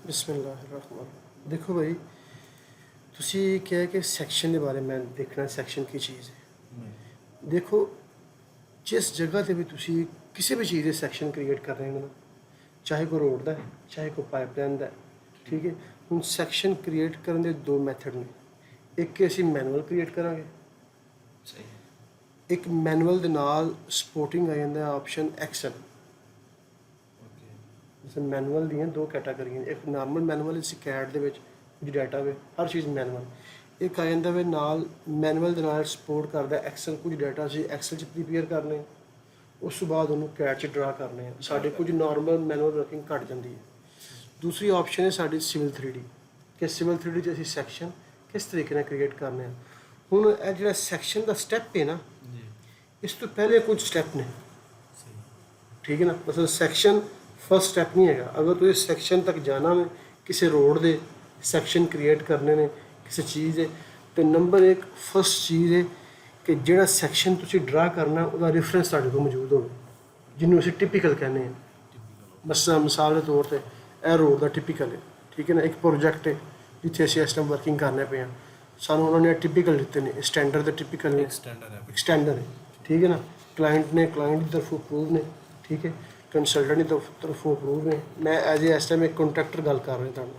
बिस्मिल्लाहिर्रहमान। देखो भाई, ਤੁਸੀਂ ਕਿਹਾ ਕਿ ਸੈਕਸ਼ਨ ਦੇ ਬਾਰੇ ਮੈਂ ਦੇਖਣਾ ਸੈਕਸ਼ਨ ਕੀ ਚੀਜ਼ ਹੈ। ਦੇਖੋ, ਜਿਸ ਜਗ੍ਹਾ ਤੇ ਵੀ ਤੁਸੀਂ ਕਿਸੇ ਵੀ ਚੀਜ਼ ਦੇ ਸੈਕਸ਼ਨ ਕ੍ਰੀਏਟ ਕਰ ਰਹੇ ਹੋ ਨਾ, ਚਾਹੇ ਕੋਈ ਰੋਡ ਦਾ ਹੈ, ਚਾਹੇ ਕੋਈ ਪਾਈਪਲਾਈਨ ਦਾ ਹੈ, ਠੀਕ ਹੈ। ਹੁਣ ਸੈਕਸ਼ਨ ਕ੍ਰੀਏਟ ਕਰਨ ਦੇ ਦੋ ਮੈਥਡ ਨੇ। ਇੱਕ ਅਸੀਂ ਮੈਨੂਅਲ ਕ੍ਰੀਏਟ ਕਰਾਂਗੇ, ਸਹੀ ਹੈ। ਇੱਕ ਮੈਨੂਅਲ ਦੇ ਨਾਲ ਸਪੋਰਟਿੰਗ ਆ ਜਾਂਦਾ ਆਪਸ਼ਨ ਐਕਸਲ। ਜਿਵੇਂ ਮੈਨੂਅਲ ਦੀਆਂ ਦੋ ਕੈਟਾਗਰੀਆਂ, ਇੱਕ ਨਾਰਮਲ ਮੈਨੂਅਲ ਅਸੀਂ ਕੈਟ ਦੇ ਵਿੱਚ ਕੁਝ ਡਾਟਾ ਵੇ, ਹਰ ਚੀਜ਼ ਮੈਨੂਅਲ। ਇੱਕ ਆ ਜਾਂਦਾ ਵੇ ਨਾਲ ਮੈਨੂਅਲ ਦੇ ਨਾਲ ਸਪੋਰਟ ਕਰਦਾ ਐਕਸਲ, ਕੁਝ ਡਾਟਾ ਅਸੀਂ ਐਕਸਲ 'ਚ ਪ੍ਰੀਪੇਅਰ ਕਰਨੇ, ਉਸ ਤੋਂ ਬਾਅਦ ਉਹਨੂੰ ਕੈਟ 'ਚ ਡਰਾ ਕਰਨੇ ਆ। ਸਾਡੇ ਕੁਝ ਨਾਰਮਲ ਮੈਨੂਅਲ ਵਰਕਿੰਗ ਘੱਟ ਜਾਂਦੀ ਹੈ। ਦੂਸਰੀ ਆਪਸ਼ਨ ਹੈ ਸਾਡੀ ਸਿਵਲ 3D, ਕਿ ਸਿਵਲ 3D 'ਚ ਅਸੀਂ ਸੈਕਸ਼ਨ ਕਿਸ ਤਰੀਕੇ ਨਾਲ ਕ੍ਰੀਏਟ ਕਰਨੇ ਆ। ਹੁਣ ਇਹ ਜਿਹੜਾ ਸੈਕਸ਼ਨ ਦਾ ਸਟੈਪ ਹੈ ਨਾ, ਇਸ ਤੋਂ ਪਹਿਲੇ ਕੁਝ ਸਟੈਪ ਨੇ, ਠੀਕ ਹੈ ਨਾ। ਮਤਲਬ ਸੈਕਸ਼ਨ ਫਸਟ ਸਟੈਪ ਨਹੀਂ ਹੈਗਾ। ਅਗਰ ਤੁਸੀਂ ਸੈਕਸ਼ਨ ਤੱਕ ਜਾਣਾ ਹੈ, ਕਿਸੇ ਰੋਡ ਦੇ ਸੈਕਸ਼ਨ ਕ੍ਰੀਏਟ ਕਰਨੇ ਨੇ ਕਿਸੇ ਚੀਜ਼ ਦੇ, ਤੇ ਨੰਬਰ 1 ਫਸਟ ਚੀਜ਼ ਹੈ ਕਿ ਜਿਹੜਾ ਸੈਕਸ਼ਨ ਤੁਸੀਂ ਡਰਾ ਕਰਨਾ ਉਹਦਾ ਰੈਫਰੈਂਸ ਤੁਹਾਡੇ ਕੋਲ ਮੌਜੂਦ ਹੋਵੇ, ਜਿਹਨੂੰ ਅਸੀਂ ਟਿਪੀਕਲ ਕਹਿੰਦੇ ਹਾਂ। ਮਿਸਾਲ ਦੇ ਤੌਰ ਤੇ ਇਹ ਰੋਡ ਦਾ ਟਿਪੀਕਲ ਹੈ, ਠੀਕ ਹੈ ਨਾ। ਇੱਕ ਪ੍ਰੋਜੈਕਟ ਹੈ ਜਿੱਥੇ ਅਸੀਂ ਇਸ ਟਾਈਮ ਵਰਕਿੰਗ ਕਰਨੇ ਪਏ ਹਾਂ, ਸਾਨੂੰ ਉਹਨਾਂ ਨੇ ਟਿਪੀਕਲ ਦਿੱਤੇ ਨੇ, ਸਟੈਂਡਰਡ ਦੇ ਟਿਪੀਕਲ ਨੇ, ਸਟੈਂਡਰਡ ਹੈ, ਠੀਕ ਹੈ ਨਾ। ਕਲਾਇੰਟ ਦੀ ਤਰਫੋਂ ਅਪਰੂਵ ਨੇ, ਠੀਕ ਹੈ। ਕੰਸਲਟੈਂਟ ਦੀ ਤਰਫੋਂ ਅਪਰੂਵ ਨੇ। ਮੈਂ ਐਜ਼ ਇਸ ਟਾਈਮ ਇੱਕ ਕੰਟਰੈਕਟਰ ਗੱਲ ਕਰ ਰਿਹਾ ਤੁਹਾਨੂੰ,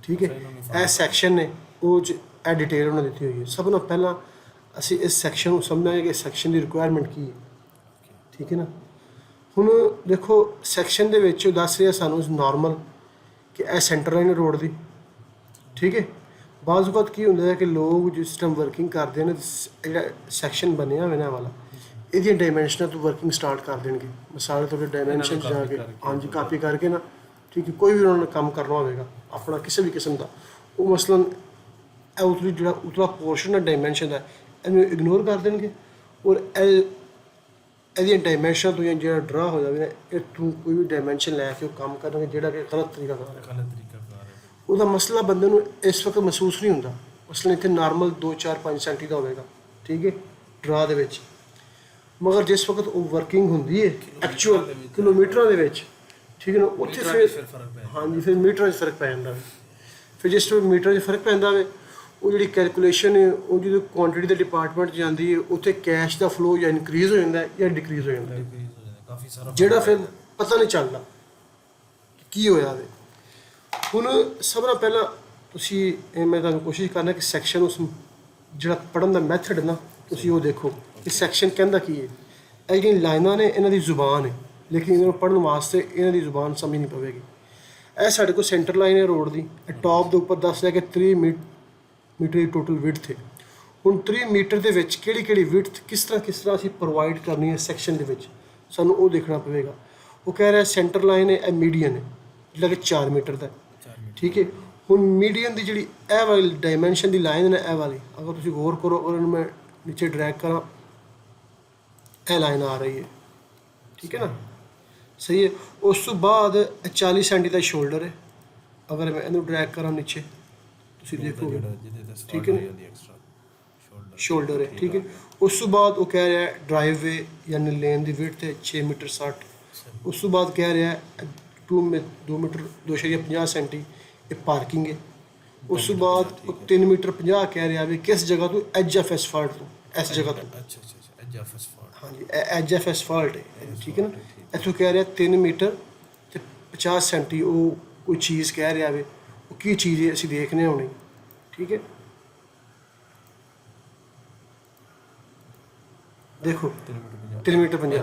ਠੀਕ ਹੈ। ਇਹ ਸੈਕਸ਼ਨ ਨੇ, ਉਹ 'ਚ ਇਹ ਡਿਟੇਲ ਉਹਨਾਂ ਦਿੱਤੀ ਹੋਈ ਹੈ। ਸਭ ਤੋਂ ਪਹਿਲਾਂ ਅਸੀਂ ਇਸ ਸੈਕਸ਼ਨ ਨੂੰ ਸਮਝਾਂਗੇ ਕਿ ਸੈਕਸ਼ਨ ਦੀ ਰਿਕੁਆਇਰਮੈਂਟ ਕੀ ਹੈ, ਠੀਕ ਹੈ ਨਾ। ਹੁਣ ਦੇਖੋ, ਸੈਕਸ਼ਨ ਦੇ ਵਿੱਚ ਦੱਸ ਰਿਹਾ ਸਾਨੂੰ ਨਾਰਮਲ ਕਿ ਇਹ ਸੈਂਟਰ ਲਾਈਨ ਰੋਡ ਦੀ, ਠੀਕ ਹੈ। ਬਾਅਦ ਵਕਤ ਕੀ ਹੁੰਦਾ ਹੈ ਕਿ ਲੋਕ ਜਿਸ ਟਾਈਮ ਵਰਕਿੰਗ ਕਰਦੇ ਨੇ, ਜਿਹੜਾ ਸੈਕਸ਼ਨ ਬਣਿਆ ਹੋਇਆ ਨਾ ਵਾਲਾ, ਇਹਦੀਆਂ ਡਾਇਮੈਂਸ਼ਨਾਂ ਤੋਂ ਵਰਕਿੰਗ ਸਟਾਰਟ ਕਰ ਦੇਣਗੇ। ਮਿਸਾਲ ਤੁਹਾਡੇ ਡਾਇਮੈਂਸ਼ਨ ਜਾ ਕੇ ਹਾਂਜੀ ਕਾਪੀ ਕਰਕੇ ਨਾ, ਠੀਕ ਹੈ। ਕੋਈ ਵੀ ਉਹਨਾਂ ਨੇ ਕੰਮ ਕਰਨਾ ਹੋਵੇਗਾ ਆਪਣਾ ਕਿਸੇ ਵੀ ਕਿਸਮ ਦਾ, ਉਹ ਮਸਲਨ ਇਹ ਉਤਲੀ ਜਿਹੜਾ ਉਤਲਾ ਪੋਰਸ਼ਨ ਹੈ ਡਾਇਮੈਂਸ਼ਨ ਦਾ, ਇਹਨੂੰ ਇਗਨੋਰ ਕਰ ਦੇਣਗੇ, ਔਰ ਇਹਦੀਆਂ ਡਾਇਮੈਂਸ਼ਨ ਤੋਂ ਜਿਹੜਾ ਡਰਾ ਹੋ ਜਾਵੇ ਨਾ, ਇਹ ਤੋਂ ਕੋਈ ਵੀ ਡਾਇਮੈਂਸ਼ਨ ਲੈ ਕੇ ਉਹ ਕੰਮ ਕਰਨਗੇ ਜਿਹੜਾ ਕਿ ਗਲਤ ਤਰੀਕਾ ਕਰ ਰਿਹਾ। ਉਹਦਾ ਮਸਲਾ ਬੰਦੇ ਨੂੰ ਇਸ ਵਕਤ ਮਹਿਸੂਸ ਨਹੀਂ ਹੁੰਦਾ। ਮਸਲਨ ਇੱਥੇ ਨਾਰਮਲ 2-4-5 ਸੈਂਟੀ ਦਾ ਹੋਵੇਗਾ, ਠੀਕ ਹੈ, ਡਰਾ ਦੇ ਵਿੱਚ। ਮਗਰ ਜਿਸ ਵਕਤ ਉਹ ਵਰਕਿੰਗ ਹੁੰਦੀ ਹੈ ਐਕਚੁਅਲ ਕਿਲੋਮੀਟਰਾਂ ਦੇ ਵਿੱਚ, ਠੀਕ ਹੈ ਨਾ, ਉੱਥੇ ਫਿਰ ਹਾਂਜੀ ਫਿਰ ਮੀਟਰਾਂ 'ਚ ਫਰਕ ਪੈ ਜਾਂਦਾ ਵੇ। ਫਿਰ ਜਿਸ ਤੋਂ ਮੀਟਰਾਂ 'ਚ ਫਰਕ ਪੈਂਦਾ ਵੇ, ਉਹ ਜਿਹੜੀ ਕੈਲਕੂਲੇਸ਼ਨ ਹੈ ਉਹ ਜਦੋਂ ਕੁਆਂਟਿਟੀ ਦੇ ਡਿਪਾਰਟਮੈਂਟ 'ਚ ਜਾਂਦੀ ਹੈ, ਉੱਥੇ ਕੈਸ਼ ਦਾ ਫਲੋ ਜਾਂ ਇਨਕਰੀਜ਼ ਹੋ ਜਾਂਦਾ ਜਾਂ ਡਿਕਰੀਜ਼ ਹੋ ਜਾਂਦਾ ਹੈ, ਜਿਹੜਾ ਫਿਰ ਪਤਾ ਨਹੀਂ ਚੱਲਦਾ ਕੀ ਹੋਇਆ ਵੇ। ਹੁਣ ਸਭ ਤੋਂ ਪਹਿਲਾਂ ਤੁਸੀਂ ਮੈਂ ਤੁਹਾਨੂੰ ਕੋਸ਼ਿਸ਼ ਕਰਨਾ ਕਿ ਸੈਕਸ਼ਨ ਉਸ ਜਿਹੜਾ ਪੜ੍ਹਨ ਦਾ ਮੈਥਡ ਨਾ, ਤੁਸੀਂ ਉਹ ਦੇਖੋ ਕਿ ਸੈਕਸ਼ਨ ਕਹਿੰਦਾ ਕੀ ਹੈ। ਇਹ ਜਿਹੜੀਆਂ ਲਾਈਨਾਂ ਨੇ ਇਹਨਾਂ ਦੀ ਜ਼ੁਬਾਨ ਹੈ, ਲੇਕਿਨ ਇਹਨਾਂ ਨੂੰ ਪੜ੍ਹਨ ਵਾਸਤੇ ਇਹਨਾਂ ਦੀ ਜ਼ੁਬਾਨ ਸਮਝ ਨਹੀਂ ਪਵੇਗੀ। ਇਹ ਸਾਡੇ ਕੋਲ ਸੈਂਟਰ ਲਾਈਨ ਹੈ ਰੋਡ ਦੀ, ਟੌਪ ਦੇ ਉੱਪਰ ਦੱਸ ਰਿਹਾ ਕਿ 3 ਮੀਟਰ ਦੀ ਟੋਟਲ ਵਿਡਥ ਹੈ। ਹੁਣ 3 ਮੀਟਰ ਦੇ ਵਿੱਚ ਕਿਹੜੀ ਵਿਡਥ ਕਿਸ ਤਰ੍ਹਾਂ ਅਸੀਂ ਪ੍ਰੋਵਾਈਡ ਕਰਨੀ ਹੈ ਸੈਕਸ਼ਨ ਦੇ ਵਿੱਚ, ਸਾਨੂੰ ਉਹ ਦੇਖਣਾ ਪਵੇਗਾ। ਉਹ ਕਹਿ ਰਿਹਾ ਸੈਂਟਰ ਲਾਈਨ ਹੈ, ਇਹ ਮੀਡੀਅਨ ਹੈ ਜਿਹੜਾ ਕਿ 4 ਮੀਟਰ ਦਾ, ਠੀਕ ਹੈ। ਹੁਣ ਮੀਡੀਅਨ ਦੀ ਜਿਹੜੀ ਇਹ ਵਾਲੀ ਡਾਇਮੈਂਸ਼ਨ ਦੀ ਲਾਈਨ ਹੈ, ਇਹ ਵਾਲੀ ਅਗਰ ਤੁਸੀਂ ਗੌਰ ਕਰੋ, ਔਰ ਇਹਨੂੰ ਮੈਂ ਨੀਚੇ ਡਰੈਗ ਕਰਾਂ, ਇਹ ਲਾਈਨ ਆ ਰਹੀ ਹੈ, ਠੀਕ ਹੈ ਨਾ, ਸਹੀ ਹੈ। ਉਸ ਤੋਂ ਬਾਅਦ 40 ਸੈਂਟੀ ਦਾ ਸ਼ੋਲਡਰ ਹੈ। ਅਗਰ ਮੈਂ ਇਹਨੂੰ ਡਰੈਗ ਕਰਾਂ ਨੀਚੇ, ਤੁਸੀਂ ਦੇਖੋਗੇ, ਠੀਕ ਹੈ ਨਾ, ਸ਼ੋਲਡਰ ਹੈ, ਠੀਕ ਹੈ। ਉਸ ਤੋਂ ਬਾਅਦ ਉਹ ਕਹਿ ਰਿਹਾ ਡਰਾਈਵਵੇ ਯਾਨੀ ਲੇਨ ਦੀ ਵਿਡਥ ਹੈ 6 ਮੀਟਰ 60। ਉਸ ਤੋਂ ਬਾਅਦ ਕਹਿ ਰਿਹਾ 2 ਮੀਟਰ 2.50 ਸੈਂਟੀ ਇਹ ਪਾਰਕਿੰਗ ਹੈ। ਉਸ ਤੋਂ ਬਾਅਦ ਉਹ 3 ਮੀਟਰ 50 ਕਹਿ ਰਿਹਾ ਵੀ ਕਿਸ ਜਗ੍ਹਾ ਤੋਂ, ਐਜ ਆਫ ਐਸਫਾਲਟ ਤੋਂ, ਇਸ ਜਗ੍ਹਾ ਤੋਂ, ਹਾਂਜੀ ਐਜ ਆਫ ਐਸਫਾਲਟ ਹੈ, ਠੀਕ ਹੈ ਨਾ। ਇੱਥੋਂ ਕਹਿ ਰਿਹਾ 3 ਮੀਟਰ ਤੇ 50 ਸੈਂਟੀ ਉਹ ਕੋਈ ਚੀਜ਼ ਕਹਿ ਰਿਹਾ ਵੇ, ਉਹ ਕੀ ਚੀਜ਼ ਹੈ ਅਸੀਂ ਦੇਖਨੇ ਹੋਣੀ, ਠੀਕ ਹੈ। ਦੇਖੋ 3 ਮੀਟਰ 50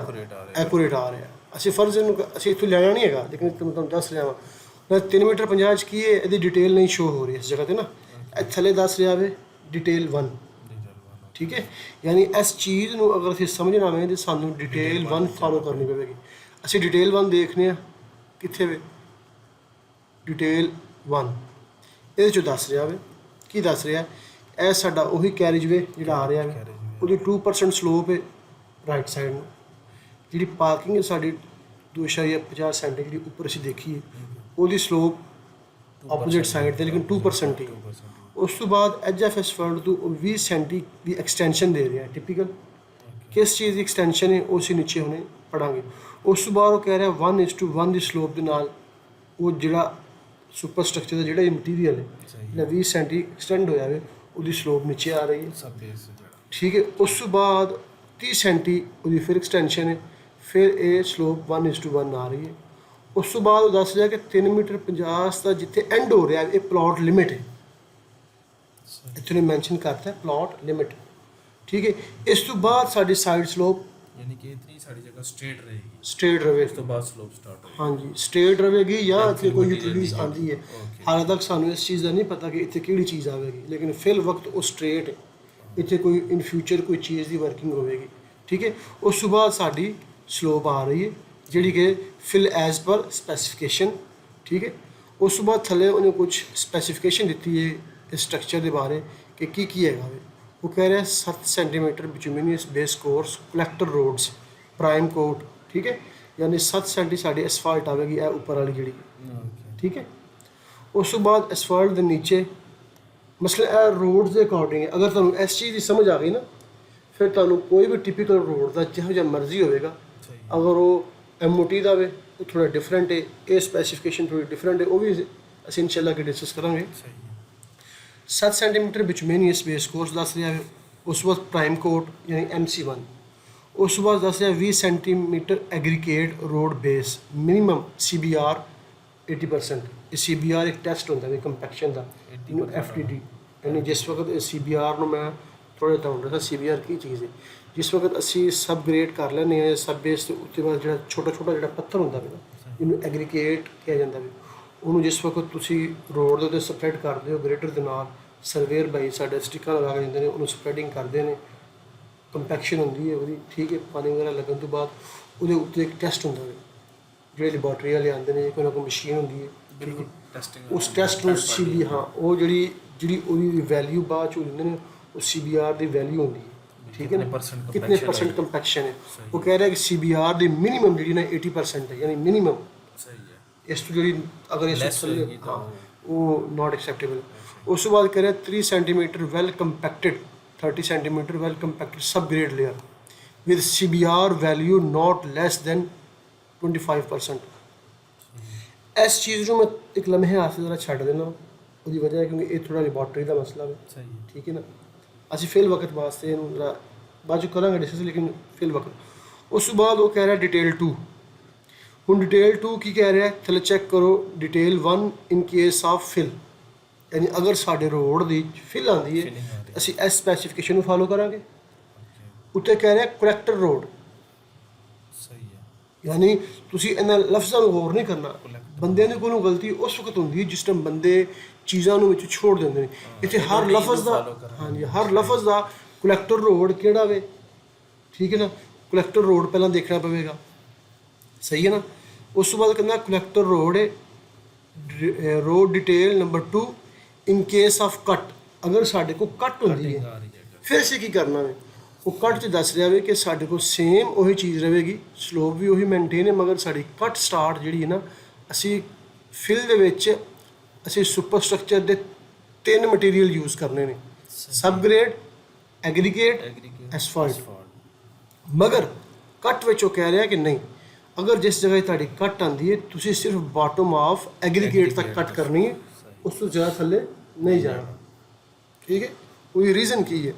ਐਕੂਰੇਟ ਆ ਰਿਹਾ। ਅਸੀਂ ਫਰਜ਼ ਇਹਨੂੰ ਅਸੀਂ ਇੱਥੋਂ ਲੈਣਾ ਨਹੀਂ ਹੈਗਾ, ਲੇਕਿਨ ਤੁਹਾਨੂੰ ਦੱਸ ਰਿਹਾ ਵਾਂ 3 ਮੀਟਰ 50 'ਚ ਕੀ ਹੈ, ਇਹਦੀ ਡਿਟੇਲ ਨਹੀਂ ਸ਼ੋ ਹੋ ਰਹੀ ਇਸ ਜਗ੍ਹਾ 'ਤੇ ਨਾ, ਇਹ ਥੱਲੇ ਦੱਸ ਰਿਹਾ ਵੇ ਡਿਟੇਲ 1, ਠੀਕ ਹੈ। ਯਾਨੀ ਇਸ ਚੀਜ਼ ਨੂੰ ਅਗਰ ਅਸੀਂ ਸਮਝਣਾ ਹੋਵੇ ਤਾਂ ਸਾਨੂੰ ਡਿਟੇਲ 1 ਫਾਲੋ ਕਰਨੀ ਪਵੇਗੀ। ਅਸੀਂ ਡਿਟੇਲ 1 ਦੇਖਦੇ ਹਾਂ ਕਿੱਥੇ ਵੇ, ਡਿਟੇਲ 1 ਇਹਦੇ 'ਚੋਂ ਦੱਸ ਰਿਹਾ ਵੇ, ਕੀ ਦੱਸ ਰਿਹਾ, ਇਹ ਸਾਡਾ ਉਹੀ ਕੈਰੇਜਵੇ ਜਿਹੜਾ ਆ ਰਿਹਾ ਵੇ, ਉਹਦੀ 2% ਸਲੋਪ ਹੈ ਰਾਈਟ ਸਾਈਡ ਨੂੰ। ਜਿਹੜੀ ਪਾਰਕਿੰਗ ਹੈ ਸਾਡੀ 2.50 ਸੈਂਟੀ ਜਿਹੜੀ ਉੱਪਰ ਅਸੀਂ ਦੇਖੀ ਹੈ, ਉਹਦੀ ਸਲੋਪ ਆਪੋਜ਼ਿਟ ਸਾਈਡ 'ਤੇ ਲੇਕਿਨ 2% ਹੀ। ਉਸ ਤੋਂ ਬਾਅਦ ਐਜ ਆਫ ਐਸਫਾਲਟ ਤੋਂ 20 ਸੈਂਟੀ ਦੀ ਐਕਸਟੈਂਸ਼ਨ ਦੇ ਰਿਹਾ ਟਿਪੀਕਲ। ਕਿਸ ਚੀਜ਼ ਦੀ ਐਕਸਟੈਂਸ਼ਨ ਹੈ ਉਹ ਅਸੀਂ ਨੀਚੇ ਹੁਣੇ ਪੜਾਂਗੇ। ਉਸ ਤੋਂ ਬਾਅਦ ਉਹ ਕਹਿ ਰਿਹਾ 1:1 ਦੀ ਸਲੋਪ ਦੇ ਨਾਲ ਉਹ ਜਿਹੜਾ ਸੁਪਰ ਸਟਰਕਚਰ ਦਾ ਜਿਹੜਾ ਮਟੀਰੀਅਲ ਹੈ ਜਿਹੜਾ 20 ਸੈਂਟੀ ਐਕਸਟੈਂਡ ਹੋਇਆ ਵੇ ਉਹਦੀ ਸਲੋਪ ਨੀਚੇ ਆ ਰਹੀ ਹੈ ਸਬ ਬੇਸ ਜਿਹੜਾ ਠੀਕ ਹੈ। ਉਸ ਤੋਂ ਬਾਅਦ 30 ਸੈਂਟੀ ਉਹਦੀ ਫਿਰ ਐਕਸਟੈਂਸ਼ਨ ਹੈ, ਫਿਰ ਇਹ ਸਲੋਪ 1:1 ਆ ਰਹੀ ਹੈ। ਉਸ ਤੋਂ ਬਾਅਦ ਉਹ ਦੱਸ ਰਿਹਾ ਕਿ 3 ਮੀਟਰ 50 ਦਾ ਜਿੱਥੇ ਐਂਡ ਹੋ ਰਿਹਾ ਇਹ ਪਲਾਟ ਲਿਮਿਟ ਹੈ, ਇੱਥੇ ਨੇ ਮੈਂਸ਼ਨ ਕਰਤਾ ਪਲਾਟ ਲਿਮਿਟ ਠੀਕ ਹੈ। ਇਸ ਤੋਂ ਬਾਅਦ ਸਾਡੀ ਸਾਈਡ ਸਲੋਪ ਯਾਨੀ ਕਿ ਇਤਨੀ ਸਾਡੀ ਜਗ੍ਹਾ ਸਟ੍ਰੇਟ ਰਹੇਗੀ, ਸਟ੍ਰੇਟ ਰਵੇ, ਉਸ ਤੋਂ ਬਾਅਦ ਸਲੋਪ ਸਟਾਰਟ ਹੋਏਗੀ। ਹਾਂਜੀ ਸਟ੍ਰੇਟ ਰਹੇਗੀ ਜਾਂ ਇੱਥੇ ਕੋਈ ਯੂਟਿਲਿਟੀਜ਼ ਆਉਂਦੀ ਹੈ, ਹਾਲੇ ਤੱਕ ਸਾਨੂੰ ਇਸ ਚੀਜ਼ ਦਾ ਨਹੀਂ ਪਤਾ ਕਿ ਇੱਥੇ ਕਿਹੜੀ ਚੀਜ਼ ਆਵੇਗੀ, ਲੇਕਿਨ ਫਿਲ ਵਕਤ ਉਹ ਸਟ੍ਰੇਟ ਹੈ, ਇੱਥੇ ਕੋਈ ਇਨ ਫਿਊਚਰ ਕੋਈ ਚੀਜ਼ ਦੀ ਵਰਕਿੰਗ ਹੋਵੇਗੀ ਠੀਕ ਹੈ। ਉਸ ਤੋਂ ਬਾਅਦ ਸਾਡੀ ਸਲੋਪ ਆ ਰਹੀ ਹੈ ਜਿਹੜੀ ਕਿ ਫਿਲ ਐਜ਼ ਪਰ ਸਪੈਸੀਫਿਕੇਸ਼ਨ ਠੀਕ ਹੈ। ਉਸ ਤੋਂ ਬਾਅਦ ਥੱਲੇ ਉਹਨੇ ਕੁਝ ਸਪੈਸੀਫਿਕੇਸ਼ਨ ਦਿੱਤੀ ਹੈ ਇਸ ਸਟਰਕਚਰ ਦੇ ਬਾਰੇ ਕਿ ਕੀ ਹੈਗਾ ਵੇ। ਉਹ ਕਹਿ ਰਿਹਾ 7 centimetre bituminous base course collector roads prime coat ਠੀਕ ਹੈ, ਯਾਨੀ 7 ਸੈਂਟੀ ਸਾਡੀ ਐਸਫਾਲਟ ਆਵੇਗੀ ਇਹ ਉੱਪਰ ਵਾਲੀ ਜਿਹੜੀ ਠੀਕ ਹੈ। ਉਸ ਤੋਂ ਬਾਅਦ ਐਸਫਾਲਟ ਦੇ ਨੀਚੇ ਮਸਲਾ ਇਹ ਰੋਡਸ ਦੇ ਅਕੋਰਡਿੰਗ ਹੈ। ਅਗਰ ਤੁਹਾਨੂੰ ਇਸ ਚੀਜ਼ ਦੀ ਸਮਝ ਆ ਗਈ ਨਾ ਫਿਰ ਤੁਹਾਨੂੰ ਕੋਈ ਵੀ ਟਿਪੀਕਲ ਰੋਡ ਦਾ ਜਿਹੋ ਜਿਹਾ ਮਰਜ਼ੀ ਹੋਵੇਗਾ, ਅਗਰ ਉਹ MOT ਦਾ ਵੇ ਉਹ ਥੋੜਾ ਡਿਫਰੈਂਟ ਹੈ, ਇਹ ਸਪੈਸੀਫਿਕੇਸ਼ਨ ਥੋੜੀ ਡਿਫਰੈਂਟ ਹੈ, ਉਹ ਵੀ ਅਸੀਂ ਇਨਸ਼ਾਅੱਲਾ ਕਿ ਡਿਸਕਸ ਕਰਾਂਗੇ। 7 ਸੈਂਟੀਮੀਟਰ ਬਿਟੂਮੀਨੀਅਸ ਬੇਸ ਕੋਰਸ ਦੱਸ ਰਿਹਾ ਹੈ। ਉਸ ਤੋਂ ਬਾਅਦ ਪ੍ਰਾਈਮ ਕੋਟ ਯਾਨੀ MC1। ਉਸ ਤੋਂ ਬਾਅਦ ਦੱਸ ਰਿਹਾ 20 centimetre aggregate road base minimum CBR 80%। ਇਹ CBR ਇੱਕ ਟੈਸਟ ਹੁੰਦਾ ਹੈ ਕੰਪੈਕਸ਼ਨ ਦਾ, ਇਹਨੂੰ FTD ਯਾਨੀ ਜਿਸ ਵਕਤ CBR ਨੂੰ ਮੈਂ ਥੋੜ੍ਹਾ ਤੁਹਾਨੂੰ ਦੱਸਾਂ CBR ਕੀ ਚੀਜ਼ ਹੈ। ਜਿਸ ਵਕਤ ਅਸੀਂ ਸਬ ਗ੍ਰੇਡ ਕਰ ਲੈਂਦੇ ਹਾਂ ਸਬ ਬੇਸ ਦੇ ਉੱਤੇ ਬਾਅਦ ਜਿਹੜਾ ਛੋਟਾ ਜਿਹੜਾ ਪੱਥਰ ਹੁੰਦਾ ਵੇ ਇਹਨੂੰ ਐਗਰੀਗੇਟ ਕਿਹਾ ਜਾਂਦਾ ਵੇ, ਉਹਨੂੰ ਜਿਸ ਵਕਤ ਤੁਸੀਂ ਰੋਡ ਦੇ ਉੱਤੇ ਸਪਰੈਡ ਕਰਦੇ ਹੋ ਗ੍ਰੇਡਰ ਦੇ ਨਾਲ, ਸਰਵੇਅਰ ਬਾਈ ਸਾਡੇ ਸਟਿੱਕਾਂ ਲਗਾ ਕੇ ਦਿੰਦੇ ਨੇ, ਉਹਨੂੰ ਸਪਰੈਡਿੰਗ ਕਰਦੇ ਨੇ, ਕੰਪੈਕਸ਼ਨ ਹੁੰਦੀ ਹੈ ਉਹਦੀ ਠੀਕ ਹੈ। ਪਾਣੀ ਵਗੈਰਾ ਲੱਗਣ ਤੋਂ ਬਾਅਦ ਉਹਦੇ ਉੱਤੇ ਇੱਕ ਟੈਸਟ ਹੁੰਦਾ ਵੇ, ਜਿਹੜੇ ਲੈਬੋਰਟਰੀ ਵਾਲੇ ਆਉਂਦੇ ਨੇ, ਕੋਈ ਨਾ ਕੋਈ ਮਸ਼ੀਨ ਹੁੰਦੀ ਹੈ ਬਿਲਕੁਲ ਟੈਸਟਿੰਗ, ਉਸ ਟੈਸਟ ਨੂੰ CB ਹਾਂ ਉਹ ਜਿਹੜੀ ਉਹਦੀ ਵੈਲਿਊ ਬਾਅਦ ਚ ਦਿੰਦੇ ਨੇ ਉਹ CBR ਦੀ ਵੈਲਿਊ ਹੁੰਦੀ ਹੈ ਠੀਕ ਹੈ ਨਾ, ਕਿਤਨੇ परसेंट ਕੰਪੈਕਸ਼ਨ ਹੈ। ਉਹ ਕਹਿ ਰਿਹਾ ਕਿ CBR ਦੀ ਮਿਨੀਮਮ ਜਿਹੜੀ ਨਾ 80% ਹੈ, ਯਾਨੀ ਮਿਨੀਮਮ ਸਹੀ ਹੈ। ਇਸ ਤੋਂ ਜਿਹੜੀ ਅਗਰ ਇਸ ਥੱਲੇ ਹਾਂ ਉਹ ਨਾਟ ਐਕਸੈਪਟੇਬਲ। ਉਸ ਤੋਂ ਬਾਅਦ ਕਹਿ ਰਿਹਾ 3 centimetre well compacted 30 centimetre well compacted sub grade layer with CBR value not less than 25%। ਇਸ ਚੀਜ਼ ਨੂੰ ਮੈਂ ਇੱਕ ਲਮਹੇ ਵਾਸਤੇ ਜ਼ਰਾ ਛੱਡ ਦੇਣਾ, ਉਹਦੀ ਵਜ੍ਹਾ ਹੈ ਕਿਉਂਕਿ ਇਹ ਥੋੜਾ ਲੈਬੋਰਟਰੀ ਦਾ ਮਸਲਾ ਹੈ ਠੀਕ ਹੈ ਨਾ। ਅਸੀਂ ਫਿਲ ਵਕਤ ਵਾਸਤੇ ਇਹਨੂੰ ਜ਼ਰਾ ਬਾਅਦ 'ਚ ਕਰਾਂਗੇ ਡਿਸਕਸ, ਲੇਕਿਨ ਫਿਲ ਵਕਤ। ਉਸ ਤੋਂ ਬਾਅਦ ਉਹ ਕਹਿ ਰਿਹਾ ਡਿਟੇਲ 2। ਹੁਣ ਡਿਟੇਲ 2 ਕੀ ਕਹਿ ਰਿਹਾ ਥੱਲੇ ਚੈੱਕ ਕਰੋ। Detail 1 in case of fill, ਯਾਨੀ ਅਗਰ ਸਾਡੇ ਰੋਡ ਦੀ ਫਿਲ ਆਉਂਦੀ ਹੈ ਅਸੀਂ ਇਸ ਸਪੈਸੀਫਿਕੇਸ਼ਨ ਨੂੰ ਫਾਲੋ ਕਰਾਂਗੇ। ਉੱਤੇ ਕਹਿ ਰਿਹਾ ਕਰੈਕਟਰ ਰੋਡ ਸਹੀ ਹੈ, ਯਾਨੀ ਤੁਸੀਂ ਇਹਨਾਂ ਲਫ਼ਜ਼ਾਂ ਨੂੰ ਗੌਰ ਨਹੀਂ ਕਰਨਾ। ਬੰਦਿਆਂ ਦੇ ਕੋਲੋਂ ਗਲਤੀ ਉਸ ਵਕਤ ਹੁੰਦੀ ਹੈ ਜਿਸ ਟਾਈਮ ਬੰਦੇ ਚੀਜ਼ਾਂ ਨੂੰ ਵਿੱਚ ਛੋੜ ਦਿੰਦੇ ਨੇ। ਇੱਥੇ ਹਰ ਲਫ਼ਜ਼ ਦਾ ਹਾਂਜੀ ਹਰ ਲਫ਼ਜ਼ ਦਾ ਕਲੈਕਟਰ ਰੋਡ ਕਿਹੜਾ ਵੇ ਠੀਕ ਹੈ ਨਾ, ਕਲੈਕਟਰ ਰੋਡ ਪਹਿਲਾਂ ਦੇਖਣਾ ਪਵੇਗਾ ਸਹੀ ਹੈ ਨਾ। ਉਸ ਤੋਂ ਬਾਅਦ ਕਹਿੰਦਾ ਕਲੈਕਟਰ ਰੋਡ ਹੈ road detail number 2 in case of ਕੱਟ, ਅਗਰ ਸਾਡੇ ਕੋਲ ਕੱਟ ਹੁੰਦੀ ਹੈ ਫਿਰ ਅਸੀਂ ਕੀ ਕਰਨਾ ਵੇ। ਉਹ ਕੱਟ 'ਚ ਦੱਸ ਰਿਹਾ ਵੇ ਕਿ ਸਾਡੇ ਕੋਲ ਸੇਮ ਉਹੀ ਚੀਜ਼ ਰਹੇਗੀ, ਸਲੋਪ ਵੀ ਉਹੀ ਮੇਨਟੇਨ ਹੈ, ਮਗਰ ਸਾਡੀ ਕੱਟ ਸਟਾਰਟ ਜਿਹੜੀ ਹੈ ਨਾ ਅਸੀਂ ਫਿਲ ਦੇ ਵਿੱਚ ਅਸੀਂ ਸੁਪਰ ਸਟਰਕਚਰ ਦੇ 3 ਮਟੀਰੀਅਲ ਯੂਜ਼ ਕਰਨੇ ਨੇ, ਸਬ ਗ੍ਰੇਡ ਐਗਰੀਗੇਟ ਐਸਫਾਲਟ। ਮਗਰ ਕੱਟ ਵਿੱਚ ਉਹ ਕਹਿ ਰਿਹਾ ਕਿ ਨਹੀਂ, ਅਗਰ ਜਿਸ ਜਗ੍ਹਾ ਤੁਹਾਡੀ ਕੱਟ ਆਉਂਦੀ ਹੈ ਤੁਸੀਂ ਸਿਰਫ ਬਾਟਮ ਆਫ ਐਗਰੀਗੇਟ ਤੱਕ ਕੱਟ ਕਰਨੀ ਹੈ, ਉਸ ਤੋਂ ਜ਼ਿਆਦਾ ਥੱਲੇ ਨਹੀਂ ਜਾਣਾ ਠੀਕ ਹੈ। ਕੋਈ ਰੀਜ਼ਨ ਕੀ ਹੈ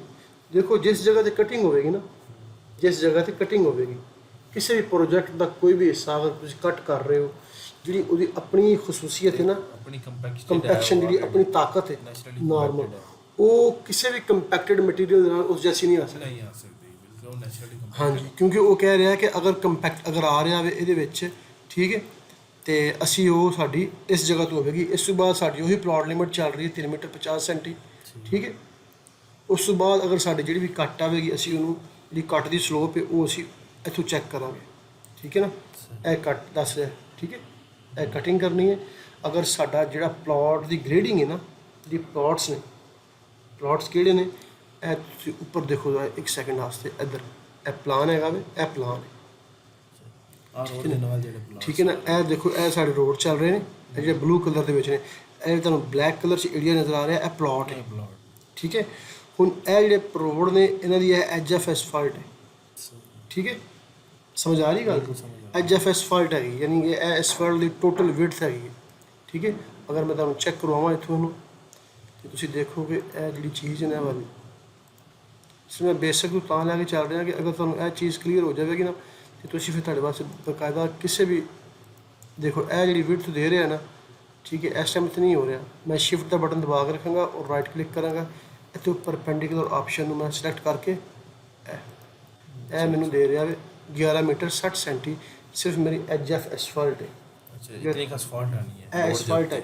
ਦੇਖੋ, ਜਿਸ ਜਗ੍ਹਾ ਤੇ ਕਟਿੰਗ ਹੋਵੇਗੀ ਨਾ, ਜਿਸ ਜਗ੍ਹਾ ਤੇ ਕਟਿੰਗ ਹੋਵੇਗੀ ਕਿਸੇ ਵੀ ਪ੍ਰੋਜੈਕਟ ਦਾ ਕੋਈ ਵੀ ਹਿੱਸਾ ਅਗਰ ਤੁਸੀਂ ਕੱਟ ਕਰ ਰਹੇ ਹੋ, ਜਿਹੜੀ ਉਹਦੀ ਆਪਣੀ ਖਸੂਸੀਅਤ ਹੈ ਨਾ, ਆਪਣੀ ਕੰਪੈਕਸ਼ਨ ਜਿਹੜੀ ਆਪਣੀ ਤਾਕਤ ਹੈ ਨਾਰਮਲ, ਉਹ ਕਿਸੇ ਵੀ ਕੰਪੈਕਟਡ ਮਟੀਰੀਅਲ ਦੇ ਨਾਲ ਉਸ ਜੈਸੀ ਨਹੀਂ ਆ ਸਕਦੀ ਹਾਂਜੀ। ਕਿਉਂਕਿ ਉਹ ਕਹਿ ਰਿਹਾ ਕਿ ਅਗਰ ਕੰਪੈਕਟ ਅਗਰ ਆ ਰਿਹਾ ਵੇ ਇਹਦੇ ਵਿੱਚ ਠੀਕ ਹੈ ਤੇ ਅਸੀਂ ਉਹ ਸਾਡੀ ਇਸ ਜਗ੍ਹਾ ਤੋਂ ਹੋਵੇਗੀ। ਇਸ ਤੋਂ ਬਾਅਦ ਸਾਡੀ ਉਹੀ ਪਲਾਟ ਲਿਮਿਟ ਚੱਲ ਰਹੀ ਹੈ 3 ਮੀਟਰ 50 ਸੈਂਟੀ ਠੀਕ ਹੈ। ਉਸ ਤੋਂ ਬਾਅਦ ਅਗਰ ਸਾਡੀ ਜਿਹੜੀ ਵੀ ਕੱਟ ਆਵੇਗੀ ਅਸੀਂ ਉਹਨੂੰ ਜਿਹੜੀ ਕੱਟ ਦੀ ਸਲੋਪ ਹੈ ਉਹ ਅਸੀਂ ਇੱਥੋਂ ਚੈੱਕ ਕਰਾਂਗੇ ਠੀਕ ਹੈ ਨਾ। ਇਹ ਕੱਟ ਦੱਸ ਰਿਹਾ ਠੀਕ ਹੈ, ਇਹ ਕਟਿੰਗ ਕਰਨੀ ਹੈ। ਅਗਰ ਸਾਡਾ ਜਿਹੜਾ ਪਲਾਟ ਦੀ ਗ੍ਰੇਡਿੰਗ ਹੈ ਨਾ, ਜਿਹੜੀ ਪਲਾਟਸ ਨੇ, ਪਲਾਟਸ ਕਿਹੜੇ ਨੇ ਇਹ ਤੁਸੀਂ ਉੱਪਰ ਦੇਖੋ ਇੱਕ ਸੈਕਿੰਡ ਵਾਸਤੇ, ਇੱਧਰ ਇਹ ਪਲਾਨ ਹੈਗਾ ਵੇ, ਇਹ ਪਲਾਨ ਠੀਕ ਹੈ ਨਾ। ਇਹ ਦੇਖੋ ਇਹ ਸਾਡੇ ਰੋਡ ਚੱਲ ਰਹੇ ਨੇ, ਇਹ ਜਿਹੜੇ ਬਲੂ ਕਲਰ ਦੇ ਵਿੱਚ ਨੇ, ਇਹ ਤੁਹਾਨੂੰ ਬਲੈਕ ਕਲਰ 'ਚ ਏਰੀਆ ਨਜ਼ਰ ਆ ਰਿਹਾ, ਇਹ ਪਲਾਟ ਹੈ ਠੀਕ ਹੈ। ਹੁਣ ਇਹ ਜਿਹੜੇ ਰੋਡ ਨੇ ਇਹਨਾਂ ਦੀ ਇਹ ਐਜ ਐਫ ਐਸਫਾਲਟ ਹੈ ਠੀਕ ਹੈ, ਸਮਝ ਆ ਰਹੀ ਗੱਲ। ਐਜ ਐਫ ਐਸਫਾਲਟ ਹੈਗੀ, ਯਾਨੀ ਕਿ ਇਹ ਐਸਫਾਲਟ ਦੀ ਟੋਟਲ ਵਿਡਥ ਹੈਗੀ ਠੀਕ ਹੈ। ਅਗਰ ਮੈਂ ਤੁਹਾਨੂੰ ਚੈੱਕ ਕਰਵਾਵਾਂ ਇੱਥੋਂ ਇਹਨੂੰ ਤੇ ਤੁਸੀਂ ਦੇਖੋਗੇ ਇਹ ਜਿਹੜੀ ਚੀਜ਼ ਨੇ ਵਾਲੀ ਇਸ ਮੈਂ ਬੇਸਿਕ ਨੂੰ ਤਾਂ ਲੈ ਕੇ ਚੱਲ ਰਿਹਾ ਕਿ ਅਗਰ ਤੁਹਾਨੂੰ ਇਹ ਚੀਜ਼ ਕਲੀਅਰ ਹੋ ਜਾਵੇਗੀ ਨਾ ਤੇ ਤੁਸੀਂ ਫਿਰ ਤੁਹਾਡੇ ਵਾਸਤੇ ਬਕਾਇਦਾ ਕਿਸੇ ਵੀ ਦੇਖੋ ਇਹ ਜਿਹੜੀ ਵਿਡਥ ਦੇ ਰਿਹਾ ਨਾ, ਠੀਕ ਹੈ, ਇਸ ਟਾਈਮ ਤੇ ਨਹੀਂ ਹੋ ਰਿਹਾ। ਮੈਂ ਸ਼ਿਫਟ ਦਾ ਬਟਨ ਦਬਾ ਕੇ ਰੱਖਾਂਗਾ ਔਰ ਰਾਈਟ ਕਲਿੱਕ ਕਰਾਂਗਾ, ਇੱਥੇ ਉੱਪਰ ਪਰਪੈਂਡੀਕੂਲਰ ਆਪਸ਼ਨ ਨੂੰ ਮੈਂ ਸਿਲੈਕਟ ਕਰਕੇ ਇਹ ਮੈਨੂੰ ਦੇ ਰਿਹਾ ਵੇ 11 ਮੀਟਰ 60 ਸੈਂਟੀ ਸਿਰਫ ਮੇਰੀ HF ਐਸਫਾਲਟ ਹੈ। ਅੱਛਾ ਇਤਨੀ का asphalt आनी है ਇਹ ਐਸਫਾਲਟ ਹੈ।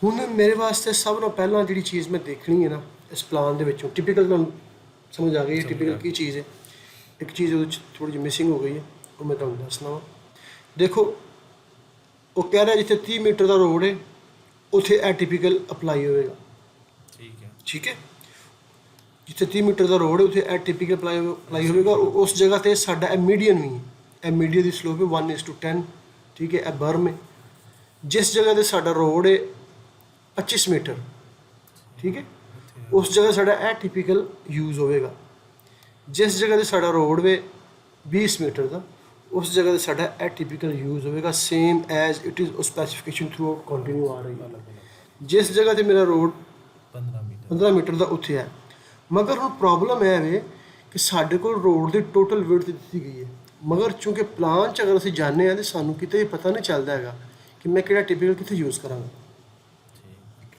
ਹੁਣ ਮੇਰੇ ਵਾਸਤੇ ਸਭ ਤੋਂ ਪਹਿਲਾਂ ਜਿਹੜੀ ਚੀਜ਼ ਮੈਂ ਦੇਖਣੀ ਹੈ ਨਾ ਇਸ ਪਲਾਨ ਦੇ ਵਿੱਚੋਂ ਟਿਪੀਕਲ ਤੁਹਾਨੂੰ ਸਮਝ ਆ ਗਈ ਹੈ ਟਿਪੀਕਲ ਕੀ ਚੀਜ਼ ਹੈ। ਇੱਕ ਚੀਜ਼ ਉਹਦੇ 'ਚ ਥੋੜ੍ਹੀ ਜਿਹੀ ਮਿਸਿੰਗ ਹੋ ਗਈ ਹੈ, ਉਹ ਮੈਂ ਤੁਹਾਨੂੰ ਦੱਸਣਾ ਵਾ। ਦੇਖੋ ਉਹ ਕਹਿ ਰਿਹਾ ਜਿੱਥੇ 30 ਮੀਟਰ ਦਾ ਰੋਡ ਹੈ ਉੱਥੇ ਇਹ ਟਿਪੀਕਲ ਅਪਲਾਈ ਹੋਵੇਗਾ, ਠੀਕ ਹੈ। ਜਿੱਥੇ 30 ਮੀਟਰ ਦਾ ਰੋਡ ਹੈ ਉੱਥੇ ਇਹ ਟਿਪੀਕਲ ਅਪਲਾਈ ਹੋਵੇਗਾ। ਉਸ ਜਗ੍ਹਾ ਤੇ ਸਾਡਾ ਇਹ ਮੀਡੀਅਨ ਵੀ ਹੈ, ਇਹ ਮੀਡੀਅਨ ਦੀ ਸਲੋਪ ਹੈ 1:10, ਠੀਕ ਹੈ। ਇਹ ਬਰਮ ਹੈ। ਜਿਸ ਜਗ੍ਹਾ ਤੇ ਸਾਡਾ ਰੋਡ ਹੈ 25 ਮੀਟਰ, ਠੀਕ ਹੈ, ਉਸ ਜਗ੍ਹਾ ਸਾਡਾ ਇਹ ਟਿਪੀਕਲ ਯੂਜ਼ ਹੋਵੇਗਾ। ਜਿਸ ਜਗ੍ਹਾ ਤੇ ਸਾਡਾ ਰੋਡ ਵੇ 20 ਮੀਟਰ ਦਾ ਉਸ ਜਗ੍ਹਾ ਤੇ ਸਾਡਾ ਇਹ ਟਿਪੀਕਲ ਯੂਜ਼ ਹੋਵੇਗਾ ਸੇਮ ਐਜ਼ ਇਟ ਇਜ਼। ਉਹ ਸਪੈਸੀਫਿਕੇਸ਼ਨ ਥਰੂ ਆਊਟ ਕੰਟੀਨਿਊ ਆ ਰਹੀ ਹੈ। ਜਿਸ ਜਗ੍ਹਾ ਤੇ ਮੇਰਾ ਰੋਡ 15 ਮੀਟਰ ਦਾ ਉੱਥੇ ਹੈ, ਮਗਰ ਹੁਣ ਪ੍ਰੋਬਲਮ ਇਹ ਹੈ ਕਿ ਸਾਡੇ ਕੋਲ ਰੋਡ ਦੀ ਟੋਟਲ ਵਿਡਥ ਦਿੱਤੀ ਗਈ ਹੈ, ਮਗਰ ਚੂੰਕਿ ਪਲਾਨ 'ਚ ਅਗਰ ਅਸੀਂ ਜਾਂਦੇ ਹਾਂ ਤਾਂ ਸਾਨੂੰ ਕਿਤੇ ਪਤਾ ਨਹੀਂ ਚੱਲਦਾ ਹੈਗਾ ਕਿ ਮੈਂ ਕਿਹੜਾ ਟਿਪੀਕਲ ਕਿੱਥੇ ਯੂਜ਼ ਕਰਾਂਗਾ।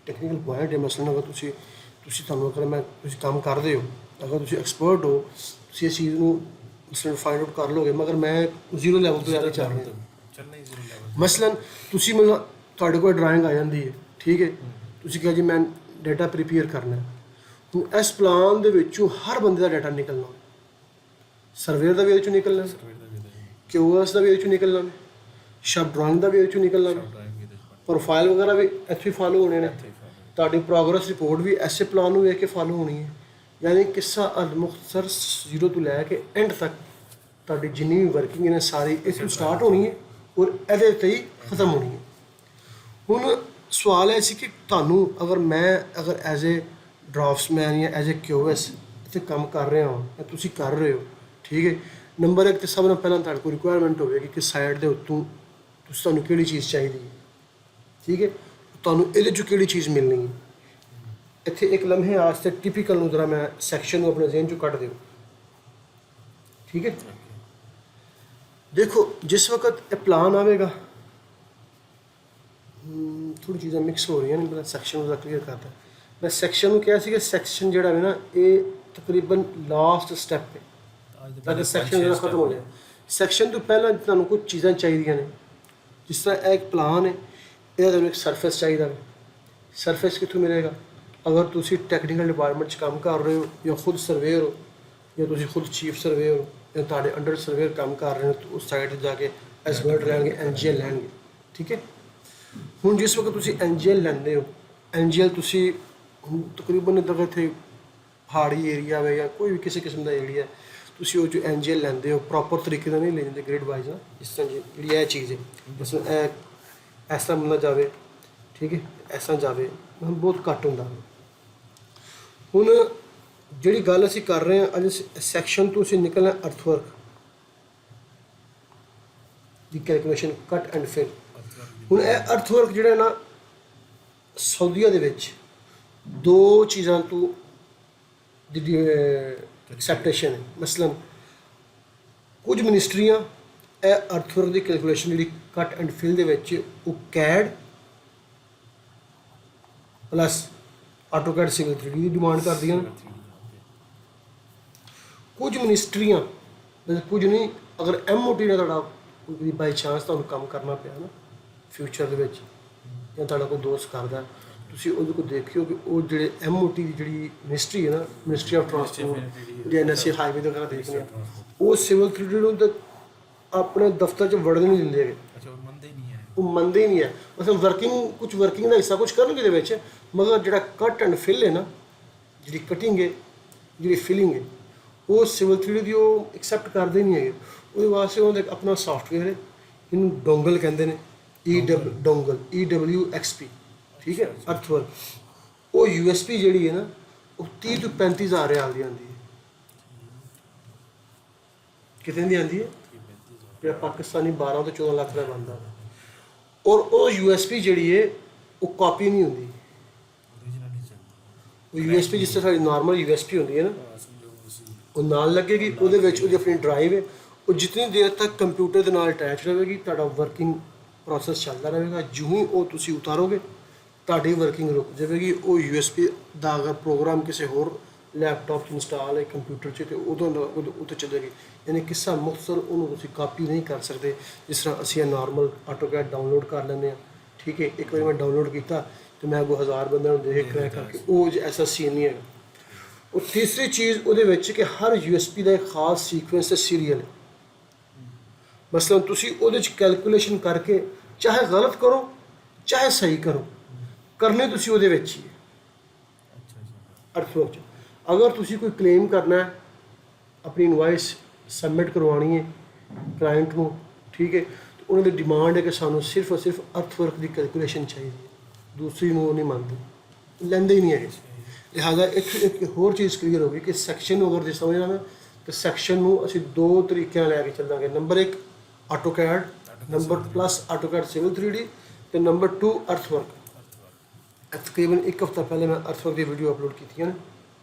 ਟੈਕਨੀਕਲ ਪੁਆਇੰਟ ਹੈ। ਮਸਲਨ ਅਗਰ ਤੁਸੀਂ ਤੁਹਾਨੂੰ ਅਗਰ ਤੁਸੀਂ ਕੰਮ ਕਰਦੇ ਹੋ, ਅਗਰ ਤੁਸੀਂ ਐਕਸਪਰਟ ਹੋ, ਤੁਸੀਂ ਇਸ ਚੀਜ਼ ਨੂੰ ਮਸਲਨ ਫਾਈਂਡ ਆਊਟ ਕਰ ਲੋਗੇ, ਮਗਰ ਮੈਂ ਜ਼ੀਰੋ ਲੈਵਲ ਤੋਂ ਜ਼ਿਆਦਾ ਚੱਲ ਰਿਹਾ। ਮਸਲਨ ਤੁਸੀਂ ਮਤਲਬ ਤੁਹਾਡੇ ਕੋਲ ਡਰਾਇੰਗ ਆ ਜਾਂਦੀ ਹੈ, ਠੀਕ ਹੈ, ਤੁਸੀਂ ਕਿਹਾ ਜੀ ਮੈਂ ਡਾਟਾ ਪ੍ਰੀਪੇਅਰ ਕਰਨਾ ਹੈ। ਹੁਣ ਇਸ ਪਲਾਨ ਦੇ ਵਿੱਚੋਂ ਹਰ ਬੰਦੇ ਦਾ ਡਾਟਾ ਨਿਕਲਣਾ, ਸਰਵੇਅਰ ਦਾ ਵੀ ਇਹਦੇ 'ਚੋਂ ਨਿਕਲਣਾ, QoS ਦਾ ਵੀ ਇਹਦੇ 'ਚੋਂ ਨਿਕਲਣਾ, ਸ਼ਬ ਡਰਾਇੰਗ ਦਾ ਵੀ ਇਹਦੇ 'ਚੋਂ ਨਿਕਲਣਾ, ਪ੍ਰੋਫਾਈਲ ਵਗੈਰਾ ਵੀ ਇੱਥੇ ਫਾਲੋ ਹੋਣੇ ਨੇ। ਤੁਹਾਡੀ ਪ੍ਰੋਗਰੈਸ ਰਿਪੋਰਟ ਵੀ ਐਸੇ ਪਲਾਨ ਨੂੰ ਵੇਖ ਕੇ ਫਾਲੋ ਹੋਣੀ ਹੈ। ਯਾਨੀ ਕਿੱਸਾ ਅਲ-ਮੁਖਤਸਰ ਜ਼ੀਰੋ ਤੋਂ ਲੈ ਕੇ ਐਂਡ ਤੱਕ ਤੁਹਾਡੀ ਜਿੰਨੀ ਵੀ ਵਰਕਿੰਗ ਨੇ ਸਾਰੀ ਇਸ ਤੋਂ ਸਟਾਰਟ ਹੋਣੀ ਹੈ ਔਰ ਇਹਦੇ 'ਤੇ ਹੀ ਖਤਮ ਹੋਣੀ ਹੈ। ਹੁਣ ਸਵਾਲ ਇਹ ਸੀ ਕਿ ਤੁਹਾਨੂੰ ਅਗਰ ਐਜ਼ ਏ ਡਰਾਫਟਸਮੈਨ ਜਾਂ ਐਜ਼ ਏ QoS ਇੱਥੇ ਕੰਮ ਕਰ ਰਿਹਾ ਹਾਂ ਜਾਂ ਤੁਸੀਂ ਕਰ ਰਹੇ ਹੋ, ਠੀਕ ਹੈ। ਨੰਬਰ 1 ਤੇ ਸਭ ਤੋਂ ਪਹਿਲਾਂ ਤੁਹਾਡੇ ਕੋਲ ਰਿਕੁਆਇਰਮੈਂਟ ਹੋਵੇਗੀ ਕਿ ਸਾਈਡ ਦੇ ਉੱਤੋਂ ਤੁਹਾਨੂੰ ਕਿਹੜੀ ਚੀਜ਼ ਚਾਹੀਦੀ ਹੈ, ਠੀਕ ਹੈ, ਤੁਹਾਨੂੰ ਇਹਦੇ 'ਚੋਂ ਕਿਹੜੀ ਚੀਜ਼ ਮਿਲਣੀ ਹੈ। ਇੱਥੇ ਇੱਕ ਲਮਹੇ ਵਾਸਤੇ ਟਿਪੀਕਲ ਨੂੰ ਜ਼ਰਾ ਮੈਂ ਸੈਕਸ਼ਨ ਨੂੰ ਆਪਣੇ ਜ਼ਿਹਨ 'ਚੋਂ ਕੱਢ ਦਿਓ, ਠੀਕ ਹੈ। ਦੇਖੋ ਜਿਸ ਵਕਤ ਇਹ ਪਲਾਨ ਆਵੇਗਾ, ਥੋੜੀ ਚੀਜ਼ਾਂ ਮਿਕਸ ਹੋ ਰਹੀਆਂ ਨੇ, ਮੈਂ ਸੈਕਸ਼ਨ ਨੂੰ ਕਲੀਅਰ ਕਰਦਾ। ਮੈਂ ਸੈਕਸ਼ਨ ਨੂੰ ਕਿਹਾ ਸੀ ਕਿ ਸੈਕਸ਼ਨ ਜਿਹੜਾ ਹੈ ਨਾ ਇਹ ਤਕਰੀਬਨ ਲਾਸਟ ਸਟੈਪ ਹੈ ਤਾਂ ਕਿ ਸੈਕਸ਼ਨ ਜਿਹੜਾ ਖਤਮ ਹੋ ਜਾਏ। ਸੈਕਸ਼ਨ ਤੋਂ ਪਹਿਲਾਂ ਤੁਹਾਨੂੰ ਕੁਝ ਚੀਜ਼ਾਂ ਚਾਹੀਦੀਆਂ ਨੇ, ਜਿਸ ਤਰ੍ਹਾਂ ਇਹ ਇੱਕ ਪਲਾਨ ਹੈ, ਇਹਦਾ ਤੁਹਾਨੂੰ ਇੱਕ ਸਰਫੇਸ ਚਾਹੀਦਾ ਹੈ। ਸਰਫੇਸ ਕਿੱਥੋਂ ਮਿਲੇਗਾ? ਅਗਰ ਤੁਸੀਂ ਟੈਕਨੀਕਲ ਡਿਪਾਰਟਮੈਂਟ 'ਚ ਕੰਮ ਕਰ ਰਹੇ ਹੋ ਜਾਂ ਖੁਦ ਸਰਵੇਅਰ ਹੋ ਜਾਂ ਤੁਸੀਂ ਖੁਦ ਚੀਫ ਸਰਵੇਅਰ ਹੋ ਜਾਂ ਤੁਹਾਡੇ ਅੰਡਰ ਸਰਵੇਅਰ ਕੰਮ ਕਰ ਰਹੇ ਹੋ ਤਾਂ ਉਸ ਸਾਈਡ 'ਤੇ ਜਾ ਕੇ ਐਸਬਰਟ ਲੈਣਗੇ, NGL ਲੈਣਗੇ, ਠੀਕ ਹੈ। ਹੁਣ ਜਿਸ ਵਕਤ ਤੁਸੀਂ NGL ਲੈਂਦੇ ਹੋ, NGL ਤੁਸੀਂ ਹੁਣ ਤਕਰੀਬਨ ਇੱਧਰ ਇੱਥੇ ਪਹਾੜੀ ਏਰੀਆ ਵੇ ਜਾਂ ਕੋਈ ਵੀ ਕਿਸੇ ਕਿਸਮ ਦਾ ਏਰੀਆ, ਤੁਸੀਂ ਉਹ 'ਚ NGL ਲੈਂਦੇ ਹੋ ਪ੍ਰੋਪਰ ਤਰੀਕੇ ਨਾਲ ਨਹੀਂ ਲੈ ਜਾਂਦੇ ਗ੍ਰਿਡ ਵਾਈਜ਼ ਨਾ। ਜਿਸ ਤਰ੍ਹਾਂ ਜਿਹੜੀ ਇਹ ਚੀਜ਼ ਹੈ, ਜਿਸ ਤਰ੍ਹਾਂ ਇਹ ਇਸ ਤਰ੍ਹਾਂ ਬੰਦਾ ਜਾਵੇ, ਠੀਕ ਹੈ, ਇਸ ਤਰ੍ਹਾਂ ਜਾਵੇ, ਬਹੁਤ ਘੱਟ ਹੁੰਦਾ। ਹੁਣ ਜਿਹੜੀ ਗੱਲ ਅਸੀਂ ਕਰ ਰਹੇ ਹਾਂ ਅੱਜ ਸੈਕਸ਼ਨ ਤੋਂ ਅਸੀਂ ਨਿਕਲਣਾ ਅਰਥਵਰਕ ਦੀ ਕੈਲਕੂਲੇਸ਼ਨ ਕੱਟ ਐਂਡ ਫਿਲ। ਹੁਣ ਇਹ ਅਰਥਵਰਕ ਜਿਹੜਾ ਨਾ ਸਾਊਦੀਆ ਦੇ ਵਿੱਚ ਦੋ ਚੀਜ਼ਾਂ ਤੋਂ ਦੀ ਐਕਸੈਪਟੇਸ਼ਨ ਹੈ। ਮਸਲਨ ਕੁਝ ਮਿਨਿਸਟਰੀਆਂ ਇਹ ਅਰਥਵਰਕ ਦੀ ਕੈਲਕੂਲੇਸ਼ਨ ਜਿਹੜੀ ਕੱਟ ਐਂਡ ਫਿਲ ਦੇ ਵਿੱਚ ਉਹ CAD plus AutoCAD Civil 3D ਦੀ ਡਿਮਾਂਡ ਕਰਦੀਆਂ। ਕੁਝ ਮਿਨਿਸਟਰੀਆਂ ਕੁਝ ਨਹੀਂ, ਅਗਰ MOT ਨਾਲ ਤੁਹਾਡਾ ਕੋਈ ਬਾਈ ਚਾਂਸ ਤੁਹਾਨੂੰ ਕੰਮ ਕਰਨਾ ਪਿਆ ਨਾ ਫਿਊਚਰ ਦੇ ਵਿੱਚ ਜਾਂ ਤੁਹਾਡਾ ਕੋਈ ਦੋਸਤ ਕਰਦਾ, ਤੁਸੀਂ ਉਹਦੇ ਕੋਲ ਦੇਖਿਓ ਕਿ ਉਹ ਜਿਹੜੇ MOT ਦੀ ਜਿਹੜੀ ਮਿਨਿਸਟਰੀ ਹੈ ਨਾ, ਮਿਨਿਸਟਰੀ ਆਫ ਟਰਾਂਸਪੋਰਟ ਜਾਂ NSA ਹਾਈਵੇ ਵਗੈਰਾ ਦੇਖਦੇ ਆ, ਉਹ Civil 3D ਨੂੰ ਤਾਂ ਆਪਣੇ ਦਫ਼ਤਰ 'ਚ ਵੜਨ ਨਹੀਂ ਦਿੰਦੇ ਹੈਗੇ। ਉਹ ਮੰਨਦੇ ਹੀ ਨਹੀਂ ਹੈ। ਮਤਲਬ ਕੁਝ ਵਰਕਿੰਗ ਦਾ ਹਿੱਸਾ ਕੁਝ ਕਰਨਗੇ ਇਹਦੇ ਵਿੱਚ, ਮਗਰ ਜਿਹੜਾ ਕੱਟ ਐਂਡ ਫਿਲ ਹੈ ਨਾ, ਜਿਹੜੀ ਕਟਿੰਗ ਹੈ, ਜਿਹੜੀ ਫਿਲਿੰਗ ਹੈ, ਉਹ Civil 3D ਦੀ ਉਹ ਐਕਸੈਪਟ ਕਰਦੇ ਨਹੀਂ ਹੈਗੇ। ਉਹਦੇ ਵਾਸਤੇ ਉਹਨਾਂ ਦਾ ਆਪਣਾ ਸੌਫਟਵੇਅਰ ਹੈ, ਇਹਨੂੰ ਡੋਂਗਲ ਕਹਿੰਦੇ ਨੇ, ਡੋਂਗਲ EWXP, ਠੀਕ ਹੈ, ਅਰਥਵਰਕ। ਉਹ USP ਜਿਹੜੀ ਹੈ ਨਾ ਉਹ 30 ਤੋਂ 35 ਹਜ਼ਾਰ ਰਿਆਲ ਦੀ ਆਉਂਦੀ ਹੈ। ਕਿਤਨੇ ਦੀ ਆਉਂਦੀ ਹੈ? ਜਿਹੜਾ ਪਾਕਿਸਤਾਨੀ 12 ਤੋਂ 14 ਲੱਖ ਦਾ ਬਣਦਾ। ਔਰ ਉਹ USB ਜਿਹੜੀ ਹੈ ਉਹ ਕਾਪੀ ਨਹੀਂ ਹੁੰਦੀ। ओरिजिनल नहीं चलता। ਉਹ USB ਜਿਸ ਤਰ੍ਹਾਂ ਸਾਡੀ ਨਾਰਮਲ USB ਹੁੰਦੀ ਹੈ ਨਾ, हाँ, समझो उसी ਉਹ ਨਾਲ ਲੱਗੇਗੀ, ਉਹਦੇ ਵਿੱਚ ਉਹਦੀ ਆਪਣੀ ਡਰਾਈਵ ਹੈ। ਉਹ ਜਿੰਨੀ ਦੇਰ ਤੱਕ ਕੰਪਿਊਟਰ ਦੇ ਨਾਲ ਅਟੈਚ ਰਹੇਗੀ ਤੁਹਾਡਾ ਵਰਕਿੰਗ ਪ੍ਰੋਸੈਸ ਚੱਲਦਾ ਰਹੇਗਾ। ਜਿਉਂ ਹੀ ਉਹ ਤੁਸੀਂ ਉਤਾਰੋਗੇ ਤੁਹਾਡੀ ਵਰਕਿੰਗ ਰੁਕ ਜਾਵੇਗੀ। ਉਹ USB ਦਾ ਅਗਰ ਪ੍ਰੋਗਰਾਮ ਕਿਸੇ ਹੋਰ ਲੈਪਟਾਪ 'ਚ ਇੰਸਟਾਲ ਹੈ ਕੰਪਿਊਟਰ 'ਚ, ਤੇ ਉਦੋਂ ਉੱਤੇ ਚੱਲੇਗੀ। ਯਾਨੀ ਕਿੱਸਾ ਮੁਖਤਸਰ ਉਹਨੂੰ ਤੁਸੀਂ ਕਾਪੀ ਨਹੀਂ ਕਰ ਸਕਦੇ। ਜਿਸ ਤਰ੍ਹਾਂ ਅਸੀਂ ਇਹ ਨਾਰਮਲ AutoCAD ਡਾਊਨਲੋਡ ਕਰ ਲੈਂਦੇ ਹਾਂ, ਠੀਕ ਹੈ। ਇੱਕ ਵਾਰੀ ਮੈਂ ਡਾਊਨਲੋਡ ਕੀਤਾ ਤੇ ਮੈਂ ਅੱਗੋਂ 1000 ਬੰਦਿਆਂ ਨੂੰ ਦੇਖ ਕਰੈਕ ਕਰਕੇ, ਉਹ ਐਸਾ ਸੀਨ ਨਹੀਂ ਹੈਗਾ। ਉਹ ਤੀਸਰੀ ਚੀਜ਼ ਉਹਦੇ ਵਿੱਚ ਕਿ ਹਰ USB ਦਾ ਇੱਕ ਖਾਸ ਸੀਕੁਐਂਸ ਤੇ ਸੀਰੀਅਲ ਹੈ। ਮਸਲਨ ਤੁਸੀਂ ਉਹਦੇ 'ਚ ਕੈਲਕੂਲੇਸ਼ਨ ਕਰਕੇ ਚਾਹੇ ਗਲਤ ਕਰੋ ਚਾਹੇ ਸਹੀ ਕਰੋ, ਕਰਨੇ ਤੁਸੀਂ ਉਹਦੇ ਵਿੱਚ ਹੀ ਹੈ। अच्छा अच्छा। ਅਰਥਵਰਕ 'ਚ ਅਗਰ ਤੁਸੀਂ ਕੋਈ ਕਲੇਮ ਕਰਨਾ ਹੈ, ਆਪਣੀ ਇਨਵਾਇਸ ਸਬਮਿਟ ਕਰਵਾਉਣੀ ਹੈ ਕਲਾਇੰਟ ਨੂੰ, ਠੀਕ ਹੈ, ਤੇ ਉਹਨਾਂ ਦੀ ਡਿਮਾਂਡ ਹੈ ਕਿ ਸਾਨੂੰ ਸਿਰਫ ਔਰ ਸਿਰਫ ਅਰਥਵਰਕ ਦੀ ਕੈਲਕੂਲੇਸ਼ਨ ਚਾਹੀਦੀ ਹੈ, ਦੂਸਰੀ ਨੂੰ ਉਹ ਨਹੀਂ ਮੰਨਦੇ, ਲੈਂਦੇ ਹੀ ਨਹੀਂ ਹੈਗੇ। ਲਿਹਾਜ਼ਾ ਇੱਕ ਹੋਰ ਚੀਜ਼ ਕਲੀਅਰ ਹੋ ਗਈ ਕਿ ਸੈਕਸ਼ਨ ਨੂੰ ਅਗਰ ਜੇ ਸਮਝਣਾ ਨਾ, ਤਾਂ ਸੈਕਸ਼ਨ ਨੂੰ ਅਸੀਂ ਦੋ ਤਰੀਕਿਆਂ ਨਾਲ ਲੈ ਕੇ ਚੱਲਾਂਗੇ। Number 1 AutoCAD, number plus AutoCAD Civil 3D, ਤੇ ਨੰਬਰ 2 ਅਰਥਵਰਕ। ਤਕਰੀਬਨ ਇੱਕ ਹਫ਼ਤਾ ਪਹਿਲੇ ਮੈਂ ਅਰਥਵਰਕ ਦੀ ਵੀਡੀਓ ਅਪਲੋਡ ਕੀਤੀਆਂ ਨੇ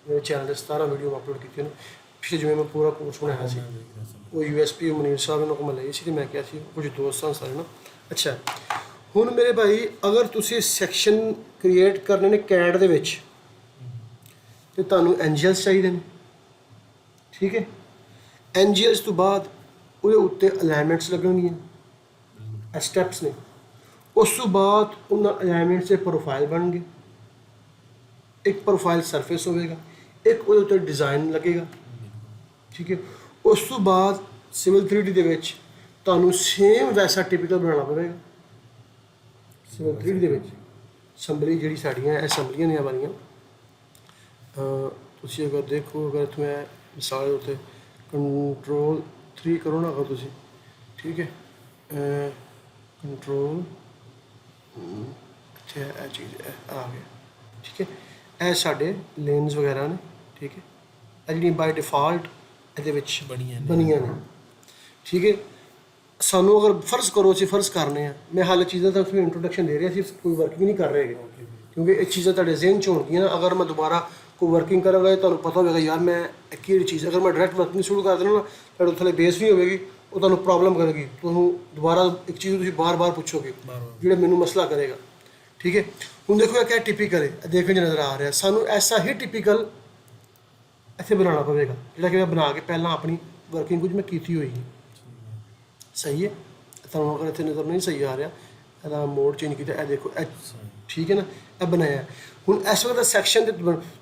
ਮੇਰੇ ਚੈਨਲ 'ਤੇ, 17 ਵੀਡੀਓ ਅਪਲੋਡ ਕੀਤੀਆਂ ਨੇ। ਪਿਛਲੇ ਜਿਵੇਂ ਮੈਂ ਪੂਰਾ ਕੋਰਸ ਬਣਾਇਆ ਸੀ, ਉਹ USB ਮਨੀਰ ਸਾਹਿਬ ਨੂੰ ਮੈਂ ਲਈ ਸੀ, ਤੇ ਮੈਂ ਕਿਹਾ ਸੀ ਕੁਝ ਦੋਸਤਾਂ ਸਾਰੇ ਨਾ। ਅੱਛਾ, ਹੁਣ ਮੇਰੇ ਭਾਈ ਅਗਰ ਤੁਸੀਂ ਸੈਕਸ਼ਨ ਕ੍ਰੀਏਟ ਕਰਨੇ ਨੇ CAD ਦੇ ਵਿੱਚ, ਤੇ ਤੁਹਾਨੂੰ NGLs ਚਾਹੀਦੇ ਨੇ, ਠੀਕ ਹੈ। NGLs ਤੋਂ ਬਾਅਦ ਉਹਦੇ ਉੱਤੇ ਅਲਾਈਨਮੈਂਟਸ ਲੱਗਣਗੀਆਂ, ਇਹ ਸਟੈਪਸ ਨੇ। ਉਸ ਤੋਂ ਬਾਅਦ ਉਹਨਾਂ ਅਲਾਈਨਮੈਂਟਸ ਦੇ ਪ੍ਰੋਫਾਈਲ ਬਣਨਗੇ। ਇੱਕ ਪ੍ਰੋਫਾਈਲ ਸਰਫੇਸ ਹੋਵੇਗਾ, ਇੱਕ ਉਹਦੇ ਉੱਤੇ ਡਿਜ਼ਾਈਨ ਲੱਗੇਗਾ, ਠੀਕ ਹੈ। ਉਸ ਤੋਂ ਬਾਅਦ ਸਿਵਲ 3D ਦੇ ਵਿੱਚ ਤੁਹਾਨੂੰ ਸੇਮ ਵੈਸਾ ਟਿਪੀਕਲ ਬਣਾਉਣਾ ਪਵੇਗਾ। ਸਿਵਲ 3D ਦੇ ਵਿੱਚ ਅਸੈਂਬਲੀ ਜਿਹੜੀ ਸਾਡੀਆਂ ਅਸੈਂਬਲੀਆਂ ਨੇ ਵਾਲੀਆਂ, ਤੁਸੀਂ ਅਗਰ ਦੇਖੋ, ਅਗਰ ਮੈਂ ਮਿਸਾਲ ਦੇ ਉੱਤੇ ਕੰਟਰੋਲ 3 ਕਰੋ ਨਾ ਅਗਰ ਤੁਸੀਂ, ਠੀਕ ਹੈ, ਕੰਟਰੋਲ ਕਿੱਥੇ ਹੈ ਇਹ ਚੀਜ਼, ਇਹ ਆ ਗਿਆ, ਠੀਕ ਹੈ। ਇਹ ਸਾਡੇ ਲੇਨਸ ਵਗੈਰਾ ਨੇ, ਠੀਕ ਹੈ। ਇਹ ਜਿਹੜੀਆਂ ਬਾਈ ਡਿਫਾਲਟ ਇਹਦੇ ਵਿੱਚ ਬਣੀਆਂ ਨੇ, ਠੀਕ ਹੈ। ਸਾਨੂੰ ਅਗਰ ਫਰਜ਼ ਕਰੋ, ਅਸੀਂ ਫਰਜ਼ ਕਰਨੇ ਆ, ਮੈਂ ਹਾਲੇ ਚੀਜ਼ਾਂ ਦਾ ਤੁਹਾਨੂੰ ਇੰਟਰੋਡਕਸ਼ਨ ਦੇ ਰਿਹਾ ਸੀ, ਕੋਈ ਵਰਕਿੰਗ ਨਹੀਂ ਕਰ ਰਹੇ ਹੈਗੇ, ਕਿਉਂਕਿ ਇਹ ਚੀਜ਼ਾਂ ਤੁਹਾਡੇ ਜ਼ਿਹਨ 'ਚ ਹੋਣਗੀਆਂ। ਅਗਰ ਮੈਂ ਦੁਬਾਰਾ ਕੋਈ ਵਰਕਿੰਗ ਕਰਾਂਗਾ ਤੁਹਾਨੂੰ ਪਤਾ ਹੋਵੇਗਾ ਯਾਰ ਮੈਂ ਕਿਹੜੀ ਚੀਜ਼, ਅਗਰ ਮੈਂ ਡਾਇਰੈਕਟ ਵਰਕਿੰਗ ਸ਼ੁਰੂ ਕਰ ਦੇਣਾ ਨਾ, ਤੁਹਾਡੇ ਥੱਲੇ ਬੇਸ ਨਹੀਂ ਹੋਵੇਗੀ, ਉਹ ਤੁਹਾਨੂੰ ਪ੍ਰੋਬਲਮ ਕਰੇਗੀ। ਤੁਹਾਨੂੰ ਦੁਬਾਰਾ ਇੱਕ ਚੀਜ਼ ਤੁਸੀਂ ਬਾਰ-ਬਾਰ ਪੁੱਛੋਗੇ, ਜਿਹੜਾ ਮੈਨੂੰ ਮਸਲਾ ਕਰੇਗਾ, ਠੀਕ ਹੈ। ਹੁਣ ਦੇਖੋ ਇਹ ਕਿਆ ਟਿਪੀਕਲ ਹੈ, ਦੇਖਣ 'ਚ ਨਜ਼ਰ ਆ ਰਿਹਾ। ਸਾਨੂੰ ਐਸਾ ਹੀ ਟਿਪੀਕਲ ਇੱਥੇ ਬਣਾਉਣਾ ਪਵੇਗਾ, ਜਿਹੜਾ ਕਿ ਮੈਂ ਬਣਾ ਕੇ ਪਹਿਲਾਂ ਆਪਣੀ ਵਰਕਿੰਗ ਕੁਝ ਮੈਂ ਕੀਤੀ ਹੋਈ ਹੈ। ਸਹੀ ਹੈ, ਤੁਹਾਨੂੰ ਅਗਰ ਇੱਥੇ ਨਜ਼ਰ ਨਹੀਂ ਸਹੀ ਆ ਰਿਹਾ, ਇਹਦਾ ਮੋਡ ਚੇਂਜ ਕੀਤਾ, ਇਹ ਦੇਖੋ ਇਹ, ਠੀਕ ਹੈ ਨਾ, ਇਹ ਬਣਾਇਆ। ਹੁਣ ਇਸ ਵਕਤ ਸੈਕਸ਼ਨ ਦੇ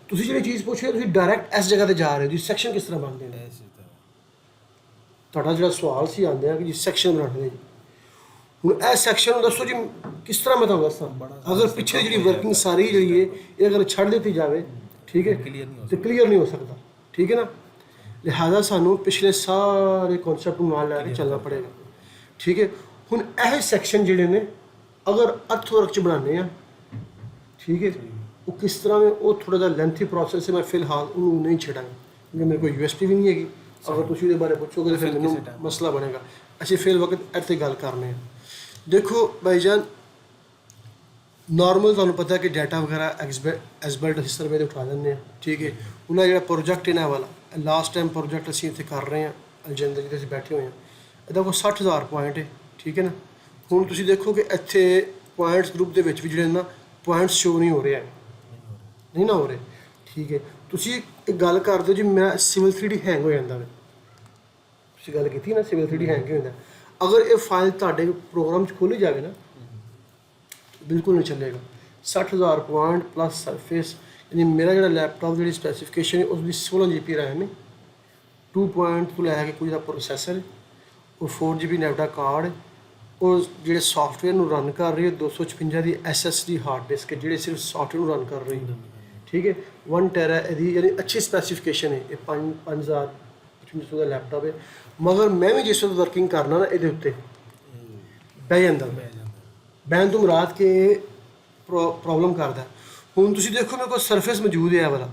ਤੁਸੀਂ ਜਿਹੜੀ ਚੀਜ਼ ਪੁੱਛ ਰਹੇ ਹੋ, ਤੁਸੀਂ ਡਾਇਰੈਕਟ ਇਸ ਜਗ੍ਹਾ 'ਤੇ ਜਾ ਰਹੇ ਹੋ ਜੀ, ਸੈਕਸ਼ਨ ਕਿਸ ਤਰ੍ਹਾਂ ਬਣਦੇ ਨੇ। ਤੁਹਾਡਾ ਜਿਹੜਾ ਸਵਾਲ ਸੀ ਆਉਂਦੇ ਆ ਕਿ ਜੀ ਸੈਕਸ਼ਨ ਬਣਾਉਣੇ ਨੇ ਜੀ। ਹੁਣ ਇਹ ਸੈਕਸ਼ਨ ਨੂੰ ਦੱਸੋ ਜੀ ਕਿਸ ਤਰ੍ਹਾਂ ਮੈਂ ਤੁਹਾਨੂੰ ਦੱਸਾਂ। ਅਗਰ ਪਿੱਛੇ ਦੀ ਜਿਹੜੀ ਵਰਕਿੰਗ ਸਾਰੀ ਜਿਹੜੀ ਹੈ ਇਹ ਅਗਰ ਛੱਡ ਦਿੱਤੀ ਜਾਵੇ, ਠੀਕ ਹੈ, ਤੇ ਕਲੀਅਰ ਨਹੀਂ ਹੋ ਸਕਦਾ, ਠੀਕ ਹੈ ਨਾ। ਲਿਹਾਜ਼ਾ ਸਾਨੂੰ ਪਿਛਲੇ ਸਾਰੇ ਕਨਸੈਪਟ ਨੂੰ ਨਾਲ ਲੈ ਕੇ ਚੱਲਣਾ ਪੜੇਗਾ, ਠੀਕ ਹੈ। ਹੁਣ ਇਹ ਸੈਕਸ਼ਨ ਜਿਹੜੇ ਨੇ ਅਗਰ ਅਰਥਵਰਕ 'ਚ ਬਣਾਉਂਦੇ ਆ, ਠੀਕ ਹੈ, ਉਹ ਕਿਸ ਤਰ੍ਹਾਂ ਦੇ, ਉਹ ਥੋੜ੍ਹਾ ਜਿਹਾ ਲੈਂਥੀ ਪ੍ਰੋਸੈਸ ਹੈ। ਮੈਂ ਫਿਲਹਾਲ ਉਹਨੂੰ ਨਹੀਂ ਛੇੜਾਂਗਾ ਕਿਉਂਕਿ ਮੇਰੇ ਕੋਲ USB ਵੀ ਨਹੀਂ ਹੈਗੀ। ਅਗਰ ਤੁਸੀਂ ਉਹਦੇ ਬਾਰੇ ਪੁੱਛੋਗੇ ਤਾਂ ਫਿਰ ਮੈਨੂੰ ਮਸਲਾ ਬਣੇਗਾ। ਅਸੀਂ ਫਿਰ ਵਕਤ ਇੱਥੇ ਗੱਲ ਕਰਨੇ ਆ। ਦੇਖੋ ਭਾਈਜਾਨ, ਨਾਰਮਲ ਤੁਹਾਨੂੰ ਪਤਾ ਕਿ ਡਾਟਾ ਵਗੈਰਾ ਐਸਬਲਟ ਅਸੀਂ ਸਰਵੇ 'ਤੇ ਉਠਾ ਦਿੰਦੇ ਹਾਂ, ਠੀਕ ਹੈ। ਉਹਨਾਂ ਜਿਹੜਾ ਪ੍ਰੋਜੈਕਟ ਇਹਨਾਂ ਵਾਲਾ ਲਾਸਟ ਟਾਈਮ ਪ੍ਰੋਜੈਕਟ ਅਸੀਂ ਇੱਥੇ ਕਰ ਰਹੇ ਹਾਂ ਅਲਜਿੰਦਰ ਜਿੱਥੇ ਅਸੀਂ ਬੈਠੇ ਹੋਏ ਹਾਂ, ਇਹਦਾ ਕੋਈ 60,000 ਪੁਆਇੰਟ ਹੈ, ਠੀਕ ਹੈ ਨਾ। ਹੁਣ ਤੁਸੀਂ ਦੇਖੋ ਕਿ ਇੱਥੇ ਪੁਆਇੰਟਸ ਗਰੁੱਪ ਦੇ ਵਿੱਚ ਵੀ ਜਿਹੜੇ ਨਾ ਪੁਆਇੰਟਸ ਸ਼ੋ ਨਹੀਂ ਹੋ ਰਹੇ ਹੈ, ਨਹੀਂ ਨਾ ਹੋ ਰਹੇ, ਠੀਕ ਹੈ। ਤੁਸੀਂ ਇੱਕ ਗੱਲ ਕਰਦੇ ਹੋ ਜੀ ਮੇਰਾ ਸਿਵਲ 3D ਹੈਂਗ ਹੋ ਜਾਂਦਾ ਵੇ, ਤੁਸੀਂ ਗੱਲ ਕੀਤੀ ਨਾ ਸਿਵਲ 3D ਹੈਂਗ ਹੋ ਜਾਂਦਾ। ਅਗਰ ਇਹ ਫਾਈਲ ਤੁਹਾਡੇ ਪ੍ਰੋਗਰਾਮ 'ਚ ਖੋਲ੍ਹੀ ਜਾਵੇ ਨਾ, ਬਿਲਕੁਲ ਨਹੀਂ ਚੱਲੇਗਾ। 60,000 ਪੁਆਇੰਟ ਪਲੱਸ ਸਰਫੇਸ, ਯਾਨੀ ਮੇਰਾ ਜਿਹੜਾ ਲੈਪਟਾਪ ਜਿਹੜੀ ਸਪੈਸੀਫਿਕੇਸ਼ਨ ਹੈ ਉਸ ਦੀ 16 GB ਰੈਮ ਹੈ, 2 ਪੁਆਇੰਟ ਤੋਂ ਲੈ ਕੇ ਕੁਝ ਦਾ ਪ੍ਰੋਸੈਸਰ ਹੈ, ਔਰ 4 GB ਨੈਵਡਾ ਕਾਰਡ ਹੈ, ਔਰ ਜਿਹੜੇ ਸੌਫਟਵੇਅਰ ਨੂੰ ਰਨ ਕਰ ਰਹੀ ਹੈ 256 ਦੀ SSD ਹਾਰਡ ਡਿਸਕ ਹੈ, ਜਿਹੜੇ ਸਿਰਫ ਸੌਫਟਵੇਅਰ ਨੂੰ ਰਨ ਕਰ ਰਹੀ ਹੈ, ਠੀਕ ਹੈ। 1 ਟੈਰਾ ਇਹਦੀ ਯਾਨੀ ਅੱਛੀ ਸਪੈਸੀਫਿਕੇਸ਼ਨ ਹੈ। ਇਹ 5,000 ਦਾ ਲੈਪਟਾਪ ਹੈ, ਮਗਰ ਮੈਂ ਵੀ ਜਿਸ ਵਕਤ ਵਰਕਿੰਗ ਕਰਨਾ ਨਾ ਇਹਦੇ ਉੱਤੇ ਬਹਿ ਜਾਂਦਾ, ਬਹਿਣ ਤੋਂ ਮੁਰਾਦ ਕਿ ਪ੍ਰੋਬਲਮ ਕਰਦਾ। ਹੁਣ ਤੁਸੀਂ ਦੇਖੋ ਮੇਰੇ ਕੋਲ ਸਰਫੇਸ ਮੌਜੂਦ ਹੈ ਵਾਲਾ,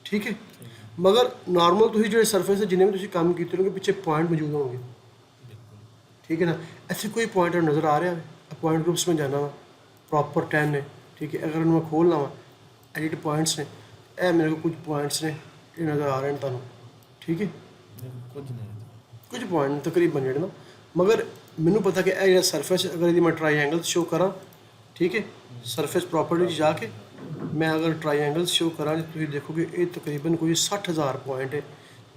ਠੀਕ ਹੈ, ਮਗਰ ਨਾਰਮਲ ਤੁਸੀਂ ਜਿਹੜੇ ਸਰਫੇਸ ਜਿੰਨੇ ਵੀ ਤੁਸੀਂ ਕੰਮ ਕੀਤੇ ਹੋਣਗੇ ਪਿੱਛੇ ਪੁਆਇੰਟ ਮੌਜੂਦ ਹੋਣਗੇ, ਠੀਕ ਹੈ ਨਾ। ਇੱਥੇ ਕੋਈ ਪੁਆਇੰਟ ਨਜ਼ਰ ਆ ਰਿਹਾ ਹੈ, पॉइंट ग्रुप्स में जाना वा प्रॉपर 10 ने ठीक है। अगर मैं खोलना वा एडिट पॉइंट्स ने ए मेरे को कुछ पॉइंट्स ने ये नज़र आ रहे हैं तुहानू ठीक है कुछ नहीं कुछ पॉइंट तकरीबन जेडे ना मगर मैनू पता कि यह सरफेस अगर यदि मैं ट्राईएंगल शो करा ठीक है सरफेस प्रॉपर्टी जाके मैं अगर ट्राईएंगल शो करा तो देखोगे ये तकरीबन कोई 60,000 पॉइंट है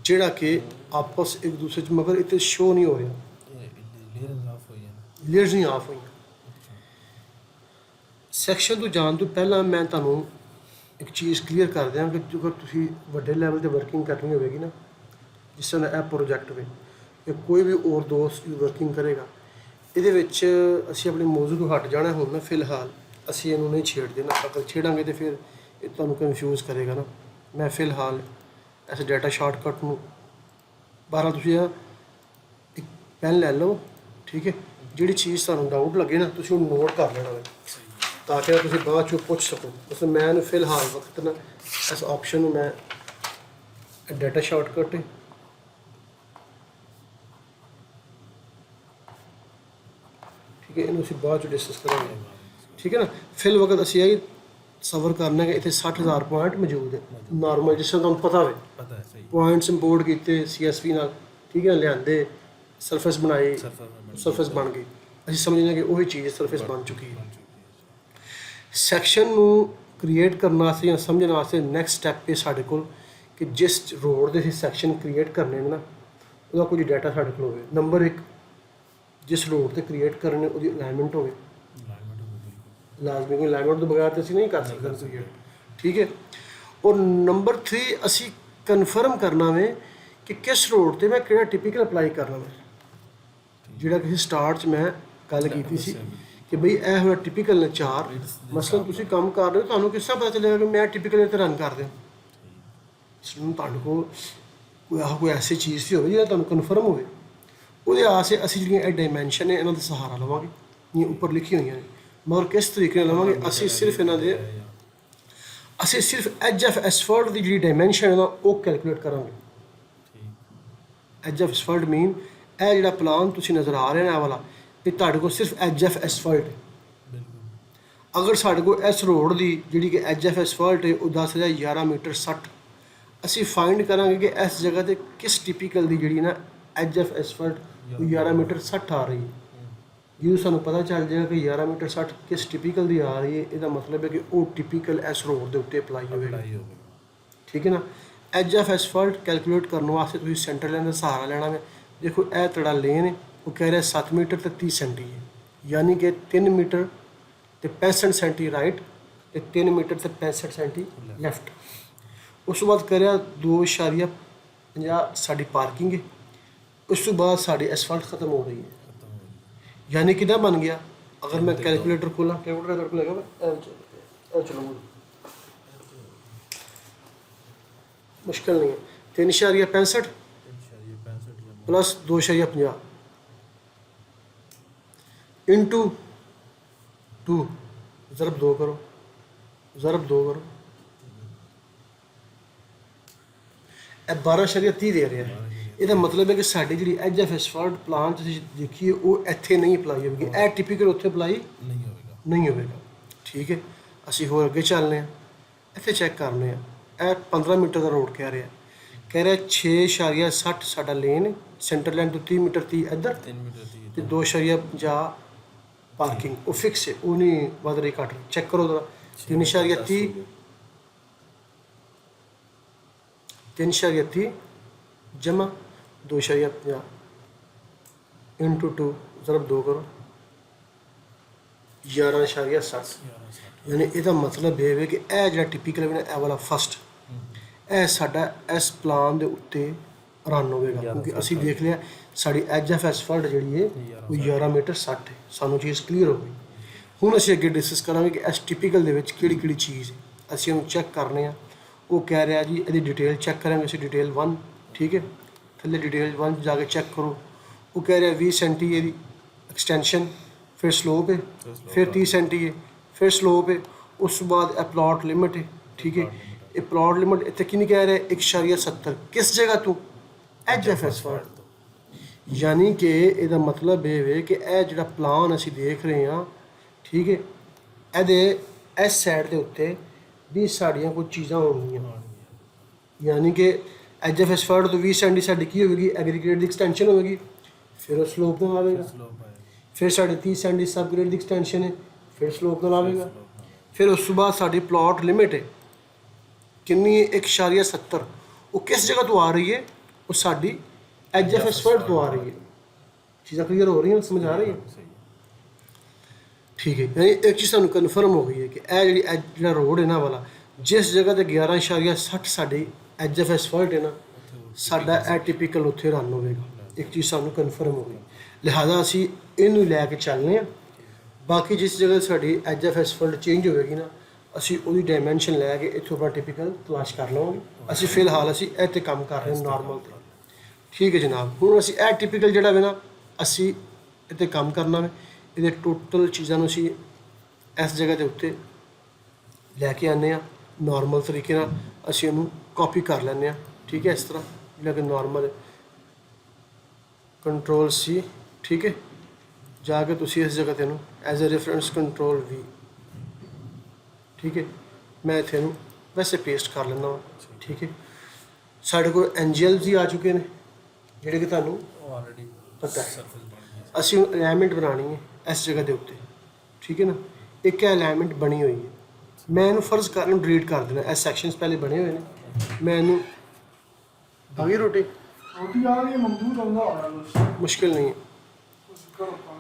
जेड़ा कि आपस एक दूसरे मगर इतने शो नहीं हो रहा लेयर्स नहीं ऑफ हुई सैक्शन तो जान तो पहला मैं तुहानू एक चीज़ क्लीयर कर दियाँ कि अगर तुसी वड्डे लैवल पर वर्किंग करनी होगी ना जिस तरह यह प्रोजैक्ट में या कोई भी और दोस्त वर्किंग करेगा ਇਹਦੇ ਵਿੱਚ ਅਸੀਂ ਆਪਣੇ ਮੌਜੂ ਤੋਂ ਹਟ ਜਾਣਾ ਹੁਣ ਨਾ ਫਿਲਹਾਲ ਅਸੀਂ ਇਹਨੂੰ ਨਹੀਂ ਛੇੜ ਦੇਣਾ ਅਗਰ ਛੇੜਾਂਗੇ ਤੇ ਫਿਰ ਇਹ ਤੁਹਾਨੂੰ ਕਨਫਿਊਜ਼ ਕਰੇਗਾ ਨਾ ਮੈਂ ਫਿਲਹਾਲ ਐਸੇ ਡਾਟਾ ਸ਼ਾਰਟਕਟ ਨੂੰ 12 ਤੁਸੀਂ ਇੱਕ ਪੈਨ ਲੈ ਲਓ ਠੀਕ ਹੈ ਜਿਹੜੀ ਚੀਜ਼ ਤੁਹਾਨੂੰ ਡਾਊਟ ਲੱਗੇ ਨਾ ਤੁਸੀਂ ਉਹਨੂੰ ਨੋਟ ਕਰ ਲੈਣਾ ਵੇ ਤਾਂ ਕਿ ਤੁਸੀਂ ਬਾਅਦ ਚੋਂ ਪੁੱਛ ਸਕੋ ਉਸ ਮੈਂ ਇਹਨੂੰ ਫਿਲਹਾਲ ਵਕਤ ਨਾ ਇਸ ਆਪਸ਼ਨ ਨੂੰ ਮੈਂ ਡਾਟਾ ਸ਼ਾਰਟਕਟ ठीक है इन्हों बाद डिस्कस करेंगे ठीक है ना फिल वक्त असी यही सबर करना कि इतने 60,000 पॉइंट मौजूद है नॉर्मल जिस तरह तुम पता है पॉइंट्स इंपोर्ट किए CSV नाल ठीक है लियाते सरफेस बनाई सरफेस बन गई असी समझने कि वही चीज़ सरफेस बन चुकी है सैक्शन को क्रिएट करने या समझने वास्ते नैक्सट स्टैप है साढ़े को कि जिस रोड के सैक्शन क्रिएट करने ना वह कुछ डाटा साढ़े को हो नंबर 1 जिस रोड से क्रिएट करने वो अलाइनमेंट हो लाजमी कोई अलाइनमेंट तो बगैर तो असी नहीं कर सकते क्रिएट ठीक है। और नंबर 3 असी कन्फर्म करना वे कि किस रोड से मैं कि टिपिकल अप्लाई करना वे जोड़ा किसी स्टार्ट मैं गल की थी कि बई यह हो टिपिकल ने 4 मसलन तुम काम कर रहे हो तो किस तरह पता चलेगा कि मैं टिपिकल इतने रन कर दें तुहाडे कोल कोई ऐसी चीज़ सी हो जो कन्फर्म हो ਉਹਦੇ ਆਸੇ ਅਸੀਂ ਜਿਹੜੀਆਂ ਇਹ ਡਾਇਮੈਂਸ਼ਨ ਨੇ ਇਹਨਾਂ ਦਾ ਸਹਾਰਾ ਲਵਾਂਗੇ ਇਹ ਉੱਪਰ ਲਿਖੀ ਹੋਈਆਂ ਨੇ ਮਗਰ ਕਿਸ ਤਰੀਕੇ ਨਾਲ ਲਵਾਂਗੇ ਅਸੀਂ ਸਿਰਫ ਇਹਨਾਂ ਦੇ ਅਸੀਂ ਸਿਰਫ ਐਜ ਆਫ ਐਸਫਲਟ ਦੀ ਜਿਹੜੀ ਡਾਇਮੈਂਸ਼ਨ ਹੈ ਨਾ ਉਹ ਕੈਲਕੂਲੇਟ ਕਰਾਂਗੇ ਐਜ ਆਫ ਐਸਫਲਟ ਮੀਨ ਇਹ ਜਿਹੜਾ ਪਲਾਨ ਤੁਸੀਂ ਨਜ਼ਰ ਆ ਰਿਹਾ ਨਾ ਇਹ ਵਾਲਾ ਇਹ ਤੁਹਾਡੇ ਕੋਲ ਸਿਰਫ ਐਜ ਆਫ ਐਸਫਲਟ ਹੈ ਅਗਰ ਸਾਡੇ ਕੋਲ ਇਸ ਰੋਡ ਦੀ ਜਿਹੜੀ ਕਿ ਐਜ ਆਫ ਐਸਫਲਟ ਹੈ ਉਹ 10,011 ਮੀਟਰ 60 ਅਸੀਂ ਫਾਈਂਡ ਕਰਾਂਗੇ ਕਿ ਇਸ ਜਗ੍ਹਾ ਤੇ ਕਿਸ ਟਿਪੀਕਲ ਦੀ ਜਿਹੜੀ ਨਾ ਐਜ ਆਫ ਐਸਫਲਟ 11 मीटर 60 आ रही है जो सानू पता चल जाएगा कि 11 मीटर 60 किस टिपिकल की आ रही है इसका मतलब है कि वो टिपिकल इस रोड के उत्ते अप्लाई होगा ठीक है ना। एज ऑफ एसफल्ट कैलकुलेट करने वास्ते तुम सेंटर लाइन का सहारा लेना है देखो यह तड़ा लेन है वो कह रहा है 7 मीटर तो 30 सेंटी है यानी कि 3 मीटर तो 65 सेंटी राइट तो 3 मीटर तो 65 सेंटी लैफ्ट उस बाद कह रहा 2.50 साड़ी पार्किंग है उस तो बाद साड़ी एसफल्ट ख़त्म हो रही है यानी कि ना बन गया अगर मैं कैलकुलेटर खोला कैलकुलेटर को लगा चलो मुश्किल नहीं है 3.65 प्लस 2.50 इंटू 2 ज़रब 2 करो ज़रब 2 करो 12.30 दे रहा है ਇਹਦਾ ਮਤਲਬ ਹੈ ਕਿ ਸਾਡੀ ਜਿਹੜੀ ਐਜ ਆਫ ਐਸਫਲਟ ਪਲਾਨ ਤੁਸੀਂ ਦੇਖੀਏ ਉਹ ਇੱਥੇ ਨਹੀਂ ਅਪਲਾਈ ਹੋਵੇਗੀ ਇਹ ਟਿਪੀਕਲ ਉੱਥੇ ਅਪਲਾਈ ਨਹੀਂ ਹੋਵੇਗਾ ਠੀਕ ਹੈ। ਅਸੀਂ ਹੋਰ ਅੱਗੇ ਚੱਲਦੇ ਹਾਂ ਇੱਥੇ ਚੈੱਕ ਕਰਨੇ ਆ ਇਹ 15 ਮੀਟਰ ਦਾ ਰੋਡ ਕਹਿ ਰਿਹਾ 6.60 ਸਾਡਾ ਲੇਨ ਸੈਂਟਰ ਲਾਈਨ ਤੋਂ 30 ਮੀਟਰ 30 ਇੱਧਰ ਤੇ 2.50 ਪਾਰਕਿੰਗ ਉਹ ਫਿਕਸ ਹੈ ਉਹ ਨਹੀਂ ਵੱਧ ਰਹੀ ਘੱਟ ਚੈੱਕ ਕਰੋ ਜਰਾ 3.30 3.30 जमा 2.50 इंटू 2 ज़रब 2 करो 11.60 यानी ਇਹਦਾ ਮਤਲਬ ਇਹ ਹੈ ਕਿ ਇਹ ਜਿਹੜਾ ਟਿਪੀਕਲ ਹੈ ਇਹ ਵਾਲਾ ਫਸਟ ਇਹ ਸਾਡਾ ਇਸ ਪਲਾਨ ਦੇ ਉੱਤੇ ਰਨ ਹੋਵੇਗਾ ਕਿਉਂਕਿ ਅਸੀਂ ਦੇਖ ਲਿਆ ਸਾਡੀ ਐਜ ਆਫ ਐਸਫਲਟ ਜਿਹੜੀ ਹੈ ਉਹ 11 ਮੀਟਰ 60 ਹੈ ਸਾਨੂੰ ਚੀਜ਼ ਕਲੀਅਰ ਹੋ ਗਈ। ਹੁਣ ਅਸੀਂ ਅੱਗੇ ਡਿਸਕਸ ਕਰਾਂਗੇ ਕਿ ਇਸ ਟਿਪੀਕਲ ਦੇ ਵਿੱਚ ਕਿਹੜੀ ਕਿਹੜੀ ਚੀਜ਼ ਹੈ ਅਸੀਂ ਉਹਨੂੰ ਚੈੱਕ ਕਰਨੇ ਆ। ਉਹ ਕਹਿ ਰਿਹਾ ਜੀ ਇਹਦੀ ਡਿਟੇਲ ਚੈੱਕ ਕਰਾਂਗੇ ਅਸੀਂ ਡਿਟੇਲ 1 ठीक है थले डिटेल 1 जाके चेक करो वो कह रहा है 20 सेंटी है एक्सटेंशन फिर स्लोप है फिर 30 सेंटी है फिर स्लोप है उस बाद प्लॉट लिमिट है ठीक है ये प्लॉट लिमिट इतने की नहीं कह रहा है 1.70 किस जगह तो एज एफ एसफल्ट ਯਾਨੀ ਕਿ ਇਹਦਾ ਮਤਲਬ ਇਹ ਵੇ ਕਿ ਇਹ ਜਿਹੜਾ ਪਲਾਨ ਅਸੀਂ ਦੇਖ ਰਹੇ ਹਾਂ, ਠੀਕ ਹੈ, ਇਹਦੇ ਇਸ ਸਾਈਡ ਦੇ ਉੱਤੇ ਵੀ ਸਾਡੀਆਂ ਕੁਝ ਚੀਜ਼ਾਂ ਹੋਣਗੀਆਂ। ਯਾਨੀ ਕਿ ਐਚ ਐਫ ਐਸਫਾਲਟ ਤੋਂ 20 ਸੈਂਟੀ ਸਾਡੀ ਕੀ ਹੋਵੇਗੀ, ਐਗਰੀਗੇਟ ਦੀ ਐਕਸਟੈਂਸ਼ਨ ਹੋਵੇਗੀ, ਫਿਰ ਉਹ ਸਲੋਪ ਨਾਲ ਆਵੇਗਾ। ਸਲੋਪ ਆਏਗਾ। ਫਿਰ ਸਾਡੇ 30 ਸੈਂਟੀ ਸਬ ਗ੍ਰੇਡ ਦੀ ਐਕਸਟੈਂਸ਼ਨ ਹੈ, ਫਿਰ ਸਲੋਪ ਨਾਲ ਆਵੇਗਾ। ਫਿਰ ਉਸ ਤੋਂ ਬਾਅਦ ਸਾਡੀ ਪਲਾਟ ਲਿਮਿਟ ਹੈ ਕਿੰਨੀ ਹੈ, 1.70। ਉਹ ਕਿਸ ਜਗ੍ਹਾ ਤੋਂ ਆ ਰਹੀ ਹੈ, ਉਹ ਸਾਡੀ ਐਚ ਐਫ ਐਸਫਾਲਟ ਤੋਂ ਆ ਰਹੀ ਹੈ। ਚੀਜ਼ਾਂ ਕਲੀਅਰ ਹੋ ਰਹੀਆਂ, ਸਮਝ ਆ ਰਹੀ ਹੈ? ਸਹੀ। ਠੀਕ ਹੈ, ਯਾਨੀ ਇੱਕ ਚੀਜ਼ ਸਾਨੂੰ ਕਨਫਰਮ ਹੋ ਗਈ ਹੈ ਕਿ ਇਹ ਜਿਹੜਾ ਰੋਡ ਇਹਨਾਂ ਵਾਲਾ ਜਿਸ ਜਗ੍ਹਾ ਤੇ 11.60 ਸਾਡੀ ਐਚ ਐਫ ਐਸਫਾਲਟ ਹੈ ਨਾ, ਸਾਡਾ ਇਹ ਟਿਪੀਕਲ ਉੱਥੇ ਰਨ ਹੋਵੇਗਾ। ਇੱਕ ਚੀਜ਼ ਸਾਨੂੰ ਕਨਫਰਮ ਹੋ ਗਈ, ਲਿਹਾਜ਼ਾ ਅਸੀਂ ਇਹਨੂੰ ਲੈ ਕੇ ਚੱਲਦੇ ਹਾਂ। ਬਾਕੀ ਜਿਸ ਜਗ੍ਹਾ ਸਾਡੀ ਐਚ ਐਫ ਐਸਫਾਲਟ ਚੇਂਜ ਹੋਵੇਗੀ ਨਾ, ਅਸੀਂ ਉਹਦੀ ਡਾਇਮੈਂਸ਼ਨ ਲੈ ਕੇ ਇੱਥੋਂ ਆਪਣਾ ਟਿਪੀਕਲ ਤਲਾਸ਼ ਕਰ ਲਵਾਂਗੇ। ਅਸੀਂ ਫਿਲਹਾਲ ਅਸੀਂ ਇਹ 'ਤੇ ਕੰਮ ਕਰ ਰਹੇ ਹਾਂ ਨਾਰਮਲ 'ਤੇ। ਠੀਕ ਹੈ ਜਨਾਬ, ਹੁਣ ਅਸੀਂ ਇਹ ਟਿਪੀਕਲ ਜਿਹੜਾ ਵੇ ਨਾ, ਅਸੀਂ ਇਹ 'ਤੇ ਕੰਮ ਕਰਨਾ ਵੇ। ਇਹਦੇ ਟੋਟਲ ਚੀਜ਼ਾਂ ਨੂੰ ਅਸੀਂ ਇਸ ਜਗ੍ਹਾ ਦੇ ਉੱਤੇ ਲੈ ਕੇ ਆਉਂਦੇ ਹਾਂ ਨਾਰਮਲ ਤਰੀਕੇ ਨਾਲ। ਅਸੀਂ ਉਹਨੂੰ ਕਾਪੀ ਕਰ ਲੈਂਦੇ ਹਾਂ, ਠੀਕ ਹੈ, ਇਸ ਤਰ੍ਹਾਂ ਜਿਹੜਾ ਕਿ ਨਾਰਮਲ ਕੰਟਰੋਲ C, ਠੀਕ ਹੈ, ਜਾ ਕੇ ਤੁਸੀਂ ਇਸ ਜਗ੍ਹਾ 'ਤੇ ਇਹਨੂੰ as a reference control V, ਠੀਕ ਹੈ, ਮੈਂ ਇੱਥੇ ਇਹਨੂੰ ਵੈਸੇ ਪੇਸਟ ਕਰ ਲੈਂਦਾ ਹਾਂ। ਠੀਕ ਹੈ, ਸਾਡੇ ਕੋਲ NGLs ਹੀ ਆ ਚੁੱਕੇ ਨੇ ਜਿਹੜੇ ਕਿ ਤੁਹਾਨੂੰ ਉਹ ਆਲਰੇਡੀ ਪਤਾ ਹੈ। ਸਰਫੇਸ ਬਣ ਗਿਆ। ਅਸੀਂ ਅਲਾਈਨਮੈਂਟ ਬਣਾਉਣੀ ਹੈ ਇਸ ਜਗ੍ਹਾ ਦੇ ਉੱਤੇ, ਠੀਕ ਹੈ ਨਾ। ਇੱਕ ਅਲਾਈਨਮੈਂਟ ਬਣੀ ਹੋਈ ਹੈ, ਮੈਂ ਇਹਨੂੰ ਫਰਜ਼ ਕਰ ਨੂੰ ਡਿਲੀਟ ਕਰ ਦੇਣਾ। ਇਹ ਸੈਕਸ਼ਨਸ ਪਹਿਲੇ ਬਣੇ ਹੋਏ ਨੇ, ਮੈਂ ਇਹਨੂੰ ਆ ਗਈ ਰੋਟੀ ਮੁਸ਼ਕਿਲ ਨਹੀਂ ਹੈ,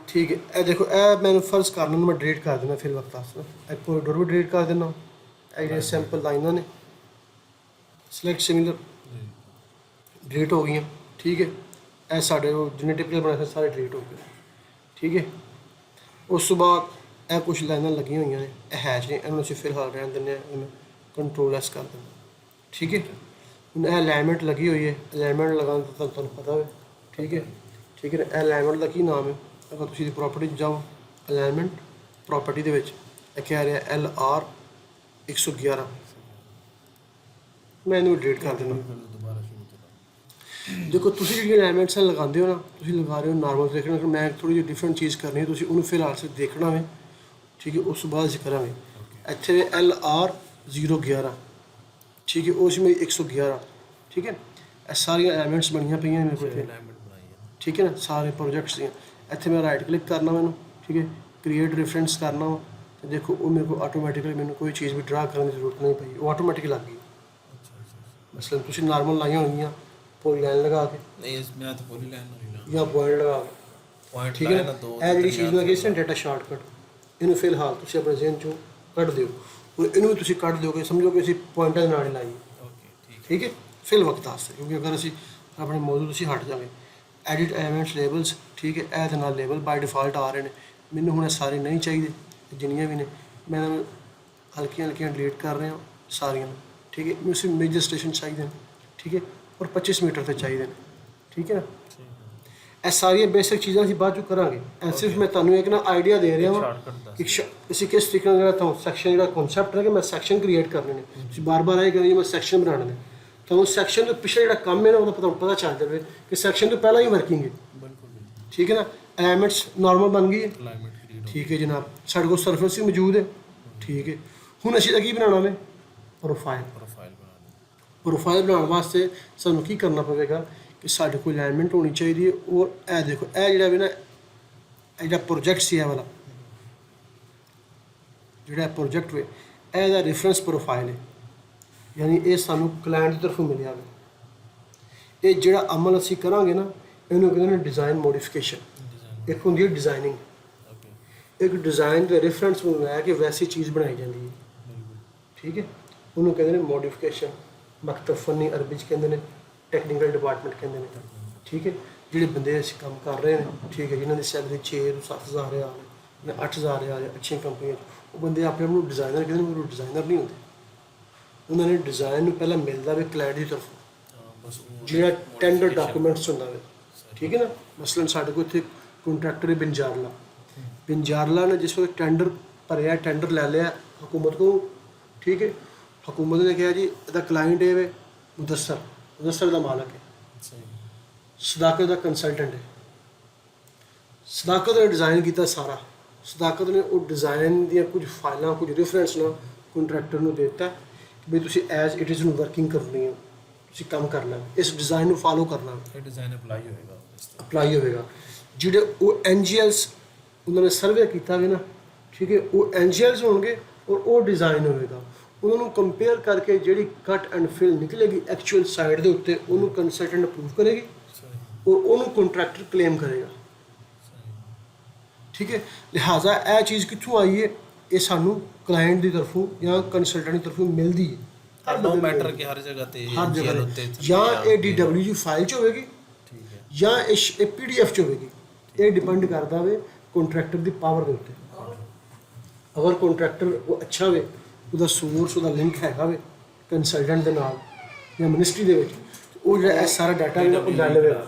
ਠੀਕ ਹੈ। ਇਹ ਦੇਖੋ, ਇਹ ਮੈਨੂੰ ਫਰਜ਼ ਕਰਨ ਨੂੰ ਮੈਂ ਡਿਲੀਟ ਕਰ ਦੇਣਾ ਫਿਰ ਵਕਤ ਆਸਤੇ। ਇਹ ਕੋਰੀਡੋਰ ਵੀ ਡਿਲੀਟ ਕਰ ਦੇਣਾ। ਇਹ ਜਿਹੜੇ ਸੈਂਪਲ ਲਾਈਨਾਂ ਨੇ ਸਿਲੈਕਟ ਸਿਮਿਲਰ ਡਿਲੀਟ ਹੋ ਗਈਆਂ, ਠੀਕ ਹੈ। ਇਹ ਸਾਡੇ ਉਹ ਜਿੰਨੇ ਟਿਪੀਕਲ ਬਣਾਏ ਸਾਰੇ ਡਿਲੀਟ ਹੋ ਗਏ, ਠੀਕ ਹੈ। ਉਸ ਤੋਂ ਬਾਅਦ ਇਹ ਕੁਛ ਲਾਈਨਾਂ ਲੱਗੀਆਂ ਹੋਈਆਂ ਨੇ, ਇਹ ਹੈਚ ਨੇ, ਇਹਨੂੰ ਅਸੀਂ ਫਿਲਹਾਲ ਰਹਿਣ ਦਿੰਦੇ ਹਾਂ। ਇਹਨੂੰ ਕੰਟਰੋਲ S ਕਰ ਦਿੰਦੇ, ਠੀਕ ਹੈ। ਹੁਣ ਇਹ ਅਲਾਈਨਮੈਂਟ ਲੱਗੀ ਹੋਈ ਹੈ, ਅਲਾਈਨਮੈਂਟ ਲਗਾਉਣ ਤੋਂ ਤੁਹਾਨੂੰ ਪਤਾ ਹੋਵੇ, ਠੀਕ ਹੈ, ਠੀਕ ਹੈ। ਇਹ ਅਲਾਈਨਮੈਂਟ ਦਾ ਕੀ ਨਾਮ ਹੈ, ਅਗਰ ਤੁਸੀਂ ਦੀ ਪ੍ਰੋਪਰਟੀ ਜਾਓ, ਅਲਾਈਨਮੈਂਟ ਪ੍ਰੋਪਰਟੀ ਦੇ ਵਿੱਚ ਇਹ ਕਹਿ ਰਿਹਾ LR 111, ਮੈਂ ਇਹਨੂੰ ਡਿਲੀਟ ਕਰ ਦੇਣਾ। ਦੁਬਾਰਾ ਸ਼ੁਰੂ ਕਰਨਾ। ਦੇਖੋ, ਤੁਸੀਂ ਜਿਹੜੀਆਂ ਅਲਾਈਨਮੈਂਟਸ ਲਗਾਉਂਦੇ ਹੋ ਨਾ, ਤੁਸੀਂ ਲਗਾ ਰਹੇ ਹੋ ਨਾਰਮਲ ਦੇਖਣਾ, ਕਿ ਮੈਂ ਥੋੜ੍ਹੀ ਜਿਹੀ ਡਿਫਰੈਂਟ ਚੀਜ਼ ਕਰਨੀ ਹੈ, ਤੁਸੀਂ ਉਹਨੂੰ ਫਿਲਹਾਲ ਸੇ ਦੇਖਣਾ ਹੈ, ਠੀਕ ਹੈ। ਉਸ ਤੋਂ ਬਾਅਦ ਅਸੀਂ ਕਰਾਂਗੇ ਇੱਥੇ LR 011, ਠੀਕ ਹੈ, ਉਸ ਮੇਰੀ 111, ਠੀਕ ਹੈ। ਇਹ ਸਾਰੀਆਂ ਅਲਾਈਨਮੈਂਟਸ ਬਣੀਆਂ ਪਈਆਂ ਮੇਰੇ ਕੋਲ, ਅਲਾਈਨਮੈਂਟ ਬਣਾਈ ਹੈ, ਠੀਕ ਹੈ ਨਾ, ਸਾਰੇ ਪ੍ਰੋਜੈਕਟਸ ਦੀਆਂ। ਇੱਥੇ ਮੈਂ ਰਾਈਟ ਕਲਿੱਕ ਕਰਨਾ ਮੈਨੂੰ, ਠੀਕ ਹੈ, ਕ੍ਰੀਏਟ ਰੈਫਰੈਂਸ ਕਰਨਾ ਵਾ, ਤੇ ਦੇਖੋ ਉਹ ਮੇਰੇ ਕੋਲ ਆਟੋਮੈਟਿਕਲੀ ਮੈਨੂੰ ਕੋਈ ਚੀਜ਼ ਵੀ ਡਰਾ ਕਰਨ ਦੀ ਜ਼ਰੂਰਤ ਨਹੀਂ ਪਈ, ਉਹ ਆਟੋਮੈਟਿਕ ਲੱਗ ਗਈ। ਮਸਲਨ ਤੁਸੀਂ ਨਾਰਮਲ ਲਾਈਆਂ ਹੋਣਗੀਆਂ ਪੋਲੀ ਲਾਈਨ ਲਗਾ ਕੇ, ਨਹੀਂ ਇਸ ਮੈਂ ਤਾਂ ਪੋਲੀ ਲਾਈਨ ਨਹੀਂ ਲਾ ਜਾਂ ਪੁਆਇੰਟ ਲਗਾ ਕੇ, ਪੁਆਇੰਟ ਠੀਕ ਹੈ ਨਾ। ਇਹ ਜਿਹੜੀ ਚੀਜ਼ ਨੂੰ ਅਗੇ ਡਾਟਾ ਸ਼ਾਰਟਕਟ, ਇਹਨੂੰ ਫਿਲਹਾਲ ਤੁਸੀਂ ਆਪਣੇ ਜ਼ਿਹਨ ਚੋਂ ਕੱਢ ਦਿਓ। ਹੁਣ ਇਹਨੂੰ ਵੀ ਤੁਸੀਂ ਕੱਢ ਦਿਓਗੇ, ਸਮਝੋ ਕਿ ਅਸੀਂ ਪੁਆਇੰਟਾਂ ਦੇ ਨਾਲ ਹੀ ਲਾਈ, ਓਕੇ, ਠੀਕ ਹੈ, ਫਿਲ ਵਕਤ ਆਸਤੇ। ਕਿਉਂਕਿ ਅਗਰ ਅਸੀਂ ਆਪਣੇ ਮੌਜੂਦ ਤੁਸੀਂ ਹਟ ਜਾਵੇ, ਐਡਿਟ ਐਲੀਮੈਂਟਸ ਲੇਬਲਸ, ਠੀਕ ਹੈ, ਇਹ ਦੇ ਨਾਲ ਲੇਬਲ ਬਾਈ ਡਿਫਾਲਟ ਆ ਰਹੇ ਨੇ। ਮੈਨੂੰ ਹੁਣ ਇਹ ਸਾਰੇ ਨਹੀਂ ਚਾਹੀਦੇ, ਜਿੰਨੀਆਂ ਵੀ ਨੇ ਮੈਂ ਇਹਨਾਂ ਨੂੰ ਹਲਕੀਆਂ ਹਲਕੀਆਂ ਡਿਲੀਟ ਕਰ ਰਿਹਾ ਸਾਰੀਆਂ ਨੂੰ, ਠੀਕ ਹੈ। ਮੈਨੂੰ ਸਿਰਫ ਮੇਜਰ ਸਟੇਸ਼ਨ ਚਾਹੀਦੇ ਨੇ, ਠੀਕ ਹੈ, ਔਰ 25 ਮੀਟਰ 'ਤੇ ਚਾਹੀਦੇ ਨੇ, ਠੀਕ ਹੈ ਨਾ। ਇਹ ਸਾਰੀਆਂ ਬੇਸਿਕ ਚੀਜ਼ਾਂ ਅਸੀਂ ਬਾਅਦ 'ਚੋਂ ਕਰਾਂਗੇ। ਇਹ ਸਿਰਫ ਮੈਂ ਤੁਹਾਨੂੰ ਇੱਕ ਨਾ ਆਈਡੀਆ ਦੇ ਰਿਹਾ ਹਾਂ ਕਿ ਅਸੀਂ ਕਿਸ ਤਰੀਕੇ ਨਾਲ ਜਿਹੜਾ ਤੁਹਾਨੂੰ ਸੈਕਸ਼ਨ ਜਿਹੜਾ ਕਨਸੈਪਟ ਹੈ ਕਿ ਮੈਂ ਸੈਕਸ਼ਨ ਕ੍ਰੀਏਟ ਕਰਨੇ ਨੇ, ਤੁਸੀਂ ਬਾਰ-ਬਾਰ ਆਏ ਕਿ ਮੈਂ ਸੈਕਸ਼ਨ ਬਣਾਉਣੇ ਨੇ, ਤੁਹਾਨੂੰ ਸੈਕਸ਼ਨ ਤੋਂ ਪਿਛਲਾ ਜਿਹੜਾ ਕੰਮ ਹੈ ਨਾ ਉਹਦਾ ਪਤਾ ਚੱਲ ਜਾਵੇ ਕਿ ਸੈਕਸ਼ਨ ਤੋਂ ਪਹਿਲਾਂ ਹੀ ਵਰਕਿੰਗ ਹੈ, ਬਿਲਕੁਲ ਠੀਕ ਹੈ ਨਾ। ਅਲਾਈਨਮੈਂਟਸ ਨਾਰਮਲ ਬਣ ਗਈ ਹੈ, ਅਲਾਈਨਮੈਂਟ ਕ੍ਰੀਏਟ ਠੀਕ ਹੈ ਜਨਾਬ। ਸਾਡੇ ਕੋਲ ਸਰਫੇਸ ਹੀ ਮੌਜੂਦ ਹੈ, ਠੀਕ ਹੈ। ਹੁਣ ਅਸੀਂ ਇਹਦਾ ਕੀ ਬਣਾਉਣਾ ਵੇ, ਪ੍ਰੋਫਾਈਲ। ਪ੍ਰੋਫਾਈਲ ਬਣਾ ਲਓ। ਪ੍ਰੋਫਾਈਲ ਬਣਾਉਣ ਵਾਸਤੇ ਸਾਨੂੰ ਕੀ ਕਰਨਾ ਪਵੇਗਾ ਕਿ ਸਾਡੇ ਕੋਲ ਅਲਾਈਨਮੈਂਟ ਹੋਣੀ ਚਾਹੀਦੀ ਹੈ। ਔਰ ਇਹ ਦੇਖੋ, ਇਹ ਜਿਹੜਾ ਵੀ ਨਾ, ਇਹ ਜਿਹੜਾ ਪ੍ਰੋਜੈਕਟ ਸੀ, ਇਹ ਵਾਲਾ ਜਿਹੜਾ ਪ੍ਰੋਜੈਕਟ ਵੇ, ਇਹਦਾ ਰੈਫਰੈਂਸ ਪ੍ਰੋਫਾਈਲ ਹੈ, ਯਾਨੀ ਇਹ ਸਾਨੂੰ ਕਲਾਇੰਟ ਦੀ ਤਰਫੋਂ ਮਿਲਿਆ ਵੇ। ਇਹ ਜਿਹੜਾ ਅਮਲ ਅਸੀਂ ਕਰਾਂਗੇ ਨਾ, ਇਹਨੂੰ ਕਹਿੰਦੇ ਨੇ ਡਿਜ਼ਾਈਨ ਮੋਡੀਫਿਕੇਸ਼ਨ। ਇੱਕ ਹੁੰਦੀ ਹੈ ਡਿਜ਼ਾਈਨਿੰਗ, ਓਕੇ, ਇੱਕ ਡਿਜ਼ਾਈਨ ਦੇ ਰੈਫਰੈਂਸ ਨੂੰ ਲੈ ਕੇ ਵੈਸੀ ਚੀਜ਼ ਬਣਾਈ ਜਾਂਦੀ ਹੈ, ਠੀਕ ਹੈ। ਉਹਨੂੰ ਕਹਿੰਦੇ ਨੇ ਮੋਡੀਫਿਕੇਸ਼ਨ। ਮਕਤਬ ਫਨੀ ਅਰਬੀ 'ਚ ਕਹਿੰਦੇ ਨੇ, ਟੈਕਨੀਕਲ ਡਿਪਾਰਟਮੈਂਟ ਕਹਿੰਦੇ ਨੇ, ਠੀਕ ਹੈ। ਜਿਹੜੇ ਬੰਦੇ ਅਸੀਂ ਕੰਮ ਕਰ ਰਹੇ ਨੇ, ਠੀਕ ਹੈ, ਜਿਨ੍ਹਾਂ ਦੀ ਸੈਲਰੀ 6 ਤੋਂ 7,000 ਰਿਆਲ ਜਾਂ 8,000 ਰਿਆਲ ਅੱਛੀਆਂ ਕੰਪਨੀਆਂ 'ਚ, ਉਹ ਬੰਦੇ ਆਪਣੇ ਆਪ ਨੂੰ ਡਿਜ਼ਾਈਨਰ ਕਹਿੰਦੇ ਨੇ, ਉਹ ਡਿਜ਼ਾਈਨਰ ਨਹੀਂ ਹੁੰਦੇ। ਉਹਨਾਂ ਨੇ ਡਿਜ਼ਾਈਨ ਨੂੰ ਪਹਿਲਾਂ ਮਿਲਦਾ ਵੇ ਕਲਾਇੰਟ ਦੀ ਤਰਫੋਂ, ਬਸ ਉਹ ਜਿਹੜਾ ਟੈਂਡਰ ਡਾਕੂਮੈਂਟਸ ਹੁੰਦਾ ਵੇ, ਠੀਕ ਹੈ ਨਾ। ਮਸਲਨ ਸਾਡੇ ਕੋਲ ਇੱਥੇ ਕੰਟਰੈਕਟਰ ਹੈ ਬਿੰਜਾਰਲਾ ਨੇ ਜਿਸ ਵਕਤ ਟੈਂਡਰ ਭਰਿਆ, ਟੈਂਡਰ ਲੈ ਲਿਆ ਹਕੂਮਤ ਕੋਲ, ਠੀਕ ਹੈ। ਹਕੂਮਤ ਨੇ ਕਿਹਾ ਜੀ ਇਹਦਾ ਕਲਾਇੰਟ ਇਹ ਵੇ ਮੁਦੱਸਰ ਦਾ ਮਾਲਕ ਹੈ, ਸਹੀ, ਸਦਾਕਤ ਦਾ ਕੰਸਲਟੈਂਟ ਹੈ, ਸਦਾਕਤ ਨੇ ਡਿਜ਼ਾਈਨ ਕੀਤਾ ਸਾਰਾ। ਸਦਾਕਤ ਨੇ ਉਹ ਡਿਜ਼ਾਈਨ ਦੀਆਂ ਕੁਝ ਫਾਈਲਾਂ, ਕੁਝ ਰੈਫਰੈਂਸ ਨਾਲ ਕੰਟਰੈਕਟਰ ਨੂੰ ਦੇ ਦਿੱਤਾ ਕਿ ਵੀ ਤੁਸੀਂ ਐਜ਼ ਇਟ ਇਜ਼ ਨੂੰ ਵਰਕਿੰਗ ਕਰਨੀ ਹੈ, ਤੁਸੀਂ ਕੰਮ ਕਰਨਾ ਹੈ, ਇਸ ਡਿਜ਼ਾਈਨ ਨੂੰ ਫਾਲੋ ਕਰਨਾ ਹੈ, ਇਹ ਡਿਜ਼ਾਈਨ ਅਪਲਾਈ ਹੋਏਗਾ ਇਸ ਤੇ। ਅਪਲਾਈ ਹੋਵੇਗਾ। ਜਿਹੜੇ ਉਹ NGLs ਉਹਨਾਂ ਨੇ ਸਰਵੇ ਕੀਤਾ ਹੋਵੇ ਨਾ, ਠੀਕ ਹੈ, ਉਹ NGLs ਹੋਣਗੇ ਔਰ ਉਹ ਡਿਜ਼ਾਈਨ ਹੋਵੇਗਾ। ਉਹਨਾਂ ਨੂੰ ਕੰਪੇਅਰ ਕਰਕੇ ਜਿਹੜੀ ਕੱਟ ਐਂਡ ਫਿਲ ਨਿਕਲੇਗੀ ਐਕਚੁਅਲ ਸਾਈਡ ਦੇ ਉੱਤੇ, ਉਹਨੂੰ ਕੰਸਲਟੈਂਟ ਅਪਰੂਵ ਕਰੇਗੀ ਸਹੀ ਔਰ ਉਹਨੂੰ ਕੰਟਰੈਕਟਰ ਕਲੇਮ ਕਰੇਗਾ। ਸਹੀ ਠੀਕ ਹੈ, ਲਿਹਾਜ਼ਾ ਇਹ ਚੀਜ਼ ਕਿੱਥੋਂ ਆਈ ਹੈ? ਇਹ ਸਾਨੂੰ ਕਲਾਇੰਟ ਦੀ ਤਰਫੋਂ ਜਾਂ ਕੰਸਲਟੈਂਟ ਦੀ ਤਰਫੋਂ ਮਿਲਦੀ ਹੈ। ਨੋ ਮੈਟਰ ਕਿ ਹਰ ਜਗ੍ਹਾ ਤੇ ਹਰ ਜਗ੍ਹਾ NGL ਤੇ ਉੱਤੇ ਜਾਂ ਇਹ DWG ਫਾਈਲ 'ਚ ਹੋਵੇਗੀ ਠੀਕ ਹੈ ਜਾਂ ਇਹ PDF 'ਚ ਹੋਵੇਗੀ। ਇਹ ਡਿਪੈਂਡ ਕਰਦਾ ਵੇ ਕੰਟਰੈਕਟਰ ਦੀ ਪਾਵਰ ਦੇ ਉੱਤੇ। ਅਗਰ ਕੰਟਰੈਕਟਰ ਉਹ ਅੱਛਾ ਵੇ, ਉਹਦਾ ਸੋਰਸ, ਉਹਦਾ ਲਿੰਕ ਹੈਗਾ ਵੇ ਕੰਸਲਟੈਂਟ ਦੇ ਨਾਲ ਜਾਂ ਮਿਨਿਸਟਰੀ ਦੇ ਵਿੱਚ, ਉਹ ਜਿਹੜਾ ਇਹ ਸਾਰਾ ਡਾਟਾ ਜਿਹੜਾ ਉਹ ਲੈ ਲਵੇਗਾ।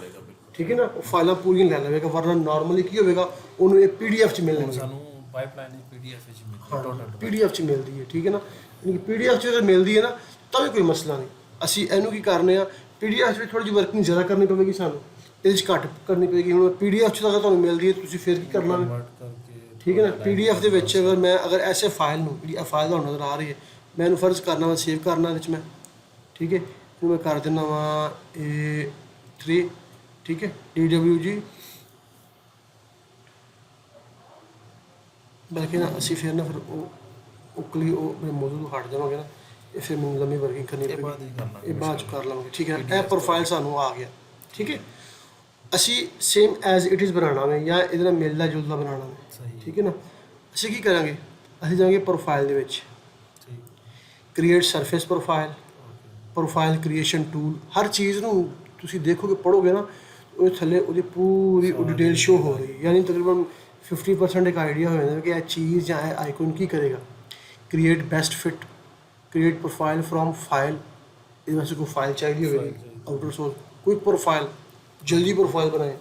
ਠੀਕ ਹੈ ਨਾ, ਉਹ ਫਾਈਲਾਂ ਪੂਰੀਆਂ ਲੈ ਲਵੇਗਾ। ਵਰਨਾ ਨਾਰਮਲੀ ਕੀ ਹੋਵੇਗਾ, ਉਹਨੂੰ ਇਹ PDF 'ਚ ਮਿਲਣਗੇ। ਸਾਨੂੰ ਪਾਈਪਲਾਈਨ PDF ਵਿੱਚ ਮਿਲਦੀ ਹਾਂ, ਟੋਟਲ PDF 'ਚ ਮਿਲਦੀ ਹੈ। ਠੀਕ ਹੈ ਨਾ, ਯਾਨੀ ਕਿ PDF 'ਚ ਅਗਰ ਮਿਲਦੀ ਹੈ ਨਾ ਤਾਂ ਵੀ ਕੋਈ ਮਸਲਾ ਨਹੀਂ। ਅਸੀਂ ਇਹਨੂੰ ਕੀ ਕਰਨੇ ਆ, PDF 'ਚ ਵੀ ਥੋੜ੍ਹੀ ਜਿਹੀ ਵਰਕਿੰਗ ਜ਼ਿਆਦਾ ਕਰਨੀ ਪਵੇਗੀ ਸਾਨੂੰ, ਇਹਦੇ 'ਚ ਘੱਟ ਕਰਨੀ ਪਵੇਗੀ। ਹੁਣ PDF 'ਚ ਤਾਂ ਅਗਰ ਤੁਹਾਨੂੰ ਮਿਲਦੀ ਹੈ ਤੁਸੀਂ ਫਿਰ ਕੀ ਕਰਨਾ ਵੇ? ਕਨਵਰਟ ਕਰਕੇ ਠੀਕ ਹੈ ਨਾ, PDF ਦੇ ਵਿੱਚ ਅਗਰ ਐਸੇ ਫਾਈਲ ਨੂੰ, ਜਿਹੜੀ ਇਹ ਫਾਈਲ ਤੁਹਾਨੂੰ ਨਜ਼ਰ ਆ ਰਹੀ ਹੈ, ਮੈਂ ਇਹਨੂੰ ਫਰਜ਼ ਕਰਨਾ ਵਾ ਸੇਵ ਕਰਨਾ ਇਹਦੇ 'ਚ ਮੈਂ। ਠੀਕ ਹੈ, ਇਹਨੂੰ ਮੈਂ ਕਰ ਦਿੰਦਾ ਵਾਂ A3। ਠੀਕ ਹੈ, DWG। ਬਲਕਿ ਨਾ ਅਸੀਂ ਫਿਰ ਨਾ ਫਿਰ ਉਹ ਮੇਰੇ ਮੌਜੂਦ ਤੋਂ ਹਟ ਜਾਵਾਂਗੇ ਨਾ, ਇਹ ਫਿਰ ਮੈਨੂੰ ਲੰਮੀ ਵਰਕਿੰਗ ਕਰਨੀ ਇਹ ਪਵੇਗੀ। ਬਾਅਦ ਹੀ ਕਰਨਾ ਇਹ ਬਾਅਦ 'ਚ ਕਰ ਲਵਾਂਗੇ। ਠੀਕ ਹੈ, ਇਹ ਪ੍ਰੋਫਾਈਲ ਸਾਨੂੰ ਆ ਗਿਆ। ਠੀਕ ਹੈ, ਅਸੀਂ ਸੇਮ ਐਜ਼ ਇਟ ਇਜ਼ ਬਣਾਉਣਾ ਵੇ ਜਾਂ ਇਹਦੇ ਨਾਲ ਮਿਲਦਾ ਜੁਲਦਾ ਬਣਾਉਣਾ ਵੇ। ਸਹੀ ਠੀਕ ਹੈ ਨਾ, ਅਸੀਂ ਕੀ ਕਰਾਂਗੇ, ਅਸੀਂ ਜਾਵਾਂਗੇ ਪ੍ਰੋਫਾਈਲ ਦੇ ਵਿੱਚ, ਠੀਕ create surface profile, profile creation tool. ਹਰ ਚੀਜ਼ ਨੂੰ ਤੁਸੀਂ ਦੇਖੋਗੇ, ਪੜ੍ਹੋਗੇ ਨਾ, ਉਹ ਥੱਲੇ ਉਹਦੀ ਪੂਰੀ ਉਹ ਡਿਟੇਲ ਸ਼ੋ ਹੋ ਰਹੀ ਹੈ। ਯਾਨੀ ਤਕਰੀਬਨ 50% ਇੱਕ ਆਈਡੀਆ ਹੋ ਜਾਂਦਾ ਕਿ ਇਹ ਚੀਜ਼ ਜਾਂ ਇਹ ਆਈਕਨ ਕੀ ਕਰੇਗਾ। Create best fit, create profile from file. ਇਹਦੇ ਵਾਸਤੇ ਕੋਈ ਫਾਈਲ ਚਾਹੀਦੀ ਹੋਵੇਗੀ ਆਊਟਰ ਸੋਰਸ, ਕੋਈ ਪ੍ਰੋਫਾਈਲ ਜਲਦੀ ਪ੍ਰੋਫਾਈਲ ਬਣਾਏ।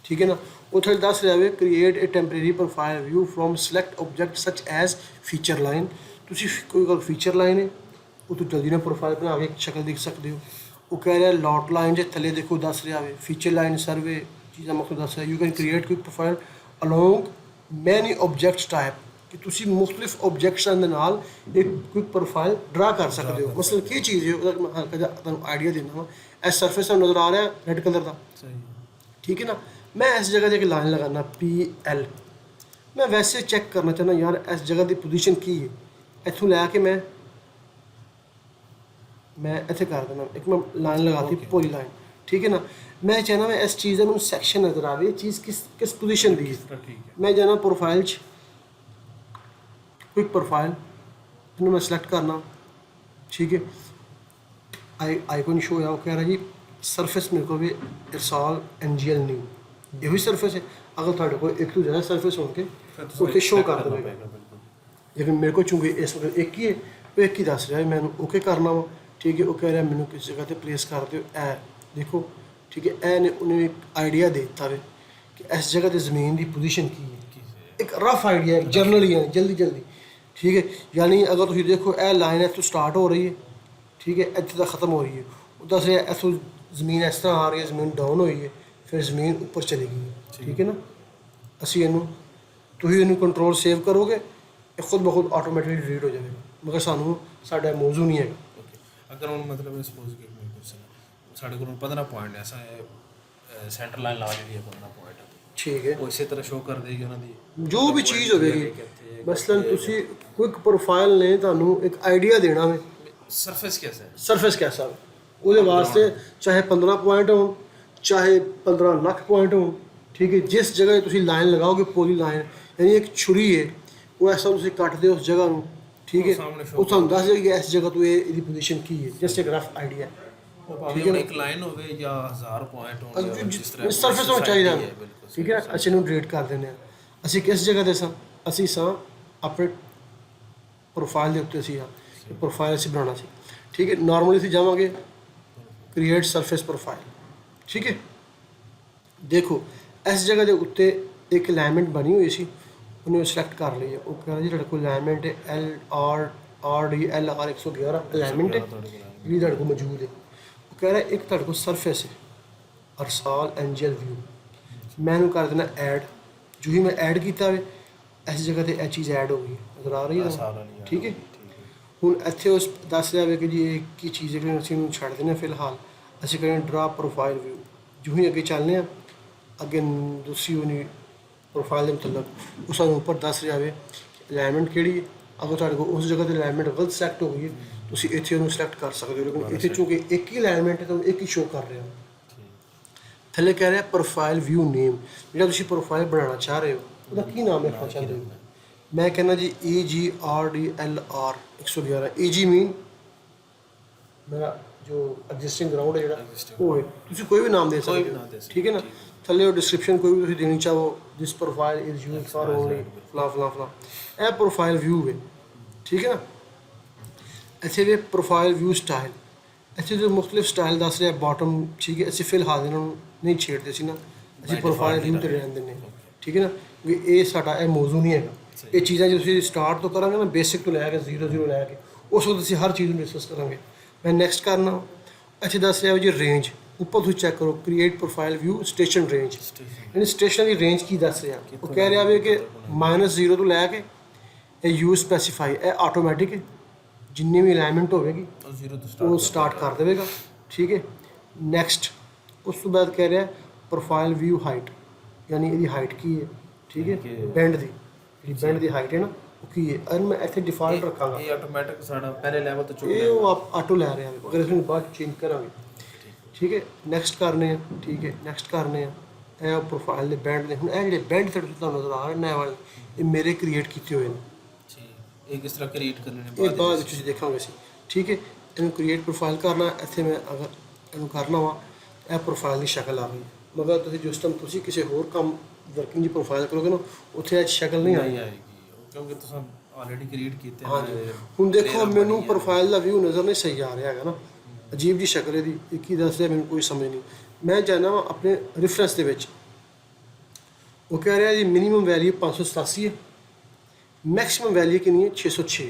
ਠੀਕ ਹੈ ਨਾ, ਉੱਥੇ ਦੱਸ ਰਿਹਾ ਵੇ create a temporary profile view from select object such as feature line. ਤੁਸੀਂ ਕੋਈ ਅਗਰ ਫੀਚਰ ਲਾਈਨ ਹੈ ਉਹ ਤੋਂ ਜਲਦੀ ਨਾਲ ਪ੍ਰੋਫਾਈਲ ਬਣਾ ਕੇ ਸ਼ਕਲ ਦੇਖ ਸਕਦੇ ਹੋ। ਉਹ ਕਹਿ ਰਿਹਾ ਲੋਟ ਲਾਈਨ ਜੇ ਥੱਲੇ ਦੇਖੋ ਦੱਸ ਰਿਹਾ ਵੇ ਫੀਚਰ ਲਾਈਨ ਸਰਵੇ ਚੀਜ਼ਾਂ ਮਤਲਬ ਦੱਸ ਰਿਹਾ। You can create quick profile along ਮੈਨੀ ਆਬਜੈਕਟਸ ਟਾਈਪ, ਕਿ ਤੁਸੀਂ ਮੁਖਤਲਿਫ ਆਬਜੈਕਟਸਾਂ ਦੇ ਨਾਲ ਇੱਕ ਕੁਇਕ ਪ੍ਰੋਫਾਈਲ ਡਰਾ ਕਰ ਸਕਦੇ ਹੋ। ਮਸਲ ਕੀ ਚੀਜ਼ ਹੈ ਉਹਦਾ ਮੈਂ ਹਲਕਾ ਜਿਹਾ ਤੁਹਾਨੂੰ ਆਈਡੀਆ ਦਿੰਦਾ ਹਾਂ। ਇਹ ਸਰਫੇਸ ਤੁਹਾਨੂੰ ਨਜ਼ਰ ਆ ਰਿਹਾ ਰੈੱਡ ਕਲਰ ਦਾ। ਸਹੀ ਠੀਕ ਹੈ ਨਾ, ਮੈਂ ਇਸ ਜਗ੍ਹਾ 'ਤੇ ਇੱਕ ਲਾਈਨ ਲਗਾਉਣਾ PL। ਮੈਂ ਵੈਸੇ ਚੈੱਕ ਕਰਨਾ ਚਾਹੁੰਦਾ ਯਾਰ ਇਸ ਜਗ੍ਹਾ ਦੀ ਪੋਜੀਸ਼ਨ ਕੀ ਹੈ। ਇੱਥੋਂ ਲੈ ਕੇ ਮੈਂ ਇੱਥੇ ਕਰ ਦੇਣਾ ਇੱਕ ਮੈਂ ਲਾਈਨ ਲਗਾਤੀ ਪੂਰੀ ਲਾਈਨ। ਠੀਕ ਹੈ ਨਾ, ਮੈਂ ਚਾਹੁੰਦਾ ਮੈਂ ਇਸ ਚੀਜ਼ ਦਾ ਮੈਨੂੰ ਸੈਕਸ਼ਨ ਨਜ਼ਰ ਆਵੇ, ਇਹ ਚੀਜ਼ ਕਿਸ ਪੋਜੀਸ਼ਨ ਦੀ ਹੈ। ਠੀਕ ਹੈ ਮੈਂ ਜਾਣਾ ਪ੍ਰੋਫਾਈਲ 'ਚ, ਕੁਇਕ ਪ੍ਰੋਫਾਈਲ, ਇਹਨੂੰ ਮੈਂ ਸਿਲੈਕਟ ਕਰਨਾ। ਠੀਕ ਹੈ, ਆਈਕਨ ਸ਼ੋ ਆ, ਉਹ ਕਹਿ ਰਿਹਾ ਜੀ ਸਰਫੇਸ ਮੇਰੇ ਕੋਲ ਵੀ ਇਰਸਾਲ NGL ਨਿਊ, ਇਹੋ ਹੀ ਸਰਫੇਸ ਹੈ। ਅਗਰ ਤੁਹਾਡੇ ਕੋਲ ਇੱਕ ਤੋਂ ਜ਼ਿਆਦਾ ਸਰਫੇਸ ਹੋਣਗੇ ਉੱਥੇ ਸ਼ੋ ਕਰ ਦੇਵੇਗਾ। ਲੇਕਿਨ ਮੇਰੇ ਕੋਲ ਚੂੰਕਿ ਇਸ ਵਕਤ ਇੱਕ ਹੀ ਹੈ, ਉਹ ਇੱਕ ਹੀ ਦੱਸ ਰਿਹਾ ਮੈਨੂੰ ਓਕੇ ਕਰਨਾ ਵਾ। ਠੀਕ ਹੈ, ਉਹ ਕਹਿ ਰਿਹਾ ਮੈਨੂੰ ਕਿਸ ਜਗ੍ਹਾ 'ਤੇ ਪਲੇਸ ਕਰ ਦਿਓ। ਇਹ ਦੇਖੋ, ਠੀਕ ਹੈ, ਉਹਨੇ ਇੱਕ ਆਈਡੀਆ ਦੇ ਦਿੱਤਾ ਵੇ ਕਿ ਇਸ ਜਗ੍ਹਾ 'ਤੇ ਜ਼ਮੀਨ ਦੀ ਪੋਜੀਸ਼ਨ ਕੀ ਹੈ। ਇੱਕ ਰਫ ਆਈਡੀਆ, ਜਰਨਲੀ ਯਾਨੀ ਜਲਦੀ। ਠੀਕ ਹੈ, ਯਾਨੀ ਅਗਰ ਤੁਸੀਂ ਦੇਖੋ ਇਹ ਲਾਈਨ ਇੱਥੋਂ ਸਟਾਰਟ ਹੋ ਰਹੀ ਹੈ, ਠੀਕ ਹੈ, ਇੱਥੇ ਤੱਕ ਖਤਮ ਹੋ ਰਹੀ ਹੈ। ਉਹ ਦੱਸ ਰਿਹਾ ਇੱਥੋਂ ਜ਼ਮੀਨ ਇਸ ਤਰ੍ਹਾਂ ਆ ਰਹੀ ਹੈ, ਜ਼ਮੀਨ ਡਾਊਨ ਹੋਈ ਹੈ, ਫਿਰ ਜ਼ਮੀਨ ਉੱਪਰ ਚਲੀ ਗਈ ਹੈ। ਠੀਕ ਹੈ ਨਾ, ਤੁਸੀਂ ਤੁਸੀਂ ਇਹਨੂੰ ਕੰਟਰੋਲ ਸੇਵ ਕਰੋਗੇ, ਇਹ ਖੁਦ ਬ ਖੁਦ ਆਟੋਮੈਟਿਕਲੀ ਡਿਲੀਟ ਹੋ ਜਾਵੇਗਾ, ਮਗਰ ਸਾਡਾ ਮੌਜੂ ਨਹੀਂ ਹੈਗਾ। ਅਗਰ ਹੁਣ ਮਤਲਬ ਸਪੋਜ਼ ਕਿ ਮੈਂ ਕੁਐਸਚਨ ਸਾਡੇ ਕੋਲ 15 ਪੁਆਇੰਟ ਐਸਾ ਹੈ, ਸੈਂਟਰ ਲਾਈਨ ਲਾ ਲਈ ਹੈ 15 ਪੁਆਇੰਟ, ਠੀਕ ਹੈ, ਉਹ ਇਸੇ ਤਰ੍ਹਾਂ ਸ਼ੋ ਕਰ ਦੇਗੀ ਉਹਨਾਂ ਦੀ ਜੋ ਵੀ ਚੀਜ਼ ਹੋਵੇਗੀ। ਮਸਲਨ ਤੁਸੀਂ ਕੁਇਕ ਪ੍ਰੋਫਾਈਲ ਨੇ ਤੁਹਾਨੂੰ ਇੱਕ ਆਈਡੀਆ ਦੇਣਾ ਵੇ ਸਰਫੇਸ ਕੈਸਾ ਹੈ, ਸਰਫੇਸ ਕੈਸਾ ਵੇ। ਉਹਦੇ ਵਾਸਤੇ ਚਾਹੇ 15 ਪੁਆਇੰਟ ਹੋਣ, ਚਾਹੇ 15 ਲੱਖ ਪੁਆਇੰਟ ਹੋਣ। ਠੀਕ ਹੈ, ਜਿਸ ਜਗ੍ਹਾ 'ਤੇ ਤੁਸੀਂ ਲਾਈਨ ਲਗਾਓਗੇ ਪੂਰੀ ਲਾਈਨ, ਯਾਨੀ ਇੱਕ ਛੁਰੀ ਹੈ, ਉਹ ਐਸਾ ਤੁਸੀਂ ਕੱਟਦੇ ਉਸ ਜਗ੍ਹਾ ਨੂੰ। ਠੀਕ ਹੈ, ਉਹ ਤੁਹਾਨੂੰ ਦੱਸ ਦੇਗਾ ਕਿ ਇਸ ਜਗ੍ਹਾ ਤੋਂ ਇਹਦੀ ਪੋਜੀਸ਼ਨ ਕੀ ਹੈ, ਜਸਟ ਇੱਕ ਰਫ ਆਈਡੀਆ। ਉਹ ਭਾਵੇਂ ਇੱਕ ਲਾਈਨ ਹੋਵੇ ਜਾਂ 1000 ਪੁਆਇੰਟ ਹੋਣ, ਜਿਸ ਤਰ੍ਹਾਂ ਸਰਫੇਸ ਹੋਣਾ ਚਾਹੀਦਾ। ਠੀਕ ਹੈ, ਅਸੀਂ ਇਹਨੂੰ ਡਿਲੀਟ ਕਰ ਦਿੰਦੇ ਹਾਂ। ਅਸੀਂ ਕਿਸ ਜਗ੍ਹਾ 'ਤੇ ਅਸੀਂ ਆਪਣੇ ਪ੍ਰੋਫਾਈਲ ਦੇ ਉੱਤੇ ਸੀ। ਪ੍ਰੋਫਾਈਲ ਅਸੀਂ ਬਣਾਉਣਾ ਸੀ। ਠੀਕ ਹੈ, ਨਾਰਮਲੀ ਅਸੀਂ ਜਾਵਾਂਗੇ ਕ੍ਰੀਏਟ ਸਰਫੇਸ ਪ੍ਰੋਫਾਈਲ। ਠੀਕ ਹੈ, ਦੇਖੋ ਇਸ ਜਗ੍ਹਾ ਦੇ ਉੱਤੇ ਇੱਕ ਅਲਾਈਨਮੈਂਟ ਬਣੀ ਹੋਈ ਸੀ, ਉਹਨੂੰ ਸਿਲੈਕਟ ਕਰ ਲਈ ਹੈ। ਉਹ ਕਹਿੰਦਾ ਜੀ ਤੁਹਾਡੇ ਕੋਲ ਅਲਾਈਨਮੈਂਟ ਹੈ LR 111 ਅਲਾਈਨਮੈਂਟ ਹੈ ਜਿਹੜੀ ਤੁਹਾਡੇ ਕੋਲ ਮੌਜੂਦ ਹੈ। ਉਹ ਕਹਿ ਰਿਹਾ ਇੱਕ ਤੁਹਾਡੇ ਕੋਲ ਸਰਫੇਸ ਹੈ ਅਰਸਾਲ NGL ਵਿਊ, ਮੈਂ ਇਹਨੂੰ ਕਰ ਦੇਣਾ ਐਡ। ਜੋ ਹੀ ਮੈਂ ਐਡ ਕੀਤਾ ਵੇ ਇਸ ਜਗ੍ਹਾ ਤੇ ਇਹ ਚੀਜ਼ ਐਡ ਹੋ ਗਈ ਨਜ਼ਰ ਆ ਰਹੀ ਹੈ ਸਾਰਾ ਨਹੀਂ ਠੀਕ ਹੈ ਹੁਣ ਇੱਥੇ ਉਸ ਦੱਸ ਰਿਹਾ ਵੇ ਕਿ ਜੀ ਇਹ ਕੀ ਚੀਜ਼ ਹੈ ਕਿ ਅਸੀਂ ਇਹਨੂੰ ਛੱਡ ਦਿੰਦੇ ਹਾਂ ਫਿਲਹਾਲ ਅਸੀਂ ਕਰਾਂਗੇ ਡਰਾ ਪ੍ਰੋਫਾਈਲ ਵਿਊ ਜੋ ਹੀ ਅੱਗੇ ਚੱਲਦੇ ਹਾਂ ਅੱਗੇ ਦੂਸਰੀ ਉਹਨੀ ਪ੍ਰੋਫਾਈਲ ਦੇ ਮਤਲਬ ਉਹ ਸਾਨੂੰ ਉੱਪਰ ਦੱਸ ਰਿਹਾ ਵੇ ਅਲਾਈਨਮੈਂਟ ਕਿਹੜੀ ਹੈ ਅਗਰ ਤੁਹਾਡੇ ਕੋਲ ਉਸ ਜਗ੍ਹਾ ਤੇ ਅਲਾਈਨਮੈਂਟ ਗਲਤ ਸਿਲੈਕਟ ਹੋ ਗਈ ਹੈ ਤੁਸੀਂ ਇੱਥੇ ਉਹਨੂੰ ਸਿਲੈਕਟ ਕਰ ਸਕਦੇ ਹੋ ਲੇਕਿਨ ਇੱਥੇ ਚੂੰਕਿ ਇੱਕ ਹੀ ਅਲਾਈਨਮੈਂਟ ਹੈ ਤਾਂ ਇੱਕ ਹੀ ਸ਼ੋ ਕਰ ਰਿਹਾ ਥੱਲੇ ਕਹਿ ਰਿਹਾ ਪ੍ਰੋਫਾਈਲ ਵਿਊ ਨੇਮ ਜਿਹੜਾ ਤੁਸੀਂ ਪ੍ਰੋਫਾਈਲ ਬਣਾਉਣਾ ਚਾਹ ਰਹੇ ਹੋ ਉਹਦਾ ਕੀ ਨਾਮ ਰੱਖਣਾ ਚਾਹੁੰਦੇ ਹੋ ਮੈਂ ਕਹਿੰਦਾ ਜੀ AGRDLR 111 AG ਮੀਨ ਮੇਰਾ ਜੋ ਐਗਜ਼ਿਸਟਿੰਗ ਗਰਾਊਂਡ ਹੈ ਜਿਹੜਾ ਉਹ ਹੈ ਤੁਸੀਂ ਕੋਈ ਵੀ ਨਾਮ ਦੇ ਸਕਦੇ ਹੋ ਠੀਕ ਹੈ ਨਾ ਥੱਲੇ ਉਹ ਡਿਸਕ੍ਰਿਪਸ਼ਨ ਕੋਈ ਵੀ ਤੁਸੀਂ ਦੇਣੀ ਚਾਹੋ this profile is used for only ਫਲਾ ਫਲਾ ਫਲਾ ਇਹ ਪ੍ਰੋਫਾਈਲ ਵਿਊ ਹੈ ਠੀਕ ਹੈ ਨਾ ਇੱਥੇ ਵੀ ਪ੍ਰੋਫਾਈਲ ਵਿਊ ਸਟਾਈਲ ਇੱਥੇ ਜੋ ਮੁxtਲਿਫ ਸਟਾਈਲ ਦੱਸ ਰਿਹਾ ਬਾਟਮ ਠੀਕ ਹੈ ਅਸੀਂ ਫਿਲਹਾਲ ਇਹਨਾਂ ਨੂੰ ਨਹੀਂ ਛੇੜਦੇ ਸੀ ਨਾ ਅਸੀਂ ਪ੍ਰੋਫਾਈਲ ਵਿਊ ਤੇ ਰਹਿਣ ਦਿੰਦੇ ਠੀਕ ਹੈ ਨਾ ਵੀ ਇਹ ਸਾਡਾ ਇਹ ਮੌਜੂ ਨਹੀਂ ਹੈਗਾ ਇਹ ਚੀਜ਼ਾਂ ਜੇ ਤੁਸੀਂ ਸਟਾਰਟ ਤੋਂ ਕਰਾਂਗੇ ਨਾ ਬੇਸਿਕ ਤੋਂ ਲੈ ਕੇ 0 ਲੈ ਕੇ ਉਸ ਵਕਤ ਅਸੀਂ ਹਰ ਚੀਜ਼ ਨੂੰ ਡਿਸਕਸ ਕਰਾਂਗੇ ਮੈਂ ਨੈਕਸਟ ਕਰਨਾ ਇੱਥੇ ਦੱਸ ਰਿਹਾ ਜੀ ਰੇਂਜ ਉੱਪਰ ਤੁਸੀਂ ਚੈੱਕ ਕਰੋ create profile view station range ਯਾਨੀ ਸਟੇਸ਼ਨ ਦੀ ਰੇਂਜ ਕੀ ਦੱਸ ਰਿਹਾ ਉਹ ਕਹਿ ਰਿਹਾ ਵੇ ਕਿ -0 ਤੋਂ ਲੈ ਕੇ ਇਹ ਯੂ ਸਪੈਸੀਫਾਈ ਇਹ ਆਟੋਮੈਟਿਕ ਹੈ ਜਿੰਨੀ ਵੀ ਅਲਾਈਨਮੈਂਟ ਹੋਵੇਗੀ ਉਹ ਸਟਾਰਟ ਕਰ ਦੇਵੇਗਾ ਠੀਕ ਹੈ ਨੈਕਸਟ ਉਸ ਤੋਂ ਬਾਅਦ ਕਹਿ ਰਿਹਾ ਪ੍ਰੋਫਾਈਲ ਵਿਊ ਹਾਈਟ ਯਾਨੀ ਇਹਦੀ ਹਾਈਟ ਕੀ ਹੈ ਠੀਕ ਹੈ ਬੈਂਡ ਦੀ ਜਿਹੜੀ ਬੈਂਡ ਦੀ ਹਾਈਟ ਹੈ ਨਾ ਉਹ ਕੀ ਹੈ ਅਰ ਮੈਂ ਇੱਥੇ ਡਿਫਾਲਟ ਰੱਖਾਂਗਾ ਇਹ ਆਟੋਮੈਟਿਕ ਸਾਡਾ ਪਹਿਲੇ ਲੈਵਲ ਤੋਂ ਚੁੱਕ ਇਹ ਉਹ ਆਟੋ ਲੈ ਰਿਹਾ ਅਗਰ ਅਸੀਂ ਬਾਅਦ ਚੇਂਜ ਕਰਾਂਗੇ ਠੀਕ ਹੈ ਨੈਕਸਟ ਕਰਨੇ ਆ ਠੀਕ ਹੈ ਨੈਕਸਟ ਕਰਨੇ ਆ ਇਹ ਪ੍ਰੋਫਾਈਲ ਦੇ ਬੈਂਡ ਦੇ ਹੁਣ ਇਹ ਜਿਹੜੇ ਬੈਂਡ ਤੁਹਾਨੂੰ ਨਜ਼ਰ ਆ ਰਹੇ ਨੇ ਵਾਲੇ ਇਹ ਮੇਰੇ ਕ੍ਰੀਏਟ ਕੀਤੇ ਹੋਏ ਨੇ ਇਹ ਕਿਸ ਤਰ੍ਹਾਂ ਕ੍ਰੀਏਟ ਕਰਨੇ ਨੇ ਇਹ ਬਾਅਦ ਵਿੱਚ ਤੁਸੀਂ ਦੇਖਾਂਗੇ ਅਸੀਂ ਠੀਕ ਹੈ ਇਹਨੂੰ ਕ੍ਰੀਏਟ ਪ੍ਰੋਫਾਈਲ ਕਰਨਾ ਇੱਥੇ ਮੈਂ ਅਗਰ ਇਹਨੂੰ ਕਰਨਾ ਵਾ ਇਹ ਪ੍ਰੋਫਾਈਲ ਦੀ ਸ਼ਕਲ ਆ ਗਈ ਮਗਰ ਤੁਸੀਂ ਜਿਸ ਟਾਈਮ ਤੁਸੀਂ ਕਿਸੇ ਹੋਰ ਕੰਮ ਵਰਕਿੰਗ ਦੀ ਪ੍ਰੋਫਾਈਲ ਕਰੋਗੇ ਨਾ ਉੱਥੇ ਇਹ ਸ਼ਕਲ ਨਹੀਂ ਆਏਗੀ ਕਿਉਂਕਿ ਤੁਸੀਂ ਆਲਰੇਡੀ ਕ੍ਰੀਏਟ ਕੀਤੇ ਨੇ ਹੁਣ ਦੇਖੋ ਮੈਨੂੰ ਪ੍ਰੋਫਾਈਲ ਦਾ ਵਿਊ ਨਜ਼ਰ ਨਹੀਂ ਸਹੀ ਆ ਰਿਹਾ ਹੈਗਾ ਨਾ ਅਜੀਬ ਜੀ ਸ਼ਕਲ ਇਹਦੀ ਇਹ ਕੀ ਦੱਸ ਰਿਹਾ ਮੈਨੂੰ ਕੋਈ ਸਮਝ ਨਹੀਂ ਮੈਂ ਜਾਣਾ ਵਾ ਆਪਣੇ ਰੈਫਰੈਂਸ ਦੇ ਵਿੱਚ ਉਹ ਕਹਿ ਰਿਹਾ ਜੀ ਮਿਨੀਮਮ ਵੈਲਿਊ 587 ਹੈ ਮੈਕਸਿਮਮ ਵੈਲਿਊ ਕਿੰਨੀ ਹੈ 606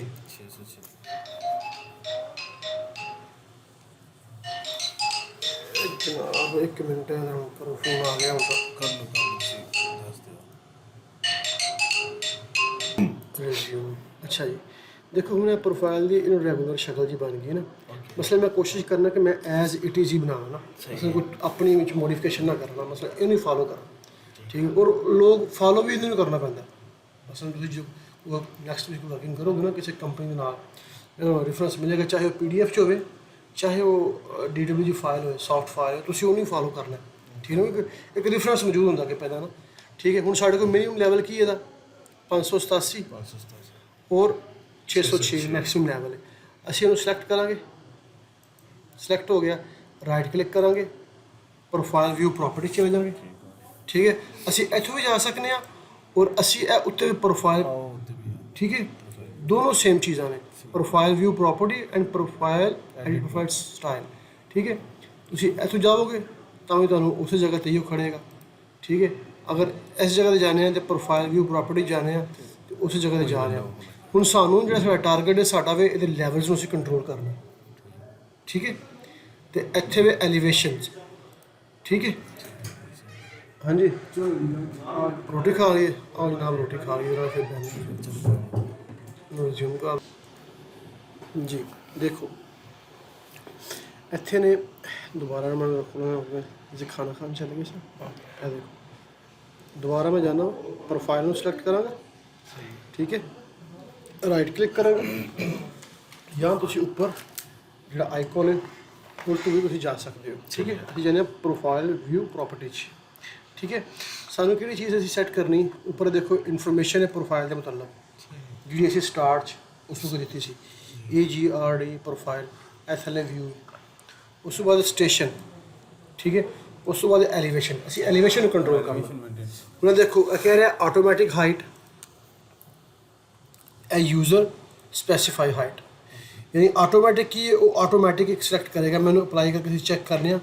ਜਨਾਬ ਇੱਕ ਮਿੰਟ ਕਰੋ ਫੋਨ ਆ ਗਿਆ ਹੁੰਦਾ ਕਰ ਲਓ ਦੱਸ ਦਿਓ ਰਿਜ਼ਿਊਮ ਅੱਛਾ ਜੀ ਦੇਖੋ ਹੁਣ ਇਹ ਪ੍ਰੋਫਾਈਲ ਦੀ ਇਹਨੂੰ ਰੈਗੂਲਰ ਸ਼ਕਲ ਜੀ ਬਣ ਗਈ ਨਾ ਮਸਲਾ ਮੈਂ ਕੋਸ਼ਿਸ਼ ਕਰਨਾ ਕਿ ਮੈਂ ਐਜ਼ ਇਟ ਇਜ਼ ਹੀ ਬਣਾਵਾਂ ਨਾ ਮਸਲਾ ਕੋਈ ਆਪਣੀ ਵਿੱਚ ਮੋਡੀਫਿਕੇਸ਼ਨ ਨਾ ਕਰਨਾ ਮਸਲਾ ਇਹਨੂੰ ਹੀ ਫਾਲੋ ਕਰਾਂ ਠੀਕ ਹੈ ਔਰ ਲੋਕ ਫਾਲੋ ਵੀ ਇਹਨੂੰ ਕਰਨਾ ਪੈਂਦਾ ਮਸਲਾ ਤੁਸੀਂ ਜੋ ਨੈਕਸਟ ਵੀਕ ਵਰਕਿੰਗ ਕਰੋਗੇ ਨਾ ਕਿਸੇ ਕੰਪਨੀ ਦੇ ਨਾਲ ਰੈਫਰੈਂਸ ਮਿਲੇਗਾ ਚਾਹੇ ਉਹ PDF 'ਚ ਹੋਵੇ ਚਾਹੇ ਉਹ DWG ਫਾਈਲ ਹੋਵੇ ਸੌਫਟ ਫਾਈਲ ਹੋਵੇ ਤੁਸੀਂ ਉਹਨੂੰ ਫਾਲੋ ਕਰਨਾ ਠੀਕ ਹੈ ਇੱਕ ਰੈਫਰੈਂਸ ਮੌਜੂਦ ਹੁੰਦਾ ਕਿ ਪਹਿਲਾਂ ਨਾ ਠੀਕ ਹੈ ਹੁਣ ਸਾਡੇ ਕੋਲ ਮਿਨੀਮਮ ਲੈਵਲ ਕੀ ਇਹਦਾ 587 ਔਰ 606 ਮੈਕਸਿਮਮ ਲੈਵਲ ਹੈ ਅਸੀਂ ਇਹਨੂੰ ਸਿਲੈਕਟ ਕਰਾਂਗੇ ਸਿਲੈਕਟ ਹੋ ਗਿਆ ਰਾਈਟ ਕਲਿੱਕ ਕਰਾਂਗੇ ਪ੍ਰੋਫਾਈਲ ਵਿਊ ਪ੍ਰੋਪਰਟੀ ਚਲੇ ਜਾਵਾਂਗੇ ਠੀਕ ਹੈ ਅਸੀਂ ਇੱਥੋਂ ਵੀ ਜਾ ਸਕਦੇ ਹਾਂ ਔਰ ਅਸੀਂ ਇਹ ਉੱਤੇ ਪ੍ਰੋਫਾਈਲ ਠੀਕ ਹੈ ਦੋਨੋਂ ਸੇਮ ਚੀਜ਼ਾਂ ਨੇ profile view property and profile style ਠੀਕ ਹੈ ਤੁਸੀਂ ਇੱਥੋਂ ਜਾਓਗੇ ਤਾਂ ਵੀ ਤੁਹਾਨੂੰ ਉਸੇ ਜਗ੍ਹਾ ਤੇ ਹੀ ਖੜੇਗਾ ਠੀਕ ਹੈ ਅਗਰ ਇਸ ਜਗ੍ਹਾ ਤੇ ਜਾਣੇ ਆ ਤੇ ਪ੍ਰੋਫਾਈਲ ਵਿਊ ਪ੍ਰੋਪਰਟੀ ਜਾਣੇ ਆ ਤੇ ਉਸੇ ਜਗ੍ਹਾ ਤੇ ਜਾ ਰਹੇ ਹਾਂ ਹੁਣ ਸਾਨੂੰ ਜਿਹੜਾ ਸਾਡਾ ਟਾਰਗੇਟ ਹੈ ਸਾਡਾ ਵੇ ਇਹਦੇ ਲੈਵਲਸ ਨੂੰ ਅਸੀਂ ਕੰਟਰੋਲ ਕਰਨਾ ਠੀਕ ਹੈ ਤੇ ਇੱਥੇ ਵੇ ਐਲੀਵੇਸ਼ਨਸ ਠੀਕ ਹੈ ਹਾਂਜੀ ਰੋਟੀ ਖਾ ਲਈ ਆ ਜਨਾਬ ਰੋਟੀ ਖਾ ਲਈ ਜਰਾ ਫਿਰ ਰਿਜ਼ਿਊਮ ਕਰ ਜੀ ਦੇਖੋ ਇੱਥੇ ਨੇ ਦੁਬਾਰਾ ਮੈਂ ਰੱਖਣਾ ਜੇ ਖਾਣਾ ਖਾਣ ਚਲੇ ਗਏ ਸੀ ਇਹ ਦੇਖੋ ਦੁਬਾਰਾ ਮੈਂ ਜਾਣਾ ਪ੍ਰੋਫਾਈਲ ਨੂੰ ਸਿਲੈਕਟ ਕਰਾਂਗਾ ਠੀਕ ਹੈ ਰਾਈਟ ਕਲਿੱਕ ਕਰਾਂਗਾ ਜਾਂ ਤੁਸੀਂ ਉੱਪਰ ਜਿਹੜਾ ਆਈਕਨ ਹੈ ਉਹ ਤੋਂ ਵੀ ਤੁਸੀਂ ਜਾ ਸਕਦੇ ਹੋ ਠੀਕ ਹੈ ਅਸੀਂ ਜਾਣੇ ਪ੍ਰੋਫਾਈਲ ਵਿਊ ਪ੍ਰੋਪਰਟੀ 'ਚ ਠੀਕ ਹੈ ਸਾਨੂੰ ਕਿਹੜੀ ਚੀਜ਼ ਅਸੀਂ ਸੈੱਟ ਕਰਨੀ ਉੱਪਰ ਦੇਖੋ ਇਨਫੋਰਮੇਸ਼ਨ ਹੈ ਪ੍ਰੋਫਾਈਲ ਦੇ ਮਤਲਬ ਜਿਹੜੀ ਅਸੀਂ ਸਟਾਰਟ 'ਚ ਉਸ ਨੂੰ ਦਿੱਤੀ ਸੀ AGRD ਪ੍ਰੋਫਾਈਲ SLA ਵਿਊ ਉਸ ਤੋਂ ਬਾਅਦ ਸਟੇਸ਼ਨ ਠੀਕ ਹੈ ਉਸ ਤੋਂ ਬਾਅਦ ਐਲੀਵੇਸ਼ਨ ਅਸੀਂ ਐਲੀਵੇਸ਼ਨ ਨੂੰ ਕੰਟਰੋਲ ਕਰਨਾ ਹੁਣ ਦੇਖੋ ਇਹ ਕਹਿ ਰਿਹਾ ਆਟੋਮੈਟਿਕ ਹਾਈਟ ਇਹ ਯੂਜ਼ਰ ਸਪੈਸੀਫਾਈ ਹਾਈਟ ਯਾਨੀ ਆਟੋਮੈਟਿਕ ਕੀ ਹੈ ਉਹ ਆਟੋਮੈਟਿਕ ਇੱਕ ਸਿਲੈਕਟ ਕਰੇਗਾ ਮੈਨੂੰ ਅਪਲਾਈ ਕਰਕੇ ਅਸੀਂ ਚੈੱਕ ਕਰਨੇ ਆ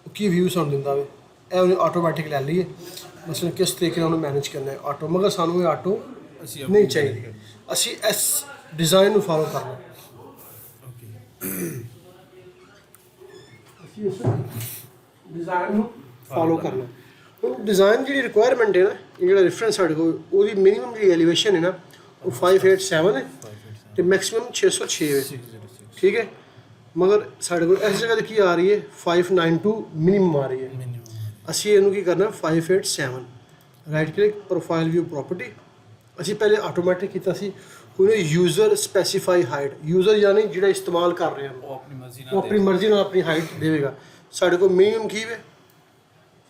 ਉਹ ਕੀ ਵਿਊ ਸਾਨੂੰ ਦਿੰਦਾ ਵੇ ਇਹ ਉਹਨੇ ਆਟੋਮੈਟਿਕ ਲੈ ਲਈ ਹੈ ਮਸਲਨ ਕਿਸ ਤਰੀਕੇ ਨਾਲ ਉਹਨੂੰ ਮੈਨੇਜ ਕਰਨਾ ਹੈ ਆਟੋ ਮਗਰ ਸਾਨੂੰ ਇਹ ਆਟੋ ਨਹੀਂ ਚਾਹੀਦੀ ਅਸੀਂ ਇਸ ਡਿਜ਼ਾਈਨ ਨੂੰ ਫਾਲੋ ਕਰਨਾ ਅਸੀਂ ਇਸ ਡਿਜ਼ਾਈਨ ਨੂੰ ਫਾਲੋ ਕਰਨਾ ਹੁਣ ਡਿਜ਼ਾਈਨ ਜਿਹੜੀ ਰਿਕੁਆਇਰਮੈਂਟ ਹੈ ਨਾ, ਇਹ ਜਿਹੜਾ ਰੈਫਰੈਂਸ ਸਾਡੇ ਕੋਲ ਉਹਦੀ ਮਿਨੀਮਮ ਜਿਹੜੀ ਐਲੀਵੇਸ਼ਨ ਹੈ ਨਾ ਉਹ 587 ਹੈ ਤੇ ਮੈਕਸਿਮਮ 606 ਹੈ, 606 ਠੀਕ ਹੈ। ਮਗਰ ਸਾਡੇ ਕੋਲ ਇਸ ਜਗ੍ਹਾ ਤੇ ਕੀ ਆ ਰਹੀ ਹੈ 592 ਮਿਨੀਮਮ ਆ ਰਹੀ ਹੈ। ਮਿਨੀਮਮ ਅਸੀਂ ਇਹਨੂੰ ਕੀ ਕਰਨਾ 587 right click profile view property. ਅਸੀਂ ਪਹਿਲੇ ਆਟੋਮੈਟਿਕ ਕੀਤਾ ਸੀ, ਹੁਣ ਯੂਜ਼ਰ ਸਪੈਸੀਫਾਈ ਹਾਈਟ, ਯੂਜ਼ਰ ਯਾਨੀ ਜਿਹੜਾ ਇਸਤੇਮਾਲ ਕਰ ਰਿਹਾ ਉਹ ਆਪਣੀ ਮਰਜ਼ੀ ਉਹ ਨਾਲ ਆਪਣੀ ਮਰਜ਼ੀ ਨਾਲ ਆਪਣੀ ਹਾਈਟ ਦੇਵੇਗਾ। ਸਾਡੇ ਕੋਲ ਮਿਨੀਮਮ ਕੀ ਹੈ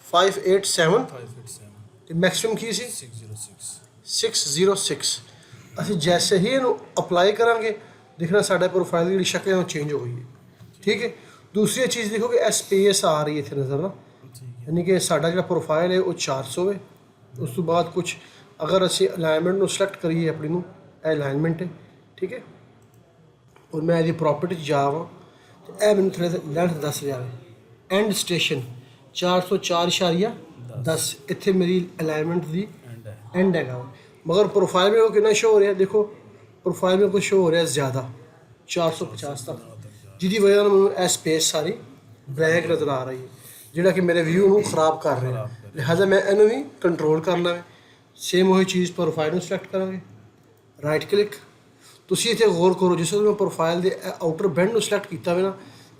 587 587 ਤੇ ਮੈਕਸਿਮਮ ਕੀ ਸੀ 606 606। ਅਸੀਂ ਜੈਸੇ ਹੀ ਇਹਨੂੰ ਅਪਲਾਈ ਕਰਾਂਗੇ ਦੇਖਣਾ ਸਾਡਾ ਪ੍ਰੋਫਾਈਲ ਦੀ ਜਿਹੜੀ ਸ਼ਕਲ ਹੈ ਉਹ ਚੇਂਜ ਹੋ ਗਈ ਹੈ, ਠੀਕ ਹੈ। ਦੂਸਰੀ ਚੀਜ਼ ਦੇਖੋ ਕਿ ਸਪੇਸ ਆ ਰਹੀ ਹੈ ਇੱਥੇ ਨਜ਼ਰ ਨਾ, ਯਾਨੀ ਕਿ ਸਾਡਾ ਜਿਹੜਾ ਪ੍ਰੋਫਾਈਲ ਹੈ ਉਹ 400 ਹੈ। ਉਸ ਤੋਂ ਬਾਅਦ ਕੁਝ ਅਗਰ ਅਸੀਂ ਅਲਾਈਨਮੈਂਟ ਨੂੰ ਸਿਲੈਕਟ ਕਰੀਏ ਆਪਣੀ ਨੂੰ, ਇਹ ਅਲਾਈਨਮੈਂਟ ਹੈ, ਠੀਕ ਹੈ। ਔਰ ਮੈਂ ਇਹਦੀ ਪ੍ਰੋਪਰਟੀ 'ਚ ਜਾਵਾਂ ਤੇ ਇਹ ਮੈਨੂੰ ਥੋੜ੍ਹਾ ਲੈਂਥ ਦੱਸ ਰਿਹਾ ਹੈ। ਐਂਡ ਸਟੇਸ਼ਨ 404.10 ਇੱਥੇ ਮੇਰੀ ਅਲਾਈਨਮੈਂਟ ਦੀ ਐਂਡ ਹੈ एंड हैगा मगर प्रोफाइल में वो कितना शो हो रहा है, देखो प्रोफाइल में कुछ शो हो रहा है ज़्यादा 450 तक, जिसकी वजह से मैं स्पेस सारी ब्लैक नज़र आ रही है जोड़ा कि मेरे व्यू को ख़राब कर रहा है। लिहाजा मैं इन्हों भी कंट्रोल करना है। सेम वही चीज़ प्रोफाइल में सिलेक्ट करेंगे, राइट क्लिक। तुम इतने गौर करो जिस मैं प्रोफाइल के आउटर बैंड को सिलेक्ट किया हुआ ना,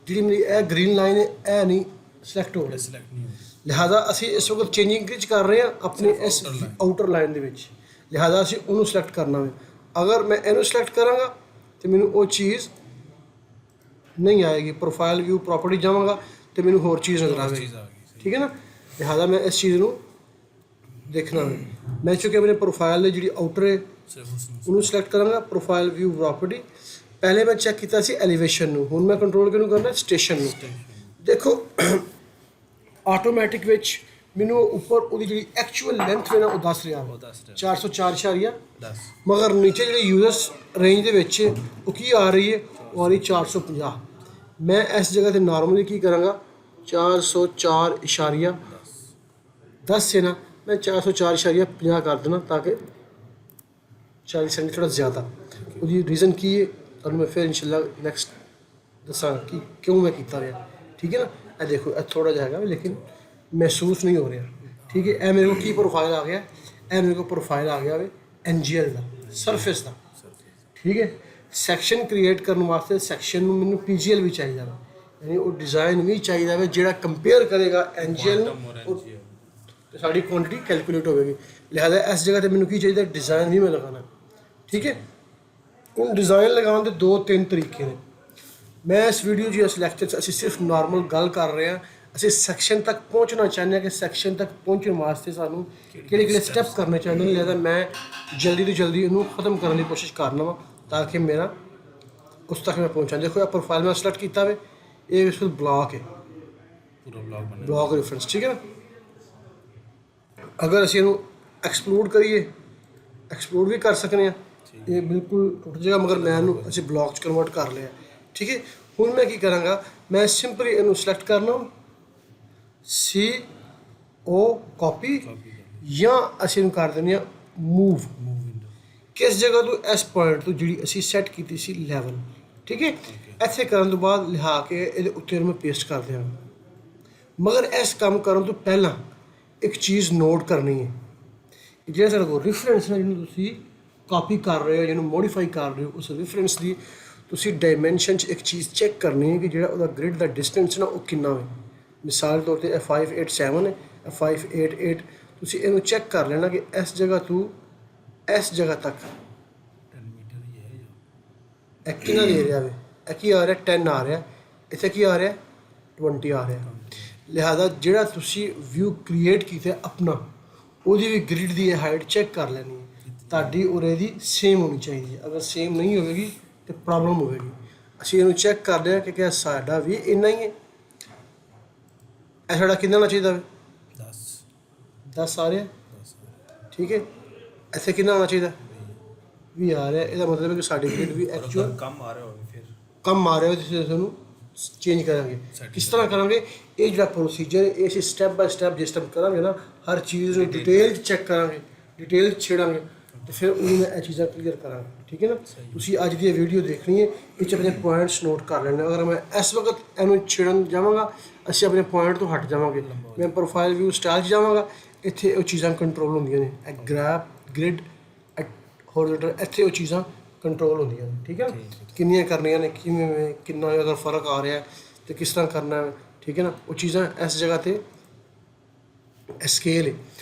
जी मेरी यह ग्रीन लाइन है यह नहीं सिलेक्ट हो रही, ਸਿਲੈਕਟ ਨਹੀਂ ਹੋ ਰਹੀ। लिहाजा असी इस वक्त चेंजिंग किच कर रहे हैं अपने इस आउटर लाइन ਦੇ ਵਿੱਚ, लिहाजा असी ਉਹਨੂੰ सिलेक्ट करना है। अगर मैं ਇਹਨੂੰ सिलेक्ट करांगा तो मैंने वो चीज़ नहीं आएगी। प्रोफाइल व्यू प्रॉपर्टी जावांगा तो मैंने होर चीज़ नजर आएगी, ਚੀਜ਼ ਆ ਗਈ ठीक है ना। लिहाजा मैं इस चीज़ ਨੂੰ देखना है। मैं चूँकि अपने प्रोफाइल ਦੀ ਜਿਹੜੀ आउटर है ਸਿਰਫ ਉਸ ਨੂੰ ਉਹਨੂੰ ਸਿਲੈਕਟ ਕਰਾਂਗਾ प्रोफाइल व्यू प्रॉपर्टी। पहले मैं चेक ਕੀਤਾ ਸੀ एलिवेशन ਨੂੰ, ਹੁਣ मैं कंट्रोल ਕਿਹਨੂੰ ਕਰਨਾ स्टेशन ਨੂੰ। देखो ਆਟੋਮੈਟਿਕ ਵਿੱਚ ਮੈਨੂੰ ਉੱਪਰ ਉਹਦੀ ਜਿਹੜੀ ਐਕਚੁਅਲ ਲੈਂਥ ਹੈ ਨਾ ਉਹ ਦੱਸ ਰਿਹਾ ਉਹ ਦੱਸ ਰਿਹਾ 404.10, 10 ਮਗਰ ਨੀਚੇ ਜਿਹੜੇ ਯੂਜ਼ਰਸ ਰੇਂਜ ਦੇ ਵਿੱਚ ਉਹ ਕੀ ਆ ਰਹੀ ਹੈ ਉਹ ਆ ਰਹੀ 450। ਮੈਂ ਇਸ ਜਗ੍ਹਾ ਤੇ ਨਾਰਮਲੀ ਕੀ ਕਰਾਂਗਾ 404.10 से ना मैं 404.50 कर देना ताकि 40 सेंट थोड़ा ज़्यादा। ਉਹਦੀ ਰੀਜ਼ਨ ਕੀ ਹੈ ਤੁਹਾਨੂੰ ਮੈਂ ਫਿਰ ਇਨਸ਼ਾਅੱਲਾ ਨੈਕਸਟ ਦੱਸਾਂਗਾ ਕਿ ਕਿਉਂ ਮੈਂ ਕੀਤਾ ਰਿਹਾ, ਠੀਕ ਹੈ ਨਾ। ਇਹ ਦੇਖੋ ਇਹ ਥੋੜਾ ਜਿਹਾ ਹੈਗਾ ਲੇਕਿਨ ਮਹਿਸੂਸ ਨਹੀਂ ਹੋ ਰਿਹਾ, ਠੀਕ ਹੈ। ਇਹ ਮੇਰੇ ਕੋਲ ਕੀ ਪ੍ਰੋਫਾਈਲ ਆ ਗਿਆ, ਇਹ ਮੇਰੇ ਕੋਲ ਪ੍ਰੋਫਾਈਲ ਆ ਗਿਆ ਵੇ NGL ਦਾ ਸਰਫੇਸ ਦਾ, ਠੀਕ ਹੈ। ਸੈਕਸ਼ਨ ਕ੍ਰੀਏਟ ਕਰਨ ਵਾਸਤੇ ਸੈਕਸ਼ਨ ਨੂੰ ਮੈਨੂੰ PGL ਵੀ ਚਾਹੀਦਾ ਵਾ, ਯਾਨੀ ਉਹ ਡਿਜ਼ਾਈਨ ਵੀ ਚਾਹੀਦਾ ਵੇ ਜਿਹੜਾ ਕੰਪੇਅਰ ਕਰੇਗਾ NGL ਨੂੰ ਤੇ ਸਾਡੀ ਕੁਆਂਟੀਟੀ ਕੈਲਕੂਲੇਟ ਹੋਵੇਗੀ। ਲਿਹਾਜ਼ਾ ਇਸ ਜਗ੍ਹਾ ਤੇ ਮੈਨੂੰ ਕੀ ਚਾਹੀਦਾ ਡਿਜ਼ਾਈਨ ਵੀ ਮੈਂ ਲਗਾਉਣਾ, ਠੀਕ ਹੈ। ਹੁਣ ਡਿਜ਼ਾਈਨ ਲਗਾਉਣ ਦੇ 2-3 ਤਰੀਕੇ ਨੇ। ਮੈਂ ਇਸ ਵੀਡੀਓ 'ਚ ਇਸ ਲੈਕਚਰ 'ਚ ਅਸੀਂ ਸਿਰਫ ਨਾਰਮਲ ਗੱਲ ਕਰ ਰਹੇ ਹਾਂ। ਅਸੀਂ ਸੈਕਸ਼ਨ ਤੱਕ ਪਹੁੰਚਣਾ ਚਾਹੁੰਦੇ ਹਾਂ ਕਿ ਸੈਕਸ਼ਨ ਤੱਕ ਪਹੁੰਚਣ ਵਾਸਤੇ ਸਾਨੂੰ ਕਿਹੜੇ ਸਟੈਪ ਕਰਨੇ ਚਾਹੀਦੇ ਨੇ। ਲਿਹਾਜ਼ਾ ਮੈਂ ਜਲਦੀ ਤੋਂ ਜਲਦੀ ਇਹਨੂੰ ਖਤਮ ਕਰਨ ਦੀ ਕੋਸ਼ਿਸ਼ ਕਰਨਾ ਵਾ ਤਾਂ ਕਿ ਮੇਰਾ ਉਸ ਤੱਕ ਮੈਂ ਪਹੁੰਚਾਂ। ਦੇਖੋ ਇਹ ਪ੍ਰੋਫਾਈਲ ਮੈਂ ਸਿਲੈਕਟ ਕੀਤਾ ਵੇ, ਇਹ ਇਸ ਬਲੌਕ ਹੈ, ਪੂਰਾ ਬਲੌਕ ਰੈਫਰੈਂਸ, ਠੀਕ ਹੈ ਨਾ। ਅਗਰ ਅਸੀਂ ਇਹਨੂੰ ਐਕਸਪਲੋਡ ਕਰੀਏ, ਐਕਸਪਲੋਡ ਵੀ ਕਰ ਸਕਦੇ ਹਾਂ, ਇਹ ਬਿਲਕੁਲ ਟੁੱਟ ਜਾਏਗਾ ਮਗਰ ਮੈਂ ਇਹਨੂੰ ਅਸੀਂ ਬਲੌਕ 'ਚ ਕਨਵਰਟ ਕਰ ਲਿਆ, ਠੀਕ ਹੈ। ਹੁਣ ਮੈਂ ਕੀ ਕਰਾਂਗਾ, ਮੈਂ ਸਿੰਪਲੀ ਇਹਨੂੰ ਸਿਲੈਕਟ ਕਰਨਾ CO ਕਾਪੀ ਜਾਂ ਅਸੀਂ ਇਹਨੂੰ ਕਰ ਦਿੰਦੇ ਹਾਂ ਮੂਵ ਕਿਸ ਜਗ੍ਹਾ ਤੋਂ ਇਸ ਪੁਆਇੰਟ ਤੋਂ ਜਿਹੜੀ ਅਸੀਂ ਸੈੱਟ ਕੀਤੀ ਸੀ ਲੈਵਲ, ਠੀਕ ਹੈ। ਇੱਥੇ ਕਰਨ ਤੋਂ ਬਾਅਦ ਲਿਆ ਕੇ ਇਹਦੇ ਉੱਤੇ ਮੈਂ ਪੇਸਟ ਕਰ ਦਿਆਂਗਾ। ਮਗਰ ਇਸ ਕੰਮ ਕਰਨ ਤੋਂ ਪਹਿਲਾਂ ਇੱਕ ਚੀਜ਼ ਨੋਟ ਕਰਨੀ ਹੈ, ਜਿਹੜਾ ਸਾਡੇ ਕੋਲ ਰੈਫਰੈਂਸ ਹੈ ਜਿਹਨੂੰ ਤੁਸੀਂ ਕਾਪੀ ਕਰ ਰਹੇ ਹੋ, ਜਿਹਨੂੰ ਮੋਡੀਫਾਈ ਕਰ ਰਹੇ ਹੋ, ਉਸ ਰੈਫਰੈਂਸ ਦੀ ਤੁਸੀਂ ਡਾਇਮੈਂਸ਼ਨ 'ਚ ਇੱਕ ਚੀਜ਼ ਚੈੱਕ ਕਰਨੀ ਹੈ ਕਿ ਜਿਹੜਾ ਉਹਦਾ ਗ੍ਰਿਡ ਦਾ ਡਿਸਟੈਂਸ ਨਾ ਉਹ ਕਿੰਨਾ ਹੈ। ਮਿਸਾਲ ਤੌਰ 'ਤੇ ਇਹ 587 ਹੈ, ਇਹ 588। ਤੁਸੀਂ ਇਹਨੂੰ ਚੈੱਕ ਕਰ ਲੈਣਾ ਕਿ ਇਸ ਜਗ੍ਹਾ ਤੋਂ ਇਸ ਜਗ੍ਹਾ ਤੱਕ 10 ਮੀਟਰ ਹੀ ਹੈ ਇਹ ਕਿੰਨਾ ਦੇ ਰਿਹਾ ਵੇ, ਇਹ ਕੀ ਆ ਰਿਹਾ 10 ਆ ਰਿਹਾ, ਇੱਥੇ ਕੀ ਆ ਰਿਹਾ 20 ਆ ਰਿਹਾ। ਲਿਹਾਜ਼ਾ ਜਿਹੜਾ ਤੁਸੀਂ ਵਿਊ ਕ੍ਰੀਏਟ ਕੀਤਾ ਆਪਣਾ ਉਹਦੀ ਵੀ ਗ੍ਰਿਡ ਦੀ ਹਾਈਟ ਚੈੱਕ ਕਰ ਲੈਣੀ ਹੈ, ਤੁਹਾਡੀ ਉਰੇ ਦੀ ਸੇਮ ਹੋਣੀ ਚਾਹੀਦੀ ਹੈ। ਅਗਰ ਸੇਮ ਨਹੀਂ ਹੋਵੇਗੀ ਤਾਂ ਪ੍ਰੋਬਲਮ ਹੋਵੇਗੀ। ਅਸੀਂ ਇਹਨੂੰ ਚੈੱਕ ਕਰ ਲਿਆ ਕਿ ਸਾਡਾ ਵੀ ਇੰਨਾ ਹੀ ਹੈ। ਇਹ ਸਾਡਾ ਕਿੰਨਾ ਹੋਣਾ ਚਾਹੀਦਾ ਵੇ 10 ਆ ਰਿਹਾ, ਠੀਕ ਹੈ। ਇੱਥੇ ਕਿੰਨਾ ਹੋਣਾ ਚਾਹੀਦਾ 20 ਆ ਰਿਹਾ। ਇਹਦਾ ਮਤਲਬ ਹੈ ਕਿ ਸਾਡੀ ਗ੍ਰਿਡ ਵੀ ਐਕਚੁਅਲ ਕੰਮ ਆ ਰਿਹਾ ਹੋਵੇ, ਫਿਰ ਕੰਮ ਆ ਰਿਹਾ ਹੋਵੇ ਤੁਸੀਂ ਉਹਨੂੰ ਚੇਂਜ ਕਰਾਂਗੇ। ਕਿਸ ਤਰ੍ਹਾਂ ਕਰਾਂਗੇ, ਇਹ ਜਿਹੜਾ ਪ੍ਰੋਸੀਜਰ ਇਹ ਅਸੀਂ ਸਟੈਪ ਬਾਏ ਸਟੈਪ ਜਿਸ ਟਾਈਮ ਕਰਾਂਗੇ ਨਾ, ਹਰ ਚੀਜ਼ ਨੂੰ ਡਿਟੇਲ ਚੈੱਕ ਕਰਾਂਗੇ, ਡਿਟੇਲ ਛੇੜਾਂਗੇ ਤੇ ਫਿਰ ਉਹਨੂੰ ਮੈਂ ਇਹ ਚੀਜ਼ਾਂ ਕਲੀਅਰ ਕਰਾਂਗਾ। ਠੀਕ ਹੈ ਨਾ, ਤੁਸੀਂ ਅੱਜ ਦੀ ਇਹ ਵੀਡੀਓ ਦੇਖਣੀ ਹੈ, ਇਹ 'ਚ ਆਪਣੇ ਪੁਆਇੰਟਸ ਨੋਟ ਕਰ ਲੈਣੇ। ਅਗਰ ਮੈਂ ਇਸ ਵਕਤ ਇਹਨੂੰ ਛੇੜਨ ਜਾਵਾਂਗਾ ਅਸੀਂ ਆਪਣੇ ਪੁਆਇੰਟ ਤੋਂ ਹਟ ਜਾਵਾਂਗੇ। ਮੈਂ ਪ੍ਰੋਫਾਈਲ ਵਿਊ ਸਟਾਈਲ 'ਚ ਜਾਵਾਂਗਾ, ਇੱਥੇ ਉਹ ਚੀਜ਼ਾਂ ਕੰਟਰੋਲ ਹੁੰਦੀਆਂ ਨੇ, ਇਹ ਗ੍ਰਿਡ ਹੋਰੀਜ਼ੋਨਟਲ, ਇੱਥੇ ਉਹ ਚੀਜ਼ਾਂ ਕੰਟਰੋਲ ਹੁੰਦੀਆਂ ਨੇ। ਠੀਕ ਹੈ ਨਾ, ਕਿੰਨੀਆਂ ਕਰਨੀਆਂ ਨੇ, ਕਿਵੇਂ, ਕਿੰਨਾ ਅਗਰ ਫਰਕ ਆ ਰਿਹਾ ਤੇ ਕਿਸ ਤਰ੍ਹਾਂ ਕਰਨਾ ਹੈ। ਠੀਕ ਹੈ ਨਾ, ਉਹ ਚੀਜ਼ਾਂ ਇਸ ਜਗ੍ਹਾ ਤੇ ਸਕੇਲ ਹੈ,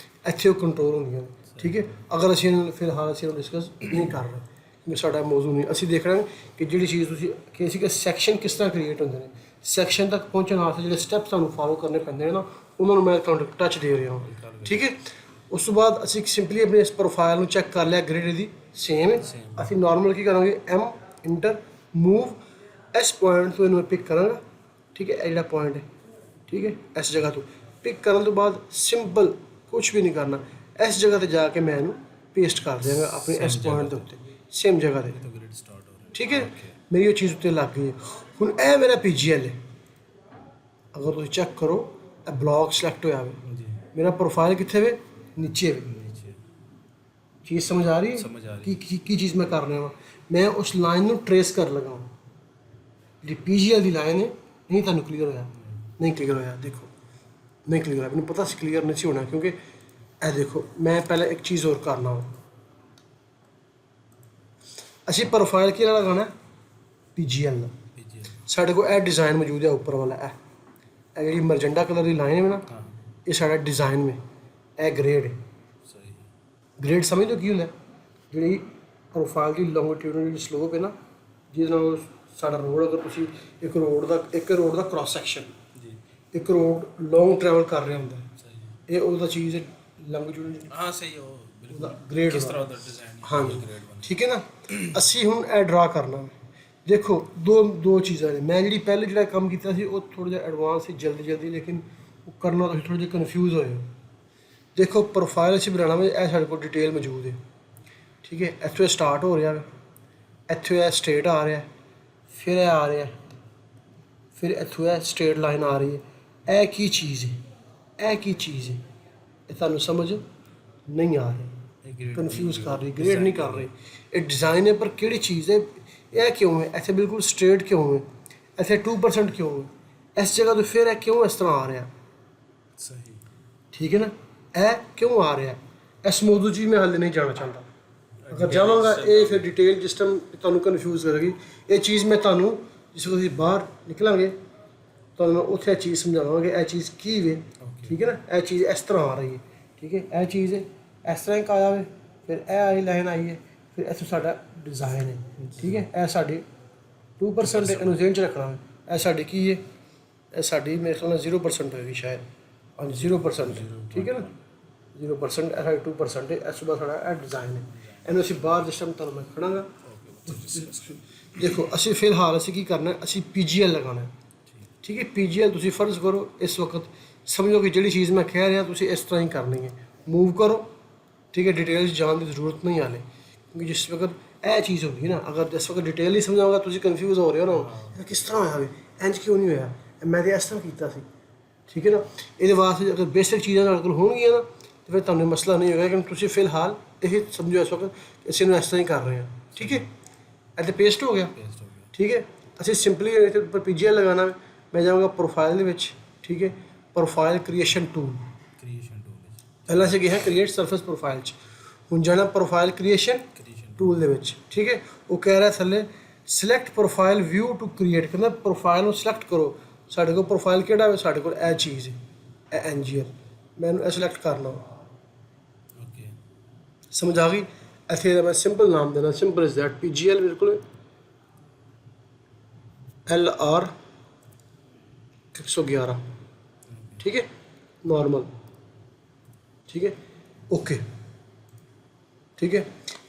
ਇੱਥੇ ਉਹ ਕੰਟਰੋਲ ਹੁੰਦੀਆਂ ਨੇ। ਠੀਕ ਹੈ, ਅਗਰ ਅਸੀਂ ਫਿਲਹਾਲ ਅਸੀਂ ਇਹਨੂੰ ਡਿਸਕਸ ਨਹੀਂ ਕਰ ਰਹੇ ਕਿਉਂਕਿ ਸਾਡਾ ਮੌਜੂ ਨਹੀਂ, ਅਸੀਂ ਦੇਖ ਰਹੇ ਹਾਂ ਕਿ ਜਿਹੜੀ ਚੀਜ਼ ਤੁਸੀਂ ਕਿ ਅਸੀਂ ਕਿ ਸੈਕਸ਼ਨ ਕਿਸ ਤਰ੍ਹਾਂ ਕ੍ਰੀਏਟ ਹੁੰਦੇ ਨੇ, ਸੈਕਸ਼ਨ ਤੱਕ ਪਹੁੰਚਣ ਵਾਸਤੇ ਜਿਹੜੇ ਸਟੈਪਸ ਤੁਹਾਨੂੰ ਫਾਲੋ ਕਰਨੇ ਪੈਂਦੇ ਨੇ ਨਾ, ਉਹਨਾਂ ਨੂੰ ਮੈਂ ਤੁਹਾਨੂੰ ਟੱਚ ਦੇ ਰਿਹਾ ਹਾਂ। ਠੀਕ ਹੈ, ਉਸ ਤੋਂ ਬਾਅਦ ਅਸੀਂ ਸਿੰਪਲੀ ਆਪਣੇ ਇਸ ਪ੍ਰੋਫਾਈਲ ਨੂੰ ਚੈੱਕ ਕਰ ਲਿਆ, ਗ੍ਰਿਡ ਦੀ ਸੇਮ ਹੈ। ਅਸੀਂ ਨਾਰਮਲ ਕੀ ਕਰਾਂਗੇ, ਐਮ ਇੰਟਰ ਮੂਵ, ਇਸ ਪੁਆਇੰਟ ਤੋਂ ਇਹਨੂੰ ਪਿਕ ਕਰਾਂਗਾ। ਠੀਕ ਹੈ, ਇਹ ਜਿਹੜਾ ਪੁਆਇੰਟ ਹੈ, ਠੀਕ ਹੈ, ਇਸ ਜਗ੍ਹਾ ਤੋਂ ਪਿਕ ਕਰਨ ਤੋਂ ਬਾਅਦ ਸਿੰਪਲ ਕੁਝ ਵੀ ਨਹੀਂ ਕਰਨਾ, ਇਸ ਜਗ੍ਹਾ ਤੇ ਜਾ ਕੇ ਮੈਂ ਇਹਨੂੰ ਪੇਸਟ ਕਰ ਦਿਆਂਗਾ ਆਪਣੇ ਇਸ ਪੁਆਇੰਟ ਦੇ ਉੱਤੇ, ਸੇਮ ਜਗ੍ਹਾ ਤੇ। ਠੀਕ ਹੈ, ਮੇਰੀ ਉਹ ਚੀਜ਼ ਉੱਤੇ ਲੱਗ ਗਈ ਹੈ। ਹੁਣ ਇਹ ਮੇਰਾ PGL ਹੈ, ਅਗਰ ਤੁਸੀਂ ਚੈੱਕ ਕਰੋ ਇਹ ਬਲੌਕ ਸਿਲੈਕਟ ਹੋਇਆ ਵੇ, ਮੇਰਾ ਪ੍ਰੋਫਾਈਲ ਕਿੱਥੇ ਵੇ, ਨੀਚੇ ਵੇ। ਚੀਜ਼ ਸਮਝ ਆ ਰਹੀ ਹੈ ਕੀ ਚੀਜ਼ ਮੈਂ ਕਰ ਰਿਹਾ ਹਾਂ, ਮੈਂ ਉਸ ਲਾਈਨ ਨੂੰ ਟਰੇਸ ਕਰ ਲਗਾ। ਜਿਹੜੀ PGL ਦੀ ਲਾਈਨ ਹੈ, ਨਹੀਂ ਤੁਹਾਨੂੰ ਕਲੀਅਰ ਹੋਇਆ, ਨਹੀਂ ਕਲੀਅਰ ਹੋਇਆ, ਦੇਖੋ ਨਹੀਂ ਕਲੀਅਰ ਹੋਇਆ, ਮੈਨੂੰ ਪਤਾ ਸੀ ਕਲੀਅਰ ਨਹੀਂ ਸੀ ਹੋਣਾ ਕਿਉਂਕਿ ਇਹ ਦੇਖੋ ਮੈਂ ਪਹਿਲਾਂ ਇੱਕ ਚੀਜ਼ ਹੋਰ ਕਰਨਾ ਵਾ, ਅਸੀਂ ਪ੍ਰੋਫਾਈਲ ਕਿਹੜਾ ਲਗਾਉਣਾ, PGL ਦਾ। ਸਾਡੇ ਕੋਲ ਇਹ ਡਿਜ਼ਾਈਨ ਮੌਜੂਦ ਹੈ ਉੱਪਰ ਵਾਲਾ, ਇਹ ਜਿਹੜੀ ਮਰਜੈਂਡਾ ਕਲਰ ਦੀ ਲਾਈਨ ਹੈ ਨਾ, ਇਹ ਸਾਡਾ ਡਿਜ਼ਾਈਨ में ਇਹ ਗ੍ਰੇਡ ਹੈ। ਗ੍ਰੇਡ ਸਮਝ ਲਓ ਕੀ ਹੁੰਦਾ, ਜਿਹੜੀ ਪ੍ਰੋਫਾਈਲ ਦੀ ਲੌਂਗੀਟਿਊਡਨਲ ਜਿਹੜੀ ਸਲੋਪ ਹੈ ਨਾ, ਜਿਹਦੇ ਨਾਲ ਸਾਡਾ ਰੋਡ, ਅਗਰ ਤੁਸੀਂ ਇੱਕ ਰੋਡ ਦਾ ਕ੍ਰਾਸ ਸੈਕਸ਼ਨ, ਇੱਕ ਰੋਡ ਲੌਂਗ ਟਰੈਵਲ ਕਰ ਰਿਹਾ ਹੁੰਦਾ, ਇਹ ਉਹਦਾ ਚੀਜ਼ ਹੈ ਲੌਂਗੀਟਿਊਡਨਲ। ਹਾਂ ਸਹੀ, ਉਹ ਬਿਲਕੁਲ ਗ੍ਰੇਡ ਕਿਸ ਤਰ੍ਹਾਂ ਦਾ ਡਿਜ਼ਾਈਨ। ਹਾਂਜੀ, ਠੀਕ ਹੈ ਨਾ। ਅਸੀਂ ਹੁਣ ਇਹ ਡਰਾ ਕਰਨਾ, ਦੇਖੋ ਦੋ ਚੀਜ਼ਾਂ ਨੇ। ਮੈਂ ਜਿਹੜੀ ਪਹਿਲੇ ਜਿਹੜਾ ਕੰਮ ਕੀਤਾ ਸੀ ਉਹ ਥੋੜ੍ਹਾ ਜਿਹਾ ਐਡਵਾਂਸ ਸੀ, ਜਲਦੀ ਲੇਕਿਨ ਉਹ ਕਰਨਾ ਤੁਸੀਂ ਥੋੜ੍ਹੇ ਜਿਹੇ ਕਨਫਿਊਜ਼ ਹੋਏ ਹੋ। ਦੇਖੋ ਪ੍ਰੋਫਾਈਲ ਅਸੀਂ ਬਣਾਉਣਾ ਵਾ, ਇਹ ਸਾਡੇ ਕੋਲ ਡਿਟੇਲ ਮੌਜੂਦ ਹੈ। ਠੀਕ ਹੈ, ਇੱਥੋਂ ਸਟਾਰਟ ਹੋ ਰਿਹਾ, ਇੱਥੋਂ ਇਹ ਸਟ੍ਰੇਟ ਆ ਰਿਹਾ, ਫਿਰ ਇਹ ਆ ਰਿਹਾ, ਫਿਰ ਇੱਥੋਂ ਇਹ ਸਟ੍ਰੇਟ ਲਾਈਨ ਆ ਰਹੀ ਹੈ। ਇਹ ਕੀ ਚੀਜ਼ ਹੈ, ਇਹ ਕੀ ਚੀਜ਼ ਹੈ, ਇਹ ਤੁਹਾਨੂੰ ਸਮਝ ਨਹੀਂ ਆ ਰਹੀ, ਕਨਫਿਊਜ਼ ਕਰ ਰਹੀ, ਗ੍ਰੇਡ ਨਹੀਂ ਕਰ ਰਹੀ। ਇਹ ਡਿਜ਼ਾਈਨ ਹੈ ਪਰ ਕਿਹੜੀ ਚੀਜ਼ ਹੈ, ਇਹ ਕਿਉਂ ਹੈ, ਇੱਥੇ ਬਿਲਕੁਲ ਸਟ੍ਰੇਟ ਕਿਉਂ ਹੈ, ਇੱਥੇ 2% ਕਿਉਂ ਹੈ, ਇਸ ਜਗ੍ਹਾ ਤੋਂ ਫਿਰ ਇਹ ਕਿਉਂ ਇਸ ਤਰ੍ਹਾਂ ਆ ਰਿਹਾ। ਸਹੀ, ਠੀਕ ਹੈ ਨਾ, ਇਹ ਕਿਉਂ ਆ ਰਿਹਾ, ਇਸ ਮੌਜੂ 'ਚ ਮੈਂ ਹਾਲੇ ਨਹੀਂ ਜਾਣਾ ਚਾਹੁੰਦਾ। ਅਗਰ ਜਾਵਾਂਗਾ ਇਹ ਫਿਰ ਡਿਟੇਲ ਜਿਸ ਟਾਈਮ ਤੁਹਾਨੂੰ ਕਨਫਿਊਜ਼ ਕਰੇਗੀ। ਇਹ ਚੀਜ਼ ਮੈਂ ਤੁਹਾਨੂੰ ਜਿਸ ਵੇਲੇ ਅਸੀਂ ਬਾਹਰ ਨਿਕਲਾਂਗੇ ਤੁਹਾਨੂੰ ਮੈਂ ਉੱਥੇ ਇਹ ਚੀਜ਼ ਸਮਝਾਵਾਂਗੇ, ਇਹ ਚੀਜ਼ ਕੀ ਵੇ। ਠੀਕ ਹੈ ਨਾ, ਇਹ ਚੀਜ਼ ਇਸ ਤਰ੍ਹਾਂ ਆ ਰਹੀ ਹੈ। ਠੀਕ ਹੈ, ਇਹ ਚੀਜ਼ ਹੈ ਇਸ ਤਰ੍ਹਾਂ ਇੱਕ ਆਇਆ ਵੇ, ਫਿਰ ਇਹ ਆਈ ਲਾਈਨ ਆਈ ਹੈ, ਫਿਰ ਇੱਥੇ ਸਾਡਾ ਡਿਜ਼ਾਈਨ ਹੈ। ਠੀਕ ਹੈ, ਇਹ ਸਾਡੀ 2% ਇਹਨੂੰ ਜ਼ਿਹਨ 'ਚ ਰੱਖਣਾ ਹੈ। ਇਹ ਸਾਡੀ ਕੀ ਹੈ, ਇਹ ਸਾਡੀ ਮੇਰੇ ਖਿਆਲ ਨਾਲ 0% ਹੋਏਗੀ ਸ਼ਾਇਦ, ਹਾਂਜੀ 0%। ਠੀਕ ਹੈ ਨਾ, 0%, ਇਹ ਸਾਡੀ 2% ਹੈ। ਇਸ ਤੋਂ ਬਾਅਦ ਸਾਡਾ ਇਹ ਡਿਜ਼ਾਈਨ ਹੈ, ਇਹਨੂੰ ਅਸੀਂ ਬਾਹਰ ਜਿਸ ਟਾਈਮ ਤੁਹਾਨੂੰ ਮੈਂ ਖੜਾਂਗਾ। ਦੇਖੋ ਅਸੀਂ ਫਿਲਹਾਲ ਅਸੀਂ ਕੀ ਕਰਨਾ, ਅਸੀਂ PGL ਲਗਾਉਣਾ। ਠੀਕ ਹੈ, PGL ਤੁਸੀਂ ਫਰਜ਼ ਕਰੋ ਇਸ ਵਕਤ ਸਮਝੋ ਕਿ ਜਿਹੜੀ ਚੀਜ਼ ਮੈਂ ਕਹਿ ਰਿਹਾ ਤੁਸੀਂ ਇਸ ਤਰ੍ਹਾਂ ਹੀ ਕਰਨੀ ਹੈ, ਮੂਵ ਕਰੋ। ਠੀਕ ਹੈ, ਡਿਟੇਲ 'ਚ ਜਾਣ ਦੀ ਜ਼ਰੂਰਤ ਨਹੀਂ ਹਾਲੇ, ਕਿਉਂਕਿ ਜਿਸ ਵਕਤ ਇਹ ਚੀਜ਼ ਹੁੰਦੀ ਹੈ ਨਾ, ਅਗਰ ਜਿਸ ਵਕਤ ਡਿਟੇਲ ਨਹੀਂ ਸਮਝਾਉਂਗਾ ਤੁਸੀਂ ਕਨਫਿਊਜ਼ ਹੋ ਰਹੇ ਹੋ ਨਾ, ਇਹ ਕਿਸ ਤਰ੍ਹਾਂ ਹੋਇਆ ਵੇ, ਇੰਝ ਕਿਉਂ ਨਹੀਂ ਹੋਇਆ, ਮੈਂ ਤਾਂ ਇਸ ਤਰ੍ਹਾਂ ਕੀਤਾ ਸੀ। ਠੀਕ ਹੈ ਨਾ, ਇਹਦੇ ਵਾਸਤੇ ਅਗਰ ਬੇਸਿਕ ਚੀਜ਼ਾਂ ਤੁਹਾਡੇ ਕੋਲ ਹੋਣਗੀਆਂ ਨਾ ਤਾਂ ਫਿਰ ਤੁਹਾਨੂੰ ਮਸਲਾ ਨਹੀਂ ਹੋਏਗਾ। ਕਿਉਂਕਿ ਤੁਸੀਂ ਫਿਲਹਾਲ ਇਹ ਸਮਝੋ ਇਸ ਵਕਤ ਅਸੀਂ ਇਹਨੂੰ ਇਸ ਤਰ੍ਹਾਂ ਹੀ ਕਰ ਰਹੇ ਹਾਂ। ਠੀਕ ਹੈ, ਇੱਥੇ ਪੇਸਟ ਹੋ ਗਿਆ। ਠੀਕ ਹੈ, ਅਸੀਂ ਸਿੰਪਲੀ ਇੱਥੇ ਉੱਪਰ PGL ਲਗਾਉਣਾ। ਮੈਂ ਜਾਵਾਂਗਾ ਪ੍ਰੋਫਾਈਲ ਦੇ ਵਿੱਚ। ਠੀਕ ਹੈ, ਪ੍ਰੋਫਾਈਲ ਕ੍ਰੀਏਸ਼ਨ ਟੂਲ, ਪਹਿਲਾਂ ਅਸੀਂ ਗਿਆ ਕ੍ਰੀਏਟ ਸਰਫੇਸ ਪ੍ਰੋਫਾਈਲ 'ਚ, ਹੁਣ ਜਾਣਾ ਪ੍ਰੋਫਾਈਲ ਕ੍ਰੀਏਸ਼ਨ ਟੂਲ ਦੇ ਵਿੱਚ। ਠੀਕ ਹੈ, ਉਹ ਕਹਿ ਰਿਹਾ ਥੱਲੇ select profile view to create, ਕਹਿੰਦਾ ਪ੍ਰੋਫਾਈਲ ਨੂੰ ਸਿਲੈਕਟ ਕਰੋ। ਸਾਡੇ ਕੋਲ ਪ੍ਰੋਫਾਈਲ ਕਿਹੜਾ ਹੈ, ਸਾਡੇ ਕੋਲ ਇਹ ਚੀਜ਼ ਹੈ, ਇਹ NGL, ਮੈਂ ਇਹਨੂੰ ਸਿਲੈਕਟ ਕਰਨਾ। ਓਕੇ, ਸਮਝ ਆ ਗਈ। ਇੱਥੇ ਮੈਂ ਸਿੰਪਲ ਨਾਮ ਦੇਣਾ, ਸਿੰਪਲ ਇਜ਼ ਦੈਟ, PGL ਬਿਲਕੁਲ LR 111। ਠੀਕ ਹੈ, ਨॉर्मल। ठीक है, ओके। ठीक है,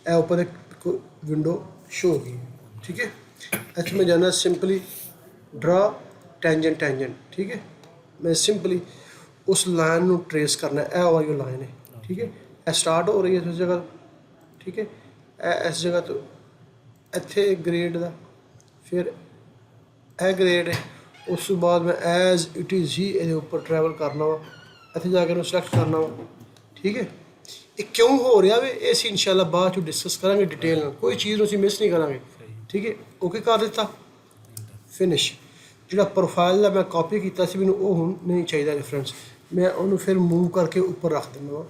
ए ऊपर एक विंडो शो होगी। ठीक है, ऐसे में जाना सिंपली ड्रा टेंजेंट। ठीक है, मैं सिंपली उस लाइन को ट्रेस करना है, वाली लाइन है। ठीक है, ए स्टार्ट हो रही है इस जगह। ठीक है, इस जगह तो इत्थे ग्रेड का, फिर ए ग्रेड है, उस बाद मैं एज इट इज़ ही ये ऊपर ट्रैवल करना वा, इत्थे जाके सिलेक्ट करना वा। ठीक है, ਇਹ ਕਿਉਂ ਹੋ ਰਿਹਾ ਵੇ ਇਹ ਅਸੀਂ ਇਨਸ਼ਾਅੱਲਾ ਬਾਅਦ ਚ ਡਿਸਕਸ ਕਰਾਂਗੇ ਡਿਟੇਲ ਨਾਲ, ਕੋਈ ਚੀਜ਼ ਨੂੰ ਅਸੀਂ ਮਿਸ ਨਹੀਂ ਕਰਾਂਗੇ। ਠੀਕ ਹੈ, ਓਕੇ ਕਰ ਦਿੱਤਾ, ਫਿਨਿਸ਼। ਜਿਹੜਾ ਪ੍ਰੋਫਾਈਲ ਦਾ ਮੈਂ ਕਾਪੀ ਕੀਤਾ ਸੀ ਮੈਨੂੰ ਉਹ ਹੁਣ ਨਹੀਂ ਚਾਹੀਦਾ ਰੈਫਰੈਂਸ, ਮੈਂ ਉਹਨੂੰ ਫਿਰ ਮੂਵ ਕਰਕੇ ਉੱਪਰ ਰੱਖ ਦਿੰਦਾ ਵਾ।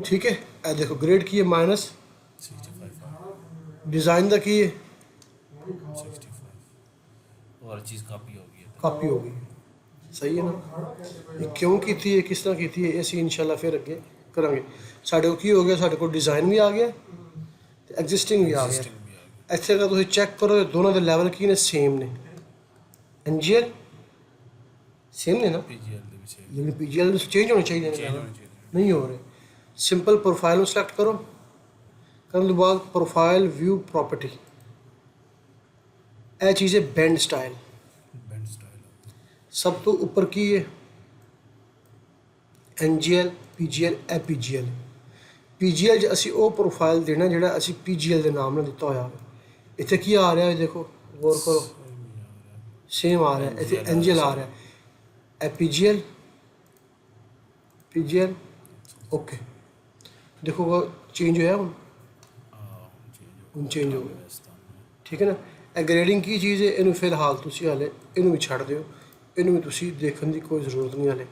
ਠੀਕ ਹੈ, ਇਹ ਦੇਖੋ ਗ੍ਰੇਡ ਕੀ ਹੈ -65, डिज़ाइन ਦਾ ਕੀ ਹੈ 65 और चीज़ कापी हो गई है। ਕਾਪੀ ਹੋ ਗਈ। ਸਹੀ ਹੈ ਨਾ, ਇਹ ਕਿਉਂ ਕੀਤੀ ਹੈ ਕਿਸ ਤਰ੍ਹਾਂ ਕੀਤੀ ਹੈ ਇਹ ਅਸੀਂ ਇਨਸ਼ਾਅੱਲਾ ਫਿਰ ਅੱਗੇ ਕਰਾਂਗੇ। ਸਾਡੇ ਕੋਲ ਕੀ ਹੋ ਗਿਆ, ਸਾਡੇ ਕੋਲ ਡਿਜ਼ਾਈਨ ਵੀ ਆ ਗਿਆ ਤੇ ਐਗਜ਼ਿਸਟਿੰਗ ਵੀ ਆ ਗਿਆ। ਇੱਥੇ ਅਗਰ ਤੁਸੀਂ ਚੈੱਕ ਕਰੋ ਦੋਨਾਂ ਦੇ ਲੈਵਲ ਕੀ ਨੇ, ਸੇਮ ਨੇ। NGL ਸੇਮ ਨੇ ਨਾ, PGL ਦੇ ਵਿੱਚ ਲੇਕਿਨ PGL ਦੇ ਚੇਂਜ ਹੋਣੇ ਚਾਹੀਦੇ ਨੇ, ਨਹੀਂ ਹੋ ਰਹੇ। ਸਿੰਪਲ ਪ੍ਰੋਫਾਈਲ ਨੂੰ ਸਿਲੈਕਟ ਕਰੋ, ਕਰਨ ਤੋਂ ਬਾਅਦ ਪ੍ਰੋਫਾਈਲ ਵਿਊ ਪ੍ਰੋਪਰਟੀ, ਇਹ ਚੀਜ਼ ਹੈ ਬੈਂਡ ਸਟਾਈਲ। बैंड स्टाइल ਸਭ ਤੋਂ ਉੱਪਰ ਕੀ ਹੈ NGL PGL PGL। PGL 'ਚ ਅਸੀਂ ਉਹ ਪ੍ਰੋਫਾਈਲ ਦੇਣਾ ਜਿਹੜਾ ਅਸੀਂ PGL ਦੇ ਨਾਮ ਨਾਲ ਦਿੱਤਾ ਹੋਇਆ ਹੋਵੇ। ਇੱਥੇ ਕੀ ਆ ਰਿਹਾ ਹੈ ਦੇਖੋ, ਗੌਰ ਕਰੋ, ਸੇਮ ਆ ਰਿਹਾ। ਇੱਥੇ NGL ਆ ਰਿਹਾ, ਇਹ PGL ਓਕੇ। ਦੇਖੋ ਚੇਂਜ ਹੋਇਆ ਹੁਣ ਚੇਂਜ ਹੋ ਗਿਆ। ਠੀਕ ਹੈ ਨਾ, ਇਹ ਗ੍ਰੇਡਿੰਗ ਕੀ ਚੀਜ਼ ਹੈ, ਇਹਨੂੰ ਫਿਲਹਾਲ ਤੁਸੀਂ ਹਾਲੇ ਇਹਨੂੰ ਵੀ ਛੱਡ ਦਿਓ, ਇਹਨੂੰ ਵੀ ਤੁਸੀਂ ਦੇਖਣ ਦੀ ਕੋਈ ਜ਼ਰੂਰਤ ਨਹੀਂ ਹਾਲੇ।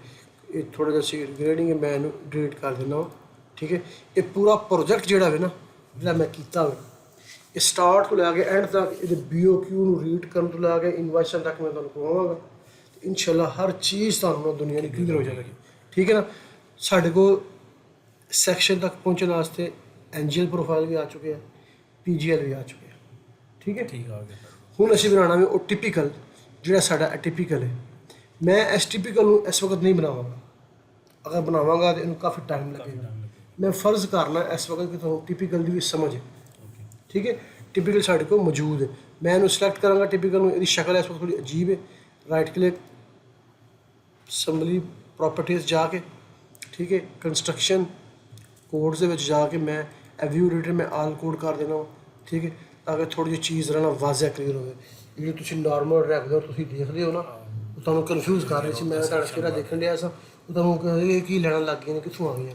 ਇਹ ਥੋੜ੍ਹਾ ਜਿਹਾ ਸੀ ਗ੍ਰੇਡਿੰਗ ਹੈ, ਮੈਂ ਇਹਨੂੰ ਡਿਲੀਟ ਕਰ ਦਿੰਦਾ। ਠੀਕ ਹੈ, ਇਹ ਪੂਰਾ ਪ੍ਰੋਜੈਕਟ ਜਿਹੜਾ ਵੇ ਨਾ, ਜਿਹੜਾ ਮੈਂ ਕੀਤਾ ਵੇ, ਇਹ ਸਟਾਰਟ ਤੋਂ ਲੈ ਕੇ ਐਂਡ ਤੱਕ ਇਹਦੇ BOQ ਨੂੰ ਰੀਡ ਕਰਨ ਤੋਂ ਲੈ ਕੇ ਇਨਵਾਇਸਾਂ ਤੱਕ ਮੈਂ ਤੁਹਾਨੂੰ ਕਰਵਾਵਾਂਗਾ। ਤੇ ਇਨਸ਼ਾਅੱਲਾ ਹਰ ਚੀਜ਼ ਤੁਹਾਨੂੰ ਦੁਨੀਆ ਦੀ ਕਲੀਅਰ ਹੋ ਜਾਏਗੀ। ਠੀਕ ਹੈ ਨਾ, ਸਾਡੇ ਕੋਲ ਸੈਕਸ਼ਨ ਤੱਕ ਪਹੁੰਚਣ ਵਾਸਤੇ NGL ਪ੍ਰੋਫਾਈਲ ਵੀ ਆ ਚੁੱਕੇ ਆ, PGL ਵੀ ਆ ਚੁੱਕੇ ਆ। ਠੀਕ ਹੈ, ठीक आ गया। ਹੁਣ ਅਸੀਂ ਬਣਾਉਣਾ ਵੇ ਉਹ ਟਿਪੀਕਲ, ਜਿਹੜਾ ਸਾਡਾ ਅਟਿਪੀਕਲ ਹੈ। ਮੈਂ ਇਸ ਟਿਪੀਕਲ ਨੂੰ ਇਸ ਵਕਤ ਨਹੀਂ ਬਣਾਵਾਂਗਾ, ਅਗਰ ਬਣਾਵਾਂਗਾ ਤਾਂ ਇਹਨੂੰ ਕਾਫੀ ਟਾਈਮ ਲੱਗੇਗਾ। ਮੈਂ ਫਰਜ਼ ਕਰਨਾ ਇਸ ਵਕਤ ਕਿ ਤੁਹਾਨੂੰ ਟਿਪੀਕਲ ਦੀ ਵੀ ਸਮਝ ਹੈ। ਠੀਕ ਹੈ, ਟਿਪੀਕਲ ਸਾਡੇ ਕੋਲ ਮੌਜੂਦ ਹੈ। ਮੈਂ ਇਹਨੂੰ ਸਿਲੈਕਟ ਕਰਾਂਗਾ ਟਿਪੀਕਲ ਨੂੰ, ਇਹਦੀ ਸ਼ਕਲ ਇਸ ਵਕਤ ਥੋੜੀ ਅਜੀਬ ਹੈ। ਰਾਈਟ ਕਲਿੱਕ, ਅਸੈਂਬਲੀ ਪ੍ਰੋਪਰਟੀਜ਼ ਜਾ ਕੇ, ਠੀਕ ਹੈ, ਕੰਸਟਰਕਸ਼ਨ ਕੋਡਸ ਦੇ ਵਿੱਚ ਜਾ ਕੇ ਮੈਂ ਵਿਊ ਐਡੀਟਰ ਮੈਂ ਆਲ ਕੋਡ ਕਰ ਦੇਣਾ। ਠੀਕ ਹੈ, ਤਾਂ ਕਿ ਥੋੜੀ ਜਿਹੀ ਚੀਜ਼ ਰਹਿਣਾ ਵਾਜ਼ਿਹ ਕਲੀਅਰ ਹੋਵੇ। ਜਿਹੜੀ ਤੁਸੀਂ ਨਾਰਮਲ ਰੈਗੂਲਰ ਤੁਸੀਂ ਦੇਖਦੇ ਹੋ ਨਾ, ਉਹ ਤੁਹਾਨੂੰ ਕਨਫਿਊਜ਼ ਕਰ ਰਹੇ ਸੀ। ਮੈਂ ਤੁਹਾਡਾ ਚਿਹਰਾ ਦੇਖਣ ਡਿਆ ਸਾਂ, ਉਹ ਤੁਹਾਨੂੰ ਕਹਿੰਦੇ ਕੀ ਲੈਣਾ ਲੱਗ ਗਏ ਨੇ, ਕਿੱਥੋਂ ਆ ਗਏ।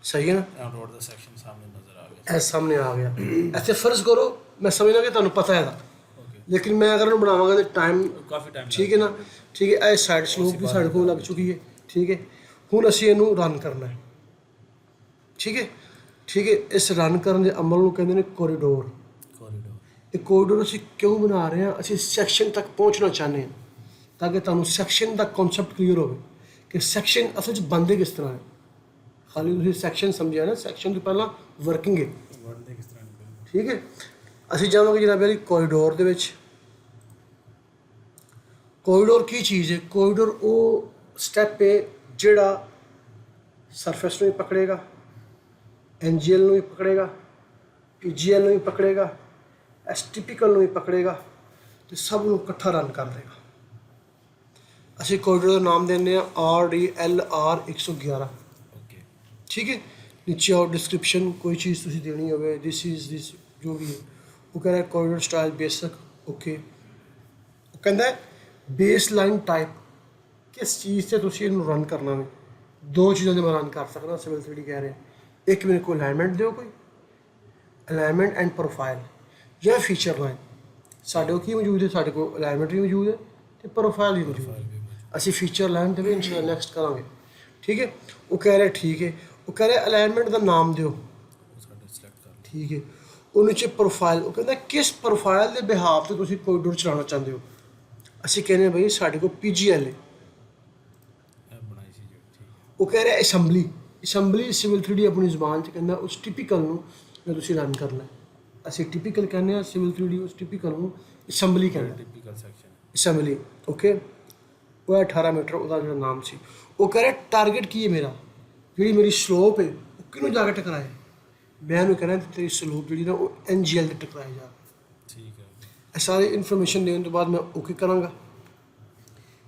ਸਹੀ ਹੈ ਨਾ, रोड ਦਾ ਸੈਕਸ਼ਨ ਸਾਹਮਣੇ ਨਜ਼ਰ ਆ ਗਿਆ। ਇਹ ਸਾਹਮਣੇ ਆ ਗਿਆ। ਇੱਥੇ ਫਰਜ਼ ਕਰੋ ਮੈਂ ਸਮਝਦਾ ਕਿ ਤੁਹਾਨੂੰ ਪਤਾ ਹੈਗਾ, ਲੇਕਿਨ ਮੈਂ ਅਗਰ ਇਹਨੂੰ ਬਣਾਵਾਂਗਾ ਤਾਂ ਟਾਈਮ ਕਾਫੀ ਟਾਈਮ ਠੀਕ ਹੈ ਨਾ। ਠੀਕ ਹੈ, ਇਹ ਸਾਈਡ ਸਲੋਪ ਵੀ ਸਾਡੇ ਕੋਲ ਲੱਗ ਚੁੱਕੀ ਹੈ। ਠੀਕ ਹੈ, ਹੁਣ ਅਸੀਂ ਇਹਨੂੰ ਰਨ ਕਰਨਾ ਹੈ। ਠੀਕ ਹੈ, ਠੀਕ ਹੈ, ਇਸ ਰਨ ਕਰਨ ਦੇ ਅਮਲ ਨੂੰ ਕਹਿੰਦੇ ਨੇ ਕੋਰੀਡੋਰ। ਇਹ ਕੋਰੀਡੋਰ ਅਸੀਂ ਕਿਉਂ ਬਣਾ ਰਹੇ ਹਾਂ, ਅਸੀਂ ਸੈਕਸ਼ਨ ਤੱਕ ਪਹੁੰਚਣਾ ਚਾਹੁੰਦੇ ਹਾਂ ਤਾਂ ਕਿ ਤੁਹਾਨੂੰ ਸੈਕਸ਼ਨ ਦਾ ਕਨਸੈਪਟ ਕਲੀਅਰ ਹੋਵੇ ਕਿ ਸੈਕਸ਼ਨ ਅਸਲ 'ਚ ਬਣਦੇ ਕਿਸ ਤਰ੍ਹਾਂ ਹੈ। ਖਾਲੀ ਤੁਸੀਂ ਸੈਕਸ਼ਨ ਸਮਝਿਆ ਨਾ, ਸੈਕਸ਼ਨ ਤੋਂ ਪਹਿਲਾਂ ਵਰਕਿੰਗ ਹੈ। ਕਿਸ ਤਰ੍ਹਾਂ ਠੀਕ ਹੈ, ਅਸੀਂ ਜਾਵਾਂਗੇ ਜਨਾਬ ਮੇਰੀ ਕੋਰੀਡੋਰ ਦੇ ਵਿੱਚ। ਕੋਰੀਡੋਰ ਕੀ ਚੀਜ਼ ਹੈ? ਕੋਰੀਡੋਰ ਉਹ ਸਟੈਪ ਹੈ ਜਿਹੜਾ ਸਰਫੇਸ ਨੂੰ ਵੀ ਪਕੜੇਗਾ, NGL ਨੂੰ ਵੀ ਪਕੜੇਗਾ, PGL ਨੂੰ ਵੀ ਪਕੜੇਗਾ, ਟਿਪੀਕਲ ਨੂੰ ਵੀ ਪਕੜੇਗਾ ਤੇ ਸਭ ਨੂੰ ਇਕੱਠਾ ਰਨ ਕਰ ਦੇਗਾ। ਅਸੀਂ ਕੋਰੀਡੋਰ ਦਾ ਨਾਮ ਦਿੰਦੇ ਹਾਂ RDLR 111। ਓਕੇ, ਠੀਕ ਹੈ, ਨੀਚੇ ਆਓ ਡਿਸਕ੍ਰਿਪਸ਼ਨ ਕੋਈ ਚੀਜ਼ ਤੁਸੀਂ ਦੇਣੀ ਹੋਵੇ, ਦਿਸ ਜੋ ਵੀ ਹੈ, ਉਹ ਕਹਿੰਦਾ ਕੋਰੀਡੋਰ ਸਟਾਈਲ ਬੇਸਿਕ। ਓਕੇ, ਉਹ ਕਹਿੰਦਾ ਬੇਸ ਲਾਈਨ ਟਾਈਪ, ਕਿਸ ਚੀਜ਼ 'ਤੇ ਤੁਸੀਂ ਇਹਨੂੰ ਰਨ ਕਰਨਾ ਵੇ। ਦੋ ਚੀਜ਼ਾਂ ਦੇ ਮੈਂ ਰਨ ਕਰ ਸਕਦਾ, ਸਿਵਲ 3D ਕਹਿ ਰਿਹਾ। ਇੱਕ ਮੇਰੇ ਕੋਲ ਅਲਾਈਨਮੈਂਟ ਦਿਓ, ਕੋਈ ਅਲਾਈਨਮੈਂਟ ਐਂਡ ਪ੍ਰੋਫਾਈਲ ਜਾਂ ਫੀਚਰ ਲਾਈਨ। ਸਾਡੇ ਕੋਲ ਕੀ ਮੌਜੂਦ ਹੈ? ਸਾਡੇ ਕੋਲ ਅਲਾਈਨਮੈਂਟ ਵੀ ਮੌਜੂਦ ਹੈ ਤੇ ਪ੍ਰੋਫਾਈਲ ਵੀ ਮੌਜੂਦ ਹੈ। ਅਸੀਂ ਫੀਚਰ ਲਾਈਨ 'ਤੇ ਵੀ ਇਨਸ਼ਾਅੱਲਾ ਨੈਕਸਟ ਕਰਾਂਗੇ। ਠੀਕ ਹੈ, ਉਹ ਕਹਿ ਰਿਹਾ ਠੀਕ ਹੈ, ਉਹ ਕਹਿ ਰਿਹਾ ਅਲਾਈਨਮੈਂਟ ਦਾ ਨਾਮ ਦਿਓ। ਠੀਕ ਹੈ, ਉਹਨੂੰ 'ਚ ਪ੍ਰੋਫਾਈਲ, ਉਹ ਕਹਿੰਦਾ ਕਿਸ ਪ੍ਰੋਫਾਈਲ ਦੇ ਬਿਹਾਫ 'ਤੇ ਤੁਸੀਂ ਕੋਰੀਡੋਰ ਚਲਾਉਣਾ ਚਾਹੁੰਦੇ ਹੋ। ਅਸੀਂ ਕਹਿੰਦੇ ਬਈ ਸਾਡੇ ਕੋਲ PGL ਹੈ। ਉਹ ਕਹਿ ਰਿਹਾ ਅਸੈਂਬਲੀ ਸਿਵਲ 3D ਆਪਣੀ ਜ਼ੁਬਾਨ 'ਚ ਕਹਿੰਦਾ ਉਸ ਟਿਪੀਕਲ ਨੂੰ ਜੇ ਤੁਸੀਂ ਰਨ ਕਰਨਾ। ਅਸੀਂ ਟਿਪੀਕਲ ਕਹਿੰਦੇ ਹਾਂ, ਸਿਵਲ 3D ਉਸ ਟਿਪੀਕਲ ਨੂੰ ਅਸੈਂਬਲੀ ਕਹਿੰਦਾ। ਟਿਪੀਕਲ ਸੈਕਸ਼ਨ ਅਸੈਂਬਲੀ ਓਕੇ, ਉਹ 18 ਮੀਟਰ ਉਹਦਾ ਜਿਹੜਾ ਨਾਮ ਸੀ। ਉਹ ਕਹਿ ਰਿਹਾ ਟਾਰਗੇਟ ਕੀ ਹੈ ਮੇਰਾ, ਜਿਹੜੀ ਮੇਰੀ ਸਲੋਪ ਹੈ ਉਹ ਕਿਹਨੂੰ ਜਾ ਕੇ ਟਕਰਾਏ। ਮੈਂ ਉਹਨੂੰ ਕਹਿਣਾ ਤੇਰੀ ਸਲੋਪ ਜਿਹੜੀ ਨਾ ਉਹ NGL 'ਤੇ ਟਕਰਾਏ ਜਾ। ਠੀਕ ਹੈ, ਇਹ ਸਾਰੀ ਇਨਫੋਰਮੇਸ਼ਨ ਦੇਣ ਤੋਂ ਬਾਅਦ ਮੈਂ ਓਕੇ ਕਰਾਂਗਾ।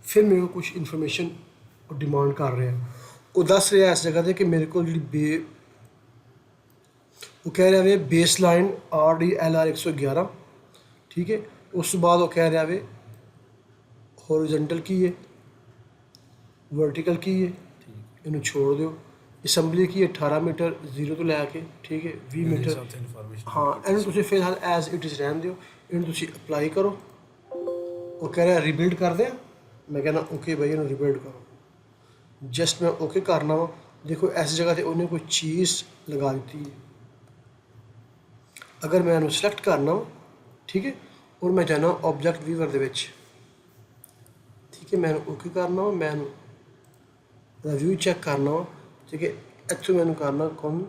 ਫਿਰ ਮੇਰੇ ਕੋਲ ਕੁਛ ਇਨਫੋਰਮੇਸ਼ਨ ਉਹ ਡਿਮਾਂਡ ਕਰ ਰਿਹਾ। ਉਹ ਦੱਸ ਰਿਹਾ ਇਸ ਜਗ੍ਹਾ 'ਤੇ ਕਿ ਮੇਰੇ ਕੋਲ ਜਿਹੜੀ ਉਹ ਕਹਿ ਰਿਹਾ ਵੇ ਬੇਸ ਲਾਈਨ RDLR 111। ਠੀਕ ਹੈ, ਉਸ ਤੋਂ ਬਾਅਦ ਉਹ ਕਹਿ ਰਿਹਾ ਵੇ ਹੌਰੀਜ਼ੌਂਟਲ ਕੀ ਹੈ, ਵਰਟੀਕਲ ਕੀ ਹੈ, ਇਹਨੂੰ ਛੋੜ ਦਿਓ। ਅਸੈਂਬਲੀ ਕੀ 18 ਮੀਟਰ 0 ਤੋਂ ਲੈ ਕੇ, ਠੀਕ ਹੈ, 20 ਮੀਟਰ। ਇਨਫੋਰਮੇਸ਼ਨ ਹਾਂ, ਇਹਨੂੰ ਤੁਸੀਂ ਫਿਲਹਾਲ ਐਜ਼ ਇਟ ਇਜ਼ ਰਹਿਣ ਦਿਓ। ਇਹਨੂੰ ਤੁਸੀਂ ਅਪਲਾਈ ਕਰੋ। ਉਹ ਕਹਿ ਰਿਹਾ ਰੀਬਿਲਡ ਕਰ ਦਿਆਂ, ਮੈਂ ਕਹਿੰਦਾ ਓਕੇ ਬਾਈ ਇਹਨੂੰ ਰੀਬਿਲਡ ਕਰੋ। ਜਸਟ ਮੈਂ ਓਕੇ ਕਰਨਾ ਵਾ। ਦੇਖੋ ਇਸ ਜਗ੍ਹਾ ਤੇ ਉਹਨੇ ਕੋਈ ਚੀਜ਼ ਲਗਾ ਦਿੱਤੀ ਹੈ। ਅਗਰ ਮੈਂ ਇਹਨੂੰ ਸਿਲੈਕਟ ਕਰਨਾ ਵਾ, ਠੀਕ ਹੈ, ਔਰ ਮੈਂ ਜਾਣਾ ਆਬਜੈਕਟ ਵੀਵਰ ਦੇ ਵਿੱਚ, ਠੀਕ ਹੈ, ਮੈਂ ਇਹਨੂੰ ਓਕੇ ਕਰਨਾ ਵਾ। ਮੈਂ ਇਹਨੂੰ ਰਿਵਿਊ ਚੈੱਕ ਕਰਨਾ ਵਾ, ਠੀਕ ਹੈ। ਇੱਥੋਂ ਮੈਨੂੰ ਕਰਨਾ ਕੌਣ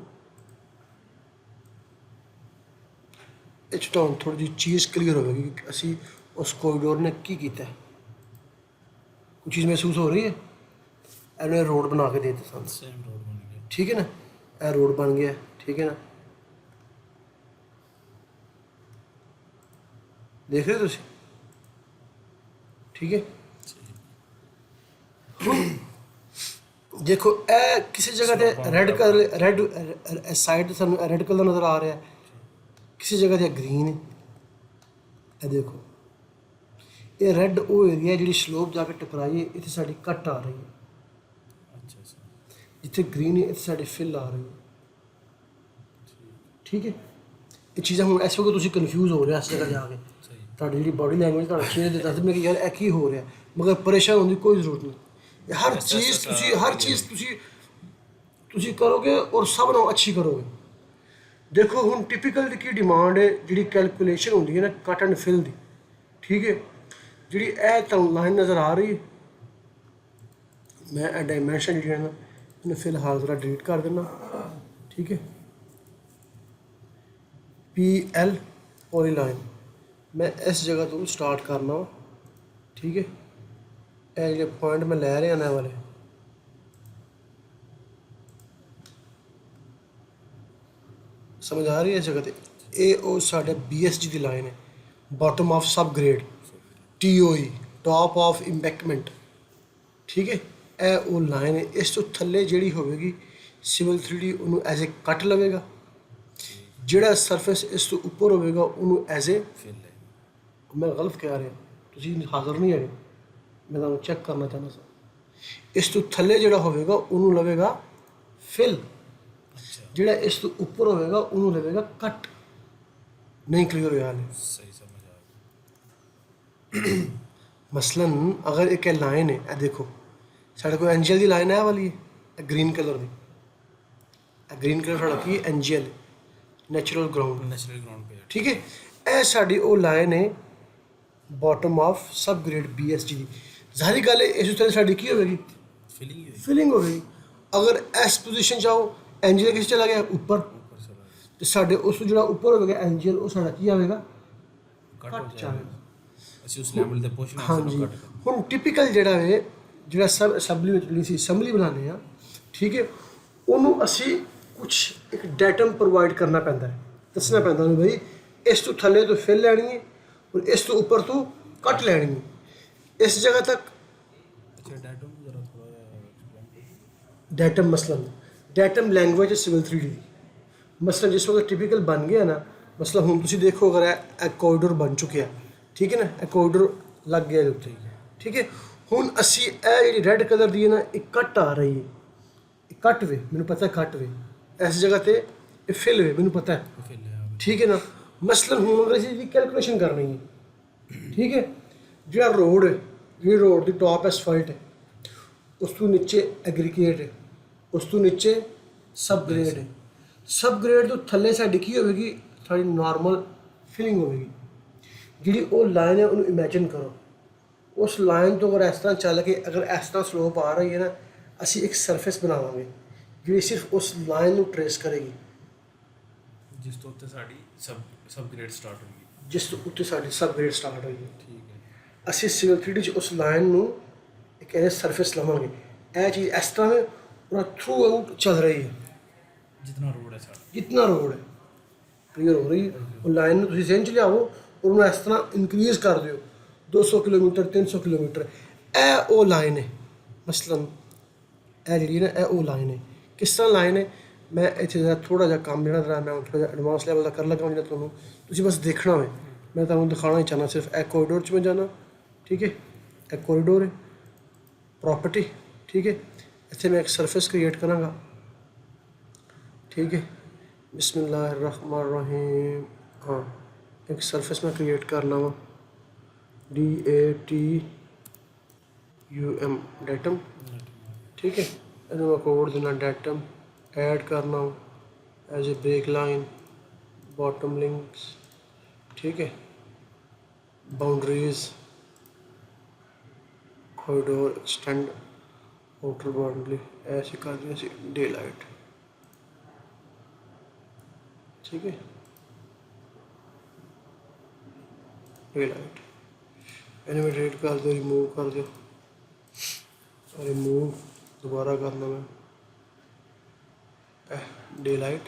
ਇਹ 'ਚ ਤੁਹਾਨੂੰ ਥੋੜ੍ਹੀ ਜਿਹੀ ਚੀਜ਼ ਕਲੀਅਰ ਹੋਵੇਗੀ ਕਿ ਅਸੀਂ ਉਸ ਕੋਰੀਡੋਰ ਨੇ ਕੀ ਕੀਤਾ ਹੈ। ਕੋਈ ਚੀਜ਼ ਮਹਿਸੂਸ ਹੋ ਰਹੀ ਹੈ। ਇਹਨੇ ਰੋਡ ਬਣਾ ਕੇ ਦੇ ਦਿੱਤਾ ਸਾਨੂੰ, ਸੇਮ ਰੋਡ ਬਣ ਗਿਆ, ਠੀਕ ਹੈ ਨਾ। ਇਹ ਰੋਡ ਬਣ ਗਿਆ, ਠੀਕ ਹੈ ਨਾ। ਦੇਖ ਰਹੇ ਹੋ ਤੁਸੀਂ, ਠੀਕ ਹੈ। ਦੇਖੋ ਇਹ ਕਿਸੇ ਜਗ੍ਹਾ ਤੇ ਰੈੱਡ ਕਲਰ, ਰੈੱਡ ਸਾਈਡ ਤੇ ਸਾਨੂੰ ਰੈੱਡ ਕਲਰ ਨਜ਼ਰ ਆ ਰਿਹਾ, ਕਿਸੇ ਜਗ੍ਹਾ ਤੇ ਗ੍ਰੀਨ ਹੈ। ਇਹ ਦੇਖੋ ਇਹ ਰੈੱਡ ਉਹ ਏਰੀਆ ਜਿਹੜੀ ਸਲੋਪ ਜਾ ਕੇ ਟਕਰਾਈ ਹੈ, ਇੱਥੇ ਸਾਡੀ ਕੱਟ ਆ ਰਹੀ ਹੈ। ਅੱਛਾ ਅੱਛਾ, ਜਿੱਥੇ ਗ੍ਰੀਨ ਹੈ ਇੱਥੇ ਸਾਡੀ ਫਿਲ ਆ ਰਹੀ ਹੈ, ਠੀਕ ਹੈ। ਇਹ ਚੀਜ਼ਾਂ ਹੁਣ ਇਸ ਵਕਤ ਤੁਸੀਂ ਕਨਫਿਊਜ਼ ਹੋ ਰਿਹਾ ਇਸ ਜਗ੍ਹਾ ਜਾ ਕੇ। ਸਹੀ, ਤੁਹਾਡੀ ਜਿਹੜੀ ਬਾਡੀ ਲੈਂਗੁਏਜ ਤੁਹਾਡਾ ਚੇਂਜ ਦੇ ਦੱਸਦੇ ਕਿ ਯਾਰ ਇਹ ਕੀ ਹੋ ਰਿਹਾ, ਮਗਰ ਪਰੇਸ਼ਾਨ ਹੋਣ ਦੀ ਕੋਈ ਜ਼ਰੂਰਤ ਨਹੀਂ। ਹਰ ਚੀਜ਼ ਤੁਸੀਂ ਕਰੋਗੇ ਔਰ ਸਭ ਨੂੰ ਅੱਛੀ ਕਰੋਗੇ। ਦੇਖੋ ਹੁਣ ਟਿਪੀਕਲ ਦੀ ਕੀ ਡਿਮਾਂਡ ਹੈ, ਜਿਹੜੀ ਕੈਲਕੂਲੇਸ਼ਨ ਹੁੰਦੀ ਹੈ ਨਾ ਕੱਟ ਐਂਡ ਫਿਲ ਦੀ, ਠੀਕ ਹੈ। ਜਿਹੜੀ ਇਹ ਤੁਹਾਨੂੰ ਲਾਈਨ ਨਜ਼ਰ ਆ ਰਹੀ ਹੈ, ਮੈਂ ਇਹ ਡਾਇਮੈਂਸ਼ਨ ਜਿਹੜਾ ਨਾ ਇਹਨੂੰ ਫਿਲਹਾਲ ਜ਼ਰਾ ਡਿਲੀਟ ਕਰ ਦਿੰਦਾ, ਠੀਕ ਹੈ। PL ਪੋਲੀਲਾਈਨ ਮੈਂ ਇਸ ਜਗ੍ਹਾ ਤੋਂ ਸਟਾਰਟ ਕਰਨਾ ਵਾ, ਠੀਕ ਹੈ। ਇਹ ਜਿਹੜੇ ਪੁਆਇੰਟ ਮੈਂ ਲੈ ਰਿਹਾ ਨਾ ਵਾਲੇ, ਸਮਝ ਆ ਰਹੀ ਹੈ ਇਸ ਜਗ੍ਹਾ ਤੇ। ਇਹ ਉਹ ਸਾਡੇ BSG ਦੀ ਲਾਈਨ ਹੈ, bottom of sub grade, TOE top of embankment, ਠੀਕ ਹੈ। ਇਹ ਉਹ ਲਾਈਨ ਹੈ। ਇਸ ਤੋਂ ਥੱਲੇ ਜਿਹੜੀ ਹੋਵੇਗੀ ਸਿਵਲ 3D ਉਹਨੂੰ ਐਜ਼ ਏ ਕੱਟ ਲਵੇਗਾ। ਜਿਹੜਾ ਸਰਫੇਸ ਇਸ ਤੋਂ ਉੱਪਰ ਹੋਵੇਗਾ ਉਹਨੂੰ ਐਜ਼ ਏ ਫਿਲ ਹੈ। ਮੈਂ ਗਲਤ ਕਹਿ ਰਿਹਾ, ਤੁਸੀਂ ਹਾਜ਼ਰ ਨਹੀਂ ਹੈਗੇ, ਮੈਂ ਤੁਹਾਨੂੰ ਚੈੱਕ ਕਰਨਾ ਚਾਹੁੰਦਾ ਸੀ। ਇਸ ਤੋਂ ਥੱਲੇ ਜਿਹੜਾ ਹੋਵੇਗਾ ਉਹਨੂੰ ਲਵੇਗਾ ਫਿਲ, ਅੱਛਾ, ਜਿਹੜਾ ਇਸ ਤੋਂ ਉੱਪਰ ਹੋਵੇਗਾ ਉਹਨੂੰ ਲਵੇਗਾ ਕੱਟ। ਨਹੀਂ ਕਲੀਅਰ ਹੋਇਆ ਹਾਲੇ। ਸਹੀ ਸਮਝ ਆ ਗਿਆ। ਮਸਲਨ ਅਗਰ ਇੱਕ ਲਾਈਨ ਹੈ, ਇਹ ਦੇਖੋ ਸਾਡੇ ਕੋਲ NGL ਦੀ ਲਾਈਨ ਹੈ ਵਾਲੀ, ਇਹ ਗ੍ਰੀਨ ਕਲਰ ਦੀ, ਇਹ ਗ੍ਰੀਨ ਕਲਰ ਸਾਡਾ ਕੀ NGL natural ground, natural ground ਪੇ, ਠੀਕ ਹੈ। ਇਹ ਸਾਡੀ ਉਹ ਲਾਈਨ ਹੈ bottom of sub grade BSG ਦੀ। ਜ਼ਾਹਰੀ ਗੱਲ ਹੈ ਇਸ ਉੱਤੇ ਸਾਡੀ ਕੀ ਹੋਵੇਗੀ, ਫਿਲਿੰਗ ਹੀ ਫਿਲਿੰਗ ਹੋਵੇਗੀ। ਅਗਰ ਇਸ ਪੋਜੀਸ਼ਨ 'ਚ ਆਓ NGL ਕਿਸ ਚਲਾ ਗਿਆ ਉੱਪਰ, ਉੱਪਰ ਚਲਾ ਗਿਆ, ਤੇ ਸਾਡੇ ਉਸ ਤੋਂ ਜਿਹੜਾ ਉੱਪਰ ਹੋਵੇਗਾ NGL ਉਹ ਸਾਡਾ ਕੀ ਆਵੇਗਾ, ਕੱਟ ਹੋ ਕੱਟ ਜਾਏਗਾ। ਜਾਵੇਗਾ। ਅਸੀਂ ਉਸ ਲੈਵਲ ਤੇ ਪਹੁੰਚਣਾ ਹੈ, ਹਾਂਜੀ, ਸਾਨੂੰ ਕੱਟ ਕਰਨਾ। ਹੁਣ ਟਿਪੀਕਲ ਜਿਹੜਾ ਸਬ ਅਸੈਂਬਲੀ ਵਿੱਚ ਜਿਹੜੀ ਸੀ ਅਸੈਂਬਲੀ ਬਣਾਉਂਦੇ ਆ, ਠੀਕ ਹੈ, ਉਹਨੂੰ ਅਸੀਂ ਕੁਛ ਇੱਕ ਡੈਟਮ ਪ੍ਰੋਵਾਈਡ ਕਰਨਾ ਪੈਂਦਾ ਹੈ, ਦੱਸਣਾ ਪੈਂਦਾ ਉਹਨੂੰ ਬਈ ਇਸ ਤੋਂ ਥੱਲੇ ਤੋਂ ਫਿਲ ਲੈਣੀ ਹੈ ਔਰ ਇਸ ਤੋਂ ਉੱਪਰ ਤੋਂ ਕੱਟ ਲੈਣੀ ਹੈ। ਇਸ ਜਗ੍ਹਾ ਤੱਕ ਅੱਛਾ, ਡਾਟਾ ਨੂੰ ਜ਼ਰਾ ਥੋੜਾ ਜਿਹਾ ਡੈਟਮ ਮਸਲਨ ਡੈਟਮ ਲੈਂਗੁਏਜ ਸਿਵਲ 3D ਦੀ ਮਸਲਨ ਜਿਸ ਵਕਤ ਟਿਪੀਕਲ ਬਣ ਗਿਆ ਨਾ, ਮਸਲਾ ਹੁਣ ਤੁਸੀਂ ਦੇਖੋ ਅਗਰ ਇਹ ਕੋਰੀਡੋਰ ਬਣ ਚੁੱਕਿਆ, ਠੀਕ ਹੈ ਨਾ, ਇਹ ਕੋਰੀਡੋਰ ਲੱਗ ਗਿਆ ਇਹਦੇ ਉੱਤੇ, ਠੀਕ ਹੈ। ਹੁਣ ਅਸੀਂ ਇਹ ਜਿਹੜੀ ਰੈੱਡ ਕਲਰ ਦੀ ਹੈ ਨਾ, ਇਹ ਕੱਟ ਆ ਰਹੀ ਹੈ, ਇਹ ਕੱਟ ਵੇ, ਮੈਨੂੰ ਪਤਾ ਕੱਟ ਵੇ, ਇਸ ਜਗ੍ਹਾ ਤੇ ਇਹ ਫਿਲ ਵੇ, ਮੈਨੂੰ ਪਤਾ ਹੈ, ਫਿਲ ਹੈ। ਠੀਕ ਹੈ ਨਾ। ਮਸਲਨ ਹੁਣ ਅਗਰ ਅਸੀਂ ਇਹਦੀ ਕੈਲਕੂਲੇਸ਼ਨ ਕਰਨੀ ਹੈ, ਠੀਕ ਹੈ, ਜਿਹੜਾ ਰੋਡ ਹੈ, ਜਿਹੜੀ ਰੋਡ ਦੀ ਟਾਪ ਐਸਫਾਲਟ ਹੈ, ਉਸ ਤੋਂ ਨੀਚੇ ਐਗਰੀਗੇਟ ਹੈ, ਉਸ ਤੋਂ ਨੀਚੇ ਸਬ ਗ੍ਰੇਡ ਹੈ। ਸਬ ਗ੍ਰੇਡ ਤੋਂ ਥੱਲੇ ਸਾਡੀ ਕੀ ਹੋਵੇਗੀ, ਸਾਡੀ ਨਾਰਮਲ ਫਿਲਿੰਗ ਹੋਵੇਗੀ। ਜਿਹੜੀ ਉਹ ਲਾਈਨ ਹੈ ਉਹਨੂੰ ਇਮੇਜਿਨ ਕਰੋ, ਉਸ ਲਾਈਨ ਤੋਂ ਅਗਰ ਇਸ ਤਰ੍ਹਾਂ ਚੱਲ ਕੇ ਅਗਰ ਇਸ ਤਰ੍ਹਾਂ ਸਲੋਪ ਆ ਰਹੀ ਹੈ ਨਾ, ਅਸੀਂ ਇੱਕ ਸਰਫੇਸ ਬਣਾਵਾਂਗੇ ਜਿਹੜੀ ਸਿਰਫ ਉਸ ਲਾਈਨ ਨੂੰ ਟਰੇਸ ਕਰੇਗੀ, ਜਿਸ ਤੋਂ ਉੱਤੇ ਸਾਡੀ ਸਬ ਗ੍ਰੇਡ ਸਟਾਰਟ ਹੋਗੀ, ਜਿਸ ਤੋਂ ਉੱਤੇ ਸਾਡੀ ਸਬ ਗ੍ਰੇਡ ਸਟਾਰਟ ਹੋਈ ਹੈ। ਠੀਕ ਹੈ। ਅਸੀਂ ਸਿਵਲ 3D 'ਚ ਉਸ ਲਾਈਨ ਨੂੰ ਇੱਕ ਐਸੇ ਸਰਫੇਸ ਲਵਾਂਗੇ। ਇਹ ਚੀਜ਼ ਇਸ ਤਰ੍ਹਾਂ ਹੈ ਪੂਰਾ ਥਰੂ ਆਊਟ ਚੱਲ ਰਹੀ ਹੈ, ਜਿਤਨਾ ਰੋਡ ਹੈ ਸਾਡਾ, ਜਿਤਨਾ ਰੋਡ ਹੈ ਕਲੀਅਰ ਹੋ ਰਹੀ ਹੈ। ਉਹ ਲਾਈਨ ਨੂੰ ਤੁਸੀਂ ਸੇਂਜ ਲਿਆਓ ਔਰ ਉਹਨੂੰ ਇਸ ਤਰ੍ਹਾਂ ਇਨਕਰੀਜ਼ ਕਰ ਦਿਓ 200 ਕਿਲੋਮੀਟਰ 300 ਕਿਲੋਮੀਟਰ। ਇਹ ਉਹ ਲਾਈਨ ਹੈ, ਮਸਲਨ ਇਹ ਜਿਹੜੀ ਨਾ ਇਹ ਉਹ ਲਾਈਨ ਹੈ। ਕਿਸ ਤਰ੍ਹਾਂ ਲਾਈਨ ਹੈ, ਮੈਂ ਇੱਥੇ ਜਿਹੜਾ ਥੋੜ੍ਹਾ ਜਿਹਾ ਕੰਮ ਜਿਹੜਾ ਮੈਂ ਹੁਣ ਥੋੜ੍ਹਾ ਜਿਹਾ ਐਡਵਾਂਸ ਲੈਵਲ ਦਾ ਕਰ ਲੱਗਾ, ਜਿਹੜਾ ਤੁਹਾਨੂੰ ਤੁਸੀਂ ਬਸ ਦੇਖਣਾ ਹੋਵੇ, ਮੈਂ ਤੁਹਾਨੂੰ ਦਿਖਾਉਣਾ ਹੀ ਚਾਹੁੰਦਾ ਸਿਰਫ ਇਹ ਕੋਰੀਡੋਰ 'ਚ ਮੈਂ ਜਾਣਾ, ਠੀਕ ਹੈ। ਇਹ ਕੋਰੀਡੋਰ ਹੈ, ਪ੍ਰੋਪਰਟੀ, ਠੀਕ ਹੈ। ਇੱਥੇ ਮੈਂ ਇੱਕ ਸਰਫੇਸ ਕ੍ਰੀਏਟ ਕਰਾਂਗਾ, ਠੀਕ ਹੈ। बिस्मिल्लाहिर्रहमानिर्रहीम। हाँ, एक सरफेस में क्रिएट करना वा, DATUM डेटम, ठीक है। इन्हें मैं कोड देना डेटम, ऐड करना as a break line, bottom links, ठीक है, boundaries, corridor, extend, outer boundary, ऐसे कर दिया डे लाइट, ठीक है, डे लाइट। इन्हें मैं डिलीट कर दो, रिमूव कर दो, रिमूव दोबारा करना मैं डे लाइट,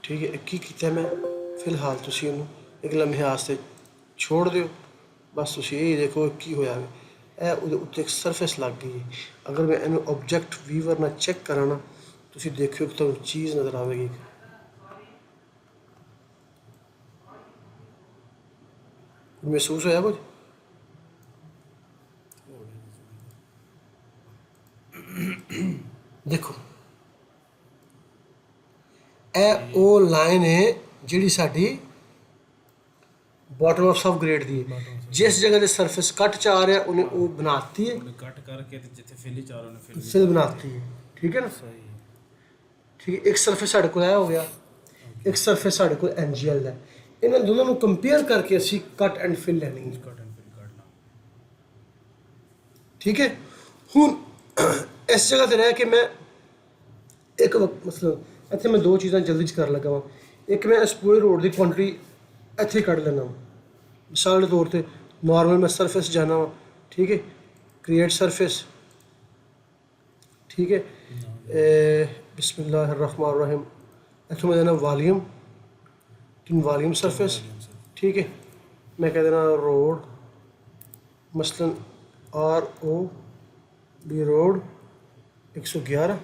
ठीक है। एक ही किया मैं फिलहाल तुसी इन्हूं एक लम्हे वास्ते छोड़ दिओ, बस तुसी ये देखो की होया वे, उहदे उत्ते एक सरफेस लग गई है। अगर मैं इन्हूं ऑब्जेक्ट वीवर ना चेक करा ना, तुसी देखियो कि तुहानूं चीज़ नज़र आवेगी। महसूस होया कुछ? देखो ए ओ लाइन है जिहड़ी साडी बॉटम ऑफ सब ग्रेड दी है। जिस जगह ते सरफेस कट चा रहा उन्हें वो बनाती है, कट करके ते जिथे फिल चाह रहे ने फिल बनाती है, ठीक है ना। सही है, ठीक है। एक सरफेस साढ़े को हो गया, एक सरफेस साढ़े को NGL है। इन्होंने दोनों को कंपेयर करके असी कट एंड फिल लेनी है, कट एंड फिल करना, ठीक है। हुण इस जगह ते रह के मैं एक मतलब इत्थे मैं दो चीज़ां जल्दी कर लगा वा। एक मैं इस पूरे रोड की क्वांटिटी इत्थे कट लेना वा, मिसाल के तौर पर नॉर्मल मैं सरफेस जाना वा, ठीक है, क्रिएट सरफेस, ठीक है। बिस्मिल्लाहिर्रहमानिर्रहीम, इत्थों मैं देना वॉल्यूम, वॉल्यूम सरफेस, ठीक है। मैं कह देना रोड, मसलन ROD रोड 111,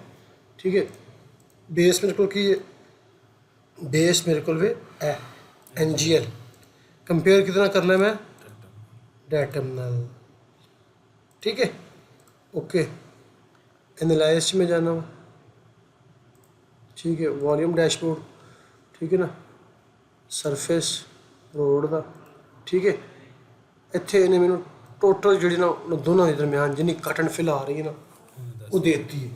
ठीक है। बेस मेरे को की बेस मेरे को वे NGL कंपेयर कितना करना है मैं डेटम नाल, ठीक है। ओके, एनालाइज में जाना वा, ठीक है, वॉल्यूम डैशबोर्ड, ठीक है ना, सरफेस रोड का, ठीक है। इत्थे इन्हें मैनू टोटल जी ना दोनों के दरम्यान जिन्नी कट एंड फिल आ रही है ना वो देती है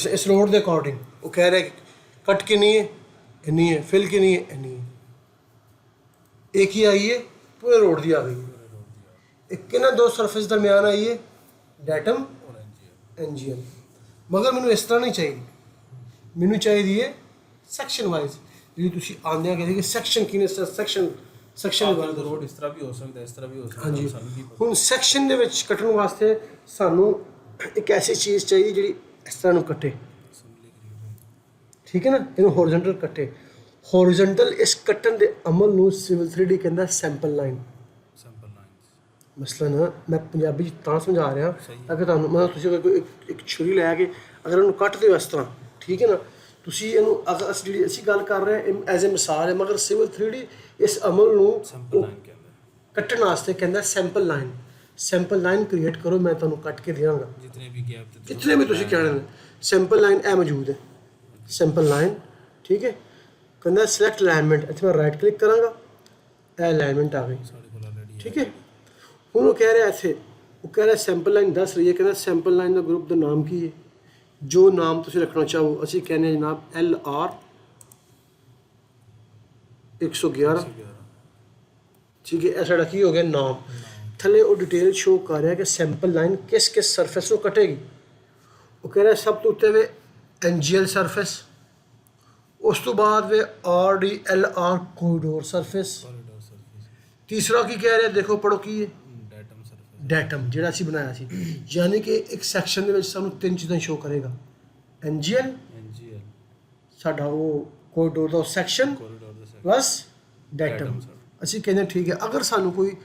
इस रोड के अकॉर्डिंग। वो कह रहा है कट कितनी है, इन्नी है, फिल कितनी है, इन्नी है। एक ही आई है पूरे रोड की आ गई है, एक किन्ना दो सरफेस दरम्यान आई है डेटम और NGL। मगर मैनू इस तरह नहीं चाहिए, मैनू चाहिए सैक्शन वाइज जी तुम आंदे कहते कि सैक्शन किने सैक्शन सैक्शन रोड इस तरह भी हो सकता है, इस तरह भी हो सकता हाँ है, जी। सानू की पता। हुण सैक्शन दे विच कट्टण वास्ते सानू एक ऐसी चीज़ चाहिए जी इस तरह नूं कट्टे, ठीक है ना, इन्हूं हॉरिजॉन्टल कट्टे। हॉरिजॉन्टल इस कट्टण दे अमल नूं सिविल 3D कहंदा सैंपल लाइन। सैंपल लाइंस मसलन मैं पंजाबी तां समझा रहा ताकि तुहानूं मतलब तुसीं अगर कोई एक छुरी लै के अगर इन्हूं कट दिओ इस तरह, ठीक है ना, तुसीं इहनूं अगर असीं गल कर रहे हैं एज ए मिसाल है, मगर सिविल 3D इस अमल नूं सैंपल लाइन के अंदर कट्टण वास्ते कहंदा sample line. Sample line create करो, मैं तुहानूं कट के देवांगा जितने भी गैप थे जितने भी तुसीं कहने ने। सैंपल लाइन ए मौजूद है, सैंपल लाइन, ठीक है। कहंदा सिलेक्ट अलाइनमेंट, इत्थे मैं राइट क्लिक करांगा, ए अलाइनमेंट आ गई, साढ़े को ऑलरेडी ठीक है। हुण वो कह रहा है इत्थे, वो कह रहा है सैंपल लाइन दस रही है, कहंदा सैंपल लाइन का ग्रुप का नाम की है, जो नाम तुसीं रखना चाहो। असीं कहने जनाब LR 111, ठीक है। ऐसा की हो गया नाम। थले वो डिटेल शो कर रहा है कि सैंपल लाइन किस किस सरफेस को कटेगी। वो कह रहा है सब तो उत्ते वे NGL सरफेस, उस तो बाद वे RDLR corridor surface. Corridor surface, तीसरा की कह रहे हैं, देखो पढ़ो की है डेटम सरफेस, डेटम जिहड़ा असीं बनाया सी, यानी कि एक सैक्शन दे विच सानूं तीन चीज़ां शो करेगा, NGL NGL साडा वो कॉरिडोर दा सैक्शन कॉरिडोर दा सेक्शन प्लस डेटम। असीं कहने ठीक है, अगर सानूं कोई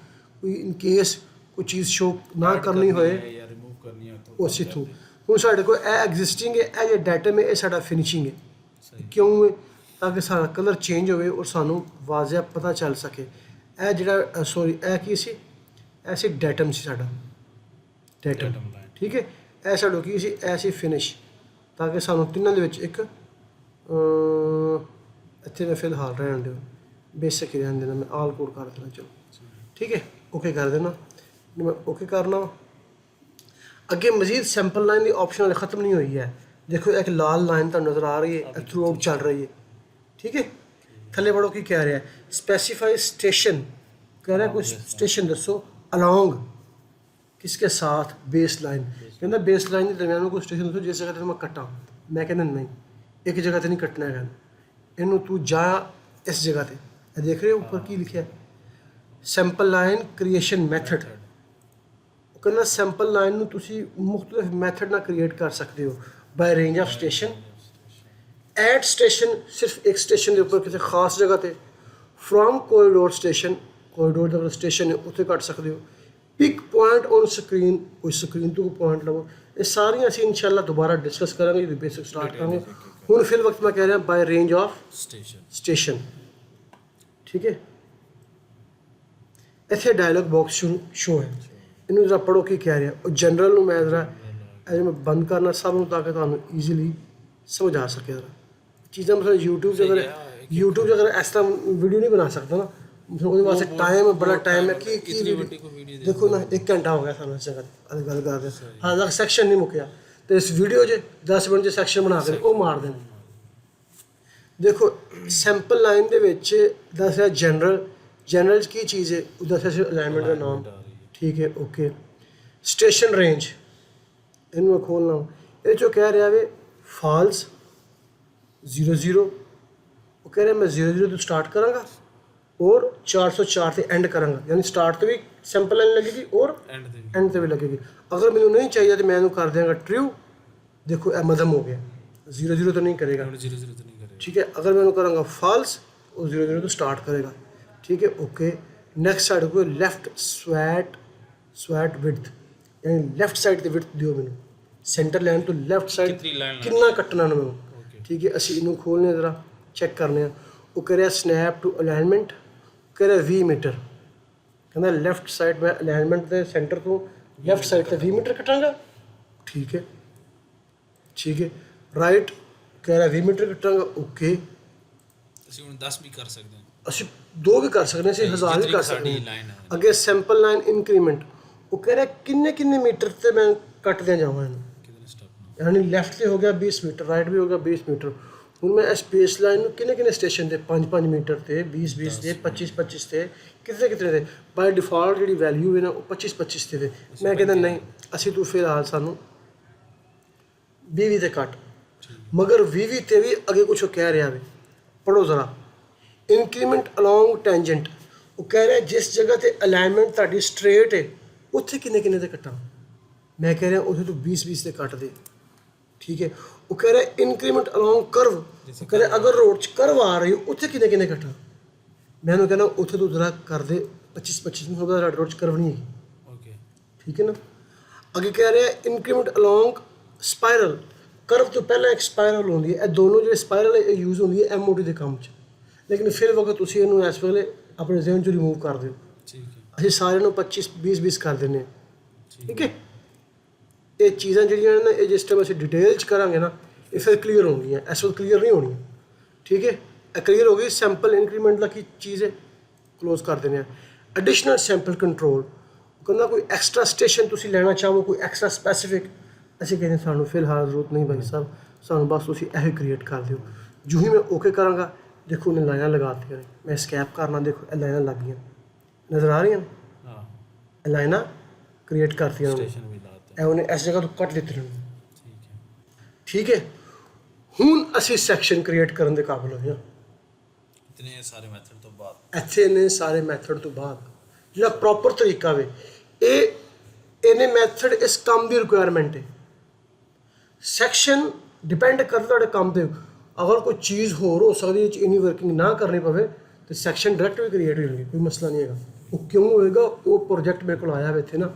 इन केस कोई चीज़ शो ना करनी होए या रिमूव करनी है तो वो असीं थ्रू हुण साढ़े कोल ए एग्जिस्टिंग है, ए जो डेटम है, ये साडा फिनिशिंग है। सही क्यों है ताकि सारा कलर चेंज होवे और सानूं वाज़िया पता चल सके। ए जिहड़ा सॉरी ए की सी ऐसे डेटम सी साडा डेटम, डेटम लाइन, ठीक है। ਇਹ ਸਾਡਾ ਕੀ ਸੀ, ਐਸੀ ਫਿਨਿਸ਼, ਤਾਂ ਕਿ ਸਾਨੂੰ ਤਿੰਨਾਂ ਦੇ ਵਿੱਚ ਇੱਕ ਇੱਥੇ ਮੈਂ ਫਿਲਹਾਲ ਰਹਿਣ ਦਿਓ, ਬੇਸਿਕ ਹੀ ਰਹਿਣ ਦੇਣਾ, ਮੈਂ ਆਲ ਕੋਡ ਕਰ ਦੇਣਾ। ਚਲੋ ਠੀਕ ਹੈ, ਓਕੇ ਕਰ ਦੇਣਾ। ਮੈਂ ਓਕੇ ਕਰਨਾ। ਅੱਗੇ ਮਜ਼ੀਦ ਸੈਂਪਲ ਲਾइन ਦੀ ਆਪਸ਼ਨ ਹਾਲੇ ख़त्म नहीं हुई है। देखो एक लाल लाइन तो नज़र आ रही है, थ्रू आउट चल रही है। ठीक है, थले बड़ो की कह रहा है स्पेसिफाई स्टेशन, कह रहा है कोई स्टेशन दसो अलॉन्ग किसके साथ, बेस लाइन। कहना बेस लाइन के दरम्यान कोई स्टेशन दसो जिस जगह मैं कटा। मैं कहना नहीं, एक जगह तो नहीं कटना है, इनू तू जा इस जगह पर। देख रहे हो ऊपर की लिखा है, सैंपल लाइन क्रिएशन मैथड। कहना सैंपल लाइन ਨੂੰ ਤੁਸੀਂ ਮੁxtਲਿਫ ਮੈਥਡ ਨਾਲ ਕ੍ਰੀਏਟ ਕਰ ਸਕਦੇ ਹੋ, by range of station. At station ਸਿਰਫ ਇੱਕ ਸਟੇਸ਼ਨ ਦੇ ਉੱਪਰ ਕਿਸੇ ਖਾਸ ਜਗ੍ਹਾ ਤੇ, ਫਰੋਮ ਕੋਰੀਡੋਰ ਸਟੇਸ਼ਨ, ਕੋਰੀਡੋਰ ਦਾ ਸਟੇਸ਼ਨ ਹੈ ਉੱਥੇ ਕੱਟ ਸਕਦੇ ਹੋ। ਪਿਕ ਪੁਆਇੰਟ ਔਨ ਸਕਰੀਨ, ਕੋਈ ਸਕਰੀਨ ਤੋਂ ਪੁਆਇੰਟ ਲਵੋ। ਇਹ ਸਾਰੀਆਂ ਅਸੀਂ ਇਨਸ਼ਾਅੱਲਾ ਦੁਬਾਰਾ ਡਿਸਕਸ ਕਰਾਂਗੇ ਜਦੋਂ ਬੇਸਿਕ ਸਟਾਰਟ ਕਰਾਂਗੇ। ਹੁਣ ਫਿਲ ਵਕਤ ਮੈਂ ਕਹਿ ਰਿਹਾ ਬਾਈ ਰੇਂਜ ਆਫ ਸਟੇਸ਼ਨ। ਠੀਕ ਹੈ, ਇੱਥੇ ਡਾਇਲੌਗ ਬਾਕਸ ਸ਼ੋ ਹੈ, ਇਹਨੂੰ ਜਰਾ ਪੜ੍ਹੋ ਕੀ ਕਹਿ ਰਿਹਾ। ਉਹ ਜਨਰਲ ਨੂੰ ਮੈਂ ਜਰਾ ਇਹ ਮੈਂ ਬੰਦ ਕਰਨਾ ਸਭ ਨੂੰ, ਤਾਂ ਕਿ ਤੁਹਾਨੂੰ ਈਜ਼ੀਲੀ ਸਮਝ ਆ ਸਕੇ। ਜਰਾ ਚੀਜ਼ਾਂ ਮਤਲਬ यूट्यूब 'ਚ ਅਗਰ ਇਸ ਤਰ੍ਹਾਂ ਵੀਡੀਓ ਨਹੀਂ ਬਣਾ ਸਕਦਾ ਨਾ, ਉਹਦੇ ਵਾਸਤੇ ਟਾਈਮ ਬੜਾ ਟਾਈਮ ਹੈ। ਕੀ ਦੇਖੋ ਨਾ 1 ਘੰਟਾ ਹੋ ਗਿਆ ਸਾਨੂੰ ਇਸ ਜਗ੍ਹਾ 'ਤੇ ਗੱਲ ਕਰਦੇ, ਹਾਲੇ ਤੱਕ ਸੈਕਸ਼ਨ ਨਹੀਂ ਮੁੱਕਿਆ, ਤੇ ਇਸ ਵੀਡੀਓ 'ਚ 10 ਮਿੰਟ 'ਚ ਸੈਕਸ਼ਨ ਬਣਾ ਕੇ ਉਹ ਮਾਰ ਦੇਣ। ਦੇਖੋ ਸੈਂਪਲ ਲਾइन ਦੇ ਵਿੱਚ ਦੱਸ ਰਿਹਾ ਜਨਰਲ 'ਚ ਕੀ ਚੀਜ਼ ਹੈ, ਉਹ ਦੱਸਿਆ ਸੀ ਅਲਾਈਨਮੈਂਟ ਦਾ ਨਾਮ। ठीक है, ओके। स्टेशन रेंज इनू मैं खोलना हूँ, ये जो कह रहा है फॉल्स 00, वो कह रहा है मैं 00 तो स्टार्ट कराँगा और 404 से एंड कराँगा, यानी स्टार्ट तो भी सैंपल लाइन लगेगी और एंड तो भी लगेगी। अगर मैंने नहीं चाहिए तो मैं कर देंगे ट्रू। देखो यह मदम हो गया, 00 तो नहीं करेगा। ठीक है, अगर मैं कराँगा फॉल्स और 00 तो स्टार्ट करेगा। ठीक है, ओके। नेक्स्ट साइड को लेफ्ट स्वैट विड्थ, यानी लेफ्ट साइड की विड्थ दियो मैंने, सेंटर लाइन तो लेफ्ट साइड कितना कटना ना मैंने। ठीक है, असी इनू खोलने जरा चेक करने। वो कह रहा स्नैप टू अलाइनमेंट, कह रहा 20 मीटर, कहना लेफ्ट साइड मैं अलाइनमेंट के सेंटर तो लेफ्ट साइड से 20 मीटर कटांगा। ठीक है, ठीक है। राइट कह रहा 20 मीटर कटांगा। ओके, ਅਸੀਂ ਹੁਣ 10 ਵੀ ਕਰ ਸਕਦੇ ਹਾਂ, ਅਸੀਂ 2 भी कर सकते हैं, ਅਸੀਂ 1000 भी कर सकते हैं। ਅੱਗੇ ਸੈਂਪਲ ਲਾइन इंक्रीमेंट, वो कह रहा है किन्ने मीटर से मैं कटदे जावां ਇਹਨੂੰ, यानी लेफ्ट से हो गया 20 मीटर, राइट भी हो गया 20 मीटर। ਹੁਣ मैं इस बेस लाइन ਨੂੰ किन्ने स्टेशन से 5 मीटर से 20 से 25 से कितने से बाय डिफॉल्ट ਜਿਹੜੀ वैल्यू है ना वो 25 से मैं कहता नहीं, ਅਸੀਂ ਤੂੰ फिलहाल सानू 20 से कट, मगर 20 से भी अगे कुछ कह रहा है। पढ़ो ज़रा, इंक्रीमेंट अलॉन्ग टेंजेंट, वो कह रहा है जिस जगह ते अलाइनमेंट ताड़ी स्ट्रेट है उत्थे किन्ने ते कटा। मैं कह रहा उत्थे तो 20 से कट दे। ठीक है, वो कह रहा है इंक्रीमेंट अलॉन्ग कर्व, वो कह रहा है अगर रोड च कर्व आ रही हो उत्थे किन्ने कटा। मैं उन्हें कहना उत्थे तो जरा कर दे 25 में, होगा रोड च कर्व नहीं है। ठीक है ना। अगे कह रहा है इंक्रीमेंट अलॉन्ग स्पायरल, कर्व तो पहले एक स्पायरल होंगी है, दोनों जो स्पायरल यूज़ होंगी है MOD के काम च, लेकिन फिर वक्त तुम इन्हों इस वेले अपने जहन चो रिमूव कर दो। असीं सारे 25-20 कर देने। ठीक है, ये चीज़ां जिहड़ियां ने ये जिस टाइम असीं डिटेल च करांगे ना ये फिर क्लीयर होंगी, इस वक्त क्लीयर नहीं होनी। ठीक है, क्लीयर हो गई। सैंपल इंक्रीमेंट का की चीज़ है, क्लोज कर देने। एडिशनल सैंपल कंट्रोल, कहना कोई एक्सट्रा स्टेशन तुसीं लेना चाहो, कोई एक्सट्रा स्पैसिफिक, ਅਸੀਂ ਕਹਿੰਦੇ ਸਾਨੂੰ ਫਿਲਹਾਲ ਜ਼ਰੂਰਤ ਨਹੀਂ ਭਾਈ ਸਾਹਿਬ, ਸਾਨੂੰ ਬਸ ਤੁਸੀਂ ਇਹ ਕ੍ਰੀਏਟ ਕਰ ਦਿਓ। ਜੋ ਹੀ ਮੈਂ ਓਕੇ ਕਰਾਂਗਾ, ਦੇਖੋ ਉਹਨੇ ਲਾਈਨਾਂ ਲਗਾਤੀਆਂ ਨੇ, ਮੈਂ ਸਕੈਪ ਕਰਨਾ, ਦੇਖੋ ਇਹ ਲਾਈਨਾਂ ਲੱਗ ਗਈਆਂ, ਨਜ਼ਰ ਆ ਰਹੀਆਂ ਨੇ। ਹਾਂ, ਇਹ ਲਾਈਨਾਂ ਕ੍ਰੀਏਟ ਕਰਤੀਆਂ ਨੇ, ਇਹ ਉਹਨੇ ਇਸ ਜਗ੍ਹਾ ਤੋਂ ਕੱਟ ਦਿੱਤੀਆਂ ਨੇ। ਠੀਕ ਹੈ, ਹੁਣ ਅਸੀਂ ਸੈਕਸ਼ਨ ਕ੍ਰੀਏਟ ਕਰਨ ਦੇ ਕਾਬਿਲ ਹੋਏ ਹਾਂ। ਇਤਨੇ ਸਾਰੇ ਮੈਥਡ ਤੋਂ ਬਾਅਦ, ਇੱਥੇ ਨੇ ਸਾਰੇ ਮੈਥਡ ਤੋਂ ਬਾਅਦ ਜਿਹੜਾ ਪ੍ਰੋਪਰ ਤਰੀਕਾ ਵੇ, ਇਹਨੇ ਮੈਥਡ ਇਸ ਕੰਮ ਦੀ ਰਿਕੁਆਇਰਮੈਂਟ ਹੈ। ਸੈਕਸ਼ਨ ਡਿਪੈਂਡ ਕਰਦਾ ਤੁਹਾਡੇ ਕੰਮ 'ਤੇ। ਅਗਰ ਕੋਈ ਚੀਜ਼ ਹੋਰ ਹੋ ਸਕਦੀ ਹੈ ਇੰਨੀ ਵਰਕਿੰਗ ਨਾ ਕਰਨੀ ਪਵੇ ਤਾਂ ਸੈਕਸ਼ਨ ਡਾਇਰੈਕਟ ਵੀ ਕ੍ਰੀਏਟ ਹੋ ਜਾਣਗੇ, ਕੋਈ ਮਸਲਾ ਨਹੀਂ ਹੈਗਾ। ਉਹ ਕਿਉਂ ਹੋਏਗਾ, ਉਹ ਪ੍ਰੋਜੈਕਟ ਮੇਰੇ ਕੋਲ ਆਇਆ ਵਾ ਇੱਥੇ ਨਾ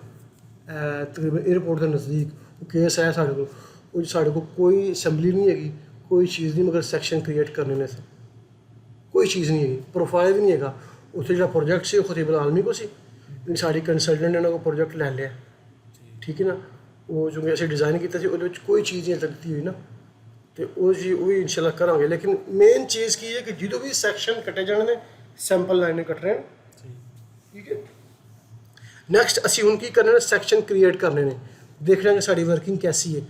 ਤਕਰੀਬਨ 에ਅਰਪੋਰਟ ਦੇ ਨਜ਼ਦੀਕ, ਉਹ ਕੇਸ ਆਇਆ ਸਾਡੇ ਕੋਲ। ਉਹ ਸਾਡੇ ਕੋਲ ਕੋਈ ਅਸੈਂਬਲੀ ਨਹੀਂ ਹੈਗੀ, ਕੋਈ ਚੀਜ਼ ਨਹੀਂ, ਮਗਰ ਸੈਕਸ਼ਨ ਕ੍ਰੀਏਟ ਕਰਨੇ ਨੇ ਸਰ, ਕੋਈ ਚੀਜ਼ ਨਹੀਂ ਹੈਗੀ, ਪ੍ਰੋਫਾਈਲ ਵੀ ਨਹੀਂ ਹੈਗਾ। ਉੱਥੇ ਜਿਹੜਾ ਪ੍ਰੋਜੈਕਟ ਸੀ ਉਹ ਖਤੀਬ ਆਲਮੀ ਕੋ ਸੀ, ਸਾਡੀ ਕੰਸਲਟੈਂਟ ਨੇ ਉਹਨਾਂ ਕੋਲ ਪ੍ਰੋਜੈਕਟ ਲੈ ਲਿਆ। ਠੀਕ ਹੈ ਨਾ, ਉਹ ਜੋ ਅਸੀਂ ਡਿਜ਼ਾਈਨ ਕੀਤਾ ਸੀ ਉਹਦੇ ਵਿੱਚ ਕੋਈ ਚੀਜ਼ ਨਹੀਂ ਦਿੱਤੀ ਹੋਈ ਨਾ, ਤੇ ਉਹ ਜੀ ਉਹ ਵੀ ਇਨਸ਼ਾਅੱਲਾ ਕਰਾਂਗੇ। ਲੇਕਿਨ ਮੇਨ ਚੀਜ਼ ਕੀ ਹੈ ਕਿ ਜਦੋਂ ਵੀ ਸੈਕਸ਼ਨ ਕੱਟੇ ਜਾਣੇ ਨੇ ਸੈਂਪਲ ਲਾਈਨ ਕੱਟ ਰਹੇ ਨੇ, ਠੀਕ ਹੈ। ਨੈਕਸਟ ਅਸੀਂ ਹੁਣ ਕੀ ਕਰਨਾ ਹੈ, ਸੈਕਸ਼ਨ ਕ੍ਰੀਏਟ ਕਰਨੇ ਨੇ, ਦੇਖ ਲਾਂਗੇ ਸਾਡੀ ਵਰਕਿੰਗ ਕੈਸੀ ਹੈ।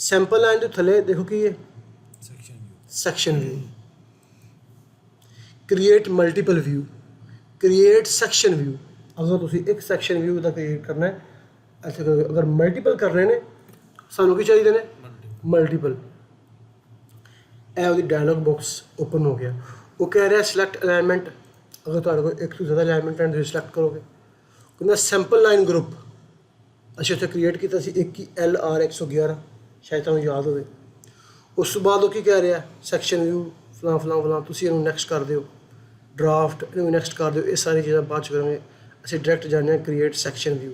ਸੈਂਪਲ ਲਾਈਨ ਦੇ ਥੱਲੇ ਦੇਖੋ ਕੀ ਹੈ, section view, create multiple view, create section view. ਅਗਰ ਤੁਸੀਂ ਇੱਕ ਸੈਕਸ਼ਨ ਵਿਊ ਦਾ ਕ੍ਰੀਏਟ ਕਰਨਾ ਹੈ, ਅੱਛਾ ਅਗਰ ਮਲਟੀਪਲ ਕਰਨੇ ਨੇ ਸਾਨੂੰ ਕੀ ਚਾਹੀਦੇ ਨੇ, ਮਲਟੀਪਲ। ਇਹ ਉਹਦੀ ਡਾਇਲੌਗ ਬਾਕਸ ਓਪਨ ਹੋ ਗਿਆ। ਉਹ ਕਹਿ ਰਿਹਾ ਸਿਲੈਕਟ ਅਲਾਈਨਮੈਂਟ, ਅਗਰ ਤੁਹਾਡੇ ਕੋਲ ਇੱਕ ਤੋਂ ਜ਼ਿਆਦਾ ਅਲਾਈਨਮੈਂਟ ਹੈ ਤੁਸੀਂ ਸਿਲੈਕਟ ਕਰੋਗੇ। ਕਹਿੰਦਾ ਸੈਂਪਲ ਲਾਈਨ ਗਰੁੱਪ ਅਸੀਂ ਉੱਥੇ ਕ੍ਰੀਏਟ ਕੀਤਾ ਸੀ ਇੱਕ ਹੀ LR 111, ਸ਼ਾਇਦ ਤੁਹਾਨੂੰ ਯਾਦ ਹੋਵੇ। ਉਸ ਤੋਂ ਬਾਅਦ ਉਹ ਕੀ ਕਹਿ ਰਿਹਾ, ਸੈਕਸ਼ਨ ਵਿਊ ਫਲਾਂ ਫਲਾਂ ਫਲਾਂ, ਤੁਸੀਂ ਇਹਨੂੰ ਨੈਕਸਟ ਕਰ ਦਿਓ, ਡਰਾਫਟ ਇਹਨੂੰ ਨੈਕਸਟ ਕਰ ਦਿਓ। ਇਹ ਸਾਰੀ ਚੀਜ਼ਾਂ ਬਾਅਦ 'ਚ ਕਰਾਂਗੇ। ਅਸੀਂ ਡਾਇਰੈਕਟ ਜਾਂਦੇ ਹਾਂ ਕ੍ਰੀਏਟ ਸੈਕਸ਼ਨ ਵਿਊ।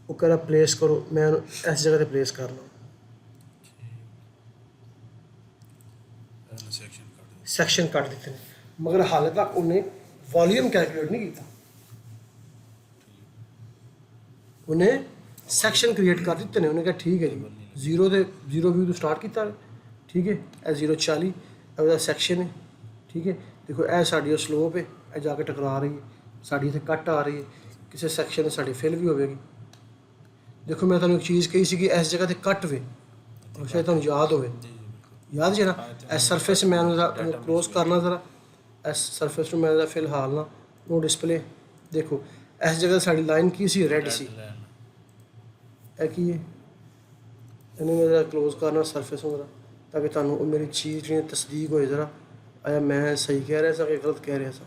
ਉਹ ਕਹਿ ਰਿਹਾ ਪਲੇਸ ਕਰੋ, ਮੈਂ ਇਹਨੂੰ ਇਸ ਜਗ੍ਹਾ 'ਤੇ ਪਲੇਸ ਕਰ ਲਵਾਂ। ਸੈਕਸ਼ਨ ਕੱਟ ਦਿੱਤੇ ਨੇ, ਮਗਰ ਹਾਲੇ ਤੱਕ ਉਹਨੇ ਵੋਲੀਅਮ ਕੈਲਕੂਲੇਟ ਨਹੀਂ ਕੀਤਾ। ਉਹਨੇ ਸੈਕਸ਼ਨ ਕ੍ਰੀਏਟ ਕਰ ਦਿੱਤੇ ਨੇ। ਉਹਨੇ ਕਿਹਾ ਠੀਕ ਹੈ ਜੀ, ਜ਼ੀਰੋ ਵਿਊ ਤੋਂ ਸਟਾਰਟ ਕੀਤਾ, ਠੀਕ ਹੈ। ਇਹ 040 ਉਹਦਾ ਸੈਕਸ਼ਨ ਹੈ, ਠੀਕ ਹੈ। ਦੇਖੋ ਇਹ ਸਾਡੀ ਸਲੋਪ ਹੈ, ਇਹ ਜਾ ਕੇ ਟਕਰਾ ਰਹੀ ਹੈ, ਸਾਡੀ ਇੱਥੇ ਕੱਟ ਆ ਰਹੀ ਹੈ, ਕਿਸੇ ਸੈਕਸ਼ਨ 'ਤੇ ਸਾਡੀ ਫਿਲ ਵੀ ਹੋਵੇਗੀ। ਦੇਖੋ ਮੈਂ ਤੁਹਾਨੂੰ ਇੱਕ ਚੀਜ਼ ਕਹੀ ਸੀ ਕਿ ਇਸ ਜਗ੍ਹਾ 'ਤੇ ਕੱਟ ਵੇ, ਸ਼ਾਇਦ ਤੁਹਾਨੂੰ ਯਾਦ ਹੋਵੇ, ਯਾਦ ਜਰਾ ਇਸ ਸਰਫੇਸ ਮੈਂ ਉਹਦਾ ਕਲੋਜ਼ ਕਰਨਾ ਜ਼ਰਾ, ਇਸ ਸਰਫੇਸ ਨੂੰ ਮੈਂ ਉਹਦਾ ਫਿਲਹਾਲ ਨਾ ਉਹ ਡਿਸਪਲੇ ਦੇਖੋ ਇਸ ਜਗ੍ਹਾ ਸਾਡੀ ਲਾਈਨ ਕੀ ਸੀ, ਰੈੱਡ ਸੀ। ਇਹ ਕੀ ਹੈ, ਇਹਨੂੰ ਮੈਂ ਜ਼ਰਾ ਕਲੋਜ਼ ਕਰਨਾ ਸਰਫੇਸ ਨੂੰ ਜ਼ਰਾ, ਤਾਂ ਕਿ ਤੁਹਾਨੂੰ ਉਹ ਮੇਰੀ ਚੀਜ਼ ਜਿਹੜੀ ਤਸਦੀਕ ਹੋਏ ਜ਼ਰਾ, ਆਇਆ ਮੈਂ ਸਹੀ ਕਹਿ ਰਿਹਾ ਸਾਂ ਕਿ ਗਲਤ ਕਹਿ ਰਿਹਾ ਸਾਂ,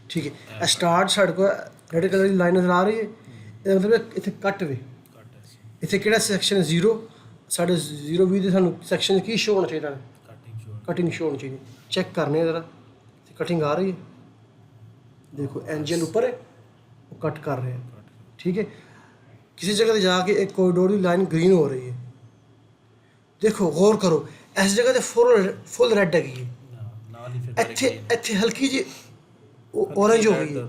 ਠੀਕ ਹੈ। ਇਹ ਸਟਾਰਟ ਸਾਡੇ ਕੋਲ ਰੈੱਡ ਕਲਰ ਦੀ ਲਾਈਨ ਨਜ਼ਰ ਆ ਰਹੀ ਹੈ, ਇਹਦਾ ਮਤਲਬ ਇੱਥੇ ਕੱਟ ਵੇ। ਇੱਥੇ ਕਿਹੜਾ ਸੈਕਸ਼ਨ 0 ਸਾਡੇ 0 ਦੇ ਸਾਨੂੰ ਸੈਕਸ਼ਨ ਕੀ ਸ਼ੋ ਹੋਣਾ ਚਾਹੀਦਾ, ਕਟਿੰਗ ਸ਼ੋ ਹੋਣੀ ਚਾਹੀਦੀ। ਚੈੱਕ ਕਰਨੇ ਜ਼ਰਾ, ਕਟਿੰਗ ਆ ਰਹੀ ਹੈ, ਦੇਖੋ ਐਂਜਲ ਉੱਪਰ ਹੈ, ਉਹ ਕੱਟ ਕਰ ਰਿਹਾ, ਠੀਕ ਹੈ। ਕਿਸੇ ਜਗ੍ਹਾ 'ਤੇ ਜਾ ਕੇ ਇੱਕ ਕੋਰੀਡੋਰ ਦੀ ਲਾਈਨ ਗ੍ਰੀਨ ਹੋ ਰਹੀ ਹੈ, ਦੇਖੋ ਗੌਰ ਕਰੋ ਇਸ ਜਗ੍ਹਾ 'ਤੇ ਫੁੱਲ ਰੈੱਡ ਹੈਗੀ ਹੈ, ਇੱਥੇ ਹਲਕੀ ਜਿਹੀ ਔਰੇਂਜ ਹੋ ਗਈ ਹੈ,